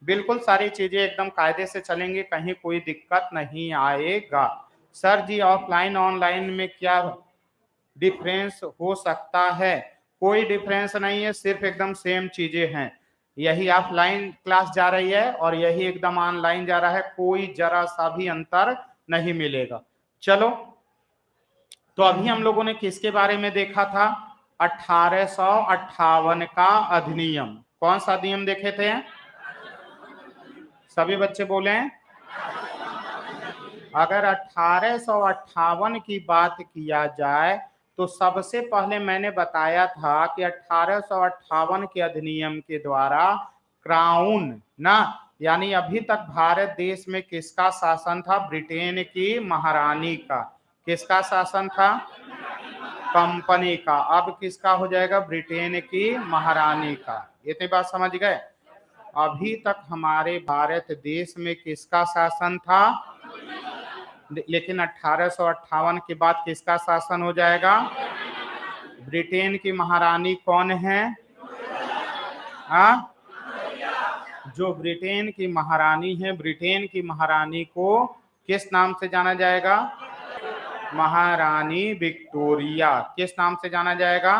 बिल्कुल सारी चीजें एकदम कायदे से चलेंगे, कहीं कोई दिक्कत नहीं आएगा। सर जी, ऑफलाइन ऑनलाइन में क्या डिफरेंस हो सकता है? कोई डिफरेंस नहीं है, सिर्फ एकदम सेम चीजें हैं। यही ऑफलाइन क्लास जा रही है और यही एकदम ऑनलाइन जा रहा है, कोई जरा सा भी अंतर नहीं मिलेगा। चलो, तो अभी हम लोगों ने किसके बारे में देखा था? 1858 का अधिनियम। कौन सा अधिनियम देखे थे? सभी बच्चे बोले। अगर 1858 की बात किया जाए तो सबसे पहले मैंने बताया था कि 1858 के अधिनियम के द्वारा क्राउन ना, यानी अभी तक भारत देश में किसका शासन था? ब्रिटेन की महारानी का। किसका शासन था? कंपनी का। अब किसका हो जाएगा? ब्रिटेन की महारानी का। इतनी बात समझ गए? अभी तक हमारे भारत देश में किसका शासन था? लेकिन 1858 के बाद किसका शासन हो जाएगा? ब्रिटेन की महारानी कौन है? हाँ, जो ब्रिटेन की महारानी है, ब्रिटेन की महारानी को किस नाम से जाना जाएगा? महारानी विक्टोरिया। किस नाम से जाना जाएगा?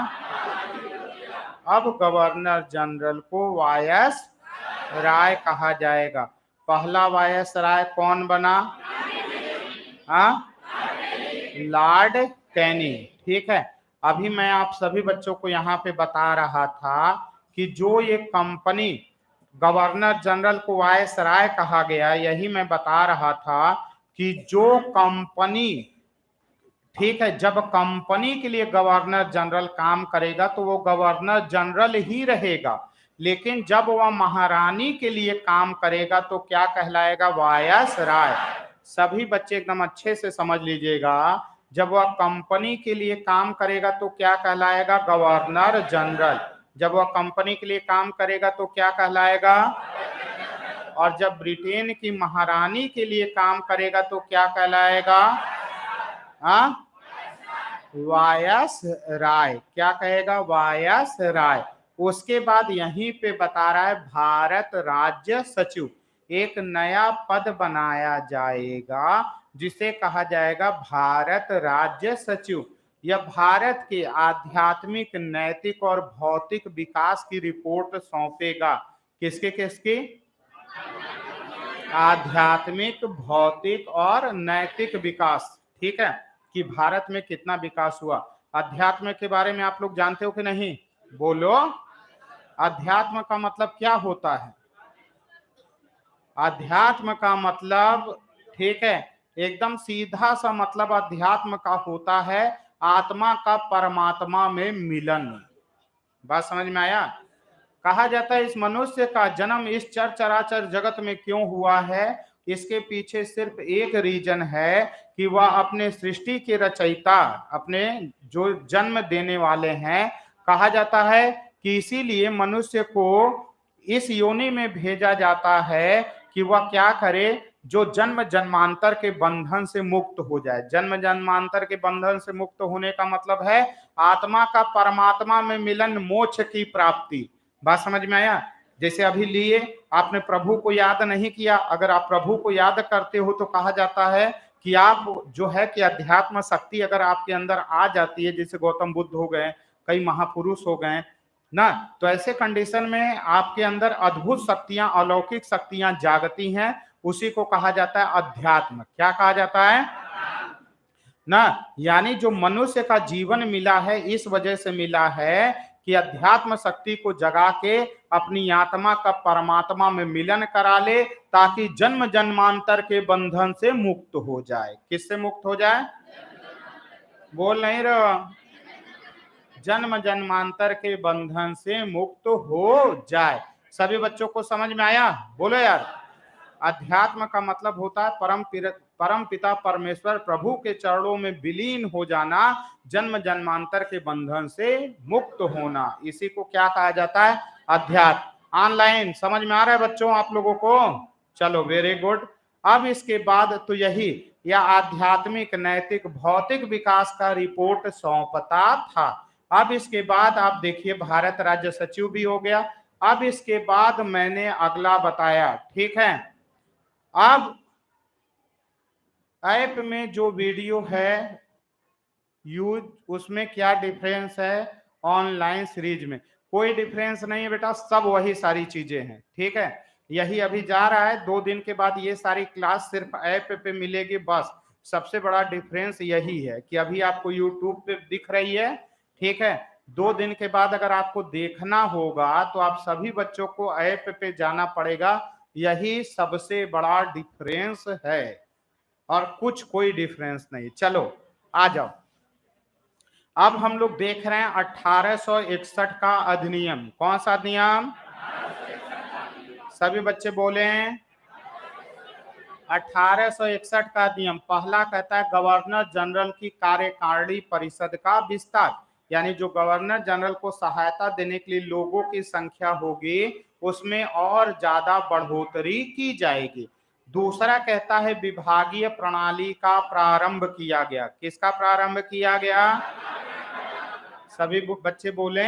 अब गवर्नर जनरल को वायस राय कहा जाएगा। पहला वायस राय कौन बना? लॉर्ड कैनी। ठीक है, अभी मैं आप सभी बच्चों को यहाँ पे बता रहा था कि जो ये कंपनी गवर्नर जनरल को वायस राय कहा गया, यही मैं बता रहा था कि जो कंपनी, ठीक है, जब कंपनी के लिए गवर्नर जनरल काम करेगा तो वो गवर्नर जनरल ही रहेगा, लेकिन जब वह महारानी के लिए काम करेगा तो क्या कहलाएगा? वायस राय। सभी बच्चे एकदम अच्छे से समझ लीजिएगा, जब वह कंपनी के लिए काम करेगा तो क्या कहलाएगा? Governor general. जब वह कंपनी के लिए काम करेगा तो क्या कहलाएगा? और जब ब्रिटेन की महारानी के लिए काम करेगा तो क्या कहलाएगा? वायस राय। क्या कहेगा? वायस राय। उसके बाद यहीं पे बता रहा है भारत राज्य सचिव, एक नया पद बनाया जाएगा जिसे कहा जाएगा भारत राज्य सचिव। यह भारत के आध्यात्मिक, नैतिक और भौतिक विकास की रिपोर्ट सौंपेगा। किसके किसके? आध्यात्मिक, भौतिक और नैतिक विकास। ठीक है, कि भारत में कितना विकास हुआ। अध्यात्म के बारे में आप लोग जानते हो कि नहीं? बोलो। अध्यात्म का मतलब क्या होता है? अध्यात्म का मतलब, ठीक है, एकदम सीधा सा मतलब अध्यात्म का होता है आत्मा का परमात्मा में मिलन। बात समझ में आया? कहा जाता है इस मनुष्य का जन्म इस चराचर जगत में क्यों हुआ है, इसके पीछे सिर्फ एक रीजन है कि वह अपने सृष्टि के रचयिता, अपने जो जन्म देने वाले हैं। कहा जाता है कि इसीलिए मनुष्य को इस योनि में भेजा जाता है कि वह क्या करे? जो जन्म जन्मांतर के बंधन से मुक्त हो जाए। जन्म जन्मांतर के बंधन से मुक्त होने का मतलब है आत्मा का परमात्मा में मिलन, मोक्ष की प्राप्ति। बात समझ में आया? जैसे अभी लिए आपने प्रभु को याद नहीं किया, अगर आप प्रभु को याद करते हो तो कहा जाता है कि आप जो है कि अध्यात्म शक्ति अगर आपके अंदर आ जाती है, जैसे गौतम बुद्ध हो गए, कई महापुरुष हो गए ना, तो ऐसे कंडीशन में आपके अंदर अद्भुत शक्तियां, अलौकिक शक्तियां जागती हैं। उसी को कहा जाता है अध्यात्म। क्या कहा जाता है ना? यानी जो मनुष्य का जीवन मिला है इस वजह से मिला है कि अध्यात्म शक्ति को जगा के अपनी आत्मा का परमात्मा में मिलन करा ले, ताकि जन्म जन्मांतर के बंधन से मुक्त हो जाए। किससे मुक्त हो जाए? बोल नहीं रहो। जन्म जन्मांतर के बंधन से मुक्त हो जाए। सभी बच्चों को समझ में आया? बोलो यार। अध्यात्म का मतलब होता है परम पिता परमेश्वर प्रभु के चरणों में विलीन हो जाना, जन्म जन्मांतर के बंधन से मुक्त होना। इसी को क्या कहा जाता है? अध्यात्म। ऑनलाइन समझ में आ रहा है बच्चों आप लोगों को? चलो वेरी गुड। अब इसके बाद तो यही या आध्यात्मिक, नैतिक, भौतिक विकास का रिपोर्ट सौंपता था। अब इसके बाद आप देखिए भारत राज्य सचिव भी हो गया। अब इसके बाद मैंने अगला बताया, ठीक है। अब ऐप में जो वीडियो है यूज, उसमें क्या डिफरेंस है? ऑनलाइन सीरीज में कोई डिफरेंस नहीं है बेटा, सब वही सारी चीजें हैं। ठीक है, यही अभी जा रहा है। 2 दिन के बाद ये सारी क्लास सिर्फ ऐप पे मिलेगी बस। सबसे बड़ा डिफरेंस यही है कि अभी आपको यूट्यूब पे दिख रही है, ठीक है। 2 दिन के बाद अगर आपको देखना होगा तो आप सभी बच्चों को ऐप पे जाना पड़ेगा, यही सबसे बड़ा डिफरेंस है और कुछ कोई डिफरेंस नहीं। चलो आ जाओ, अब हम लोग देख रहे हैं 1861 का अधिनियम। कौन सा अधिनियम? सभी बच्चे बोले 1861 का नियम। पहला कहता है गवर्नर जनरल की कार्यकारिणी परिषद का विस्तार, यानी जो गवर्नर जनरल को सहायता देने के लिए लोगों की संख्या होगी उसमें और ज्यादा बढ़ोतरी की जाएगी। दूसरा कहता है विभागीय प्रणाली का प्रारंभ किया गया। किसका प्रारंभ किया गया? सभी बच्चे बोले।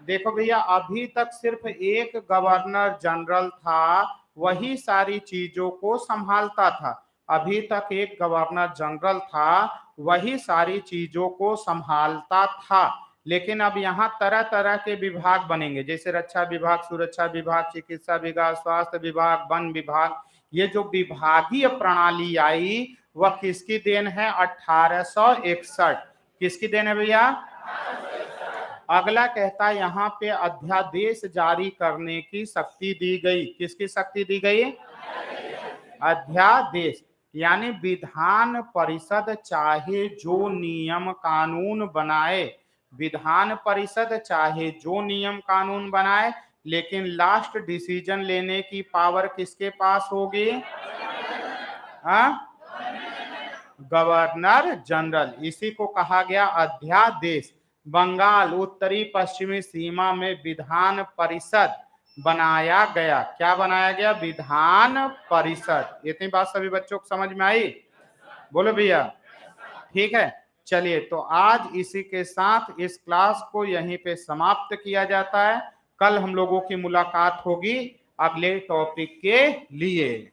देखो भैया, अभी तक सिर्फ एक गवर्नर जनरल था, वही सारी चीजों को संभालता था। अभी तक एक गवर्नर जनरल था, वही सारी चीजों को संभालता था। लेकिन अब यहाँ तरह तरह के विभाग बनेंगे, जैसे रक्षा विभाग, सुरक्षा विभाग, चिकित्सा विभाग, स्वास्थ्य विभाग, वन विभाग। ये जो विभागीय प्रणाली आई वह किसकी देन है? 1861। किसकी देन है भैया? अगला कहता है यहाँ पे अध्यादेश जारी करने की शक्ति दी गई। किसकी शक्ति दी गई? अध्यादेश, यानी विधान परिषद चाहे जो नियम कानून बनाए, विधान परिषद चाहे जो नियम कानून बनाए, लेकिन लास्ट डिसीजन लेने की पावर किसके पास होगी? Governor general. इसी को कहा गया अध्यादेश। बंगाल उत्तरी पश्चिमी सीमा में विधान परिषद बनाया गया। क्या बनाया गया? विधान परिषद। इतनी बात सभी बच्चों को समझ में आई? बोलो भैया, ठीक है। चलिए, तो आज इसी के साथ इस क्लास को यहीं पे समाप्त किया जाता है। कल हम लोगों की मुलाकात होगी अगले टॉपिक के लिए।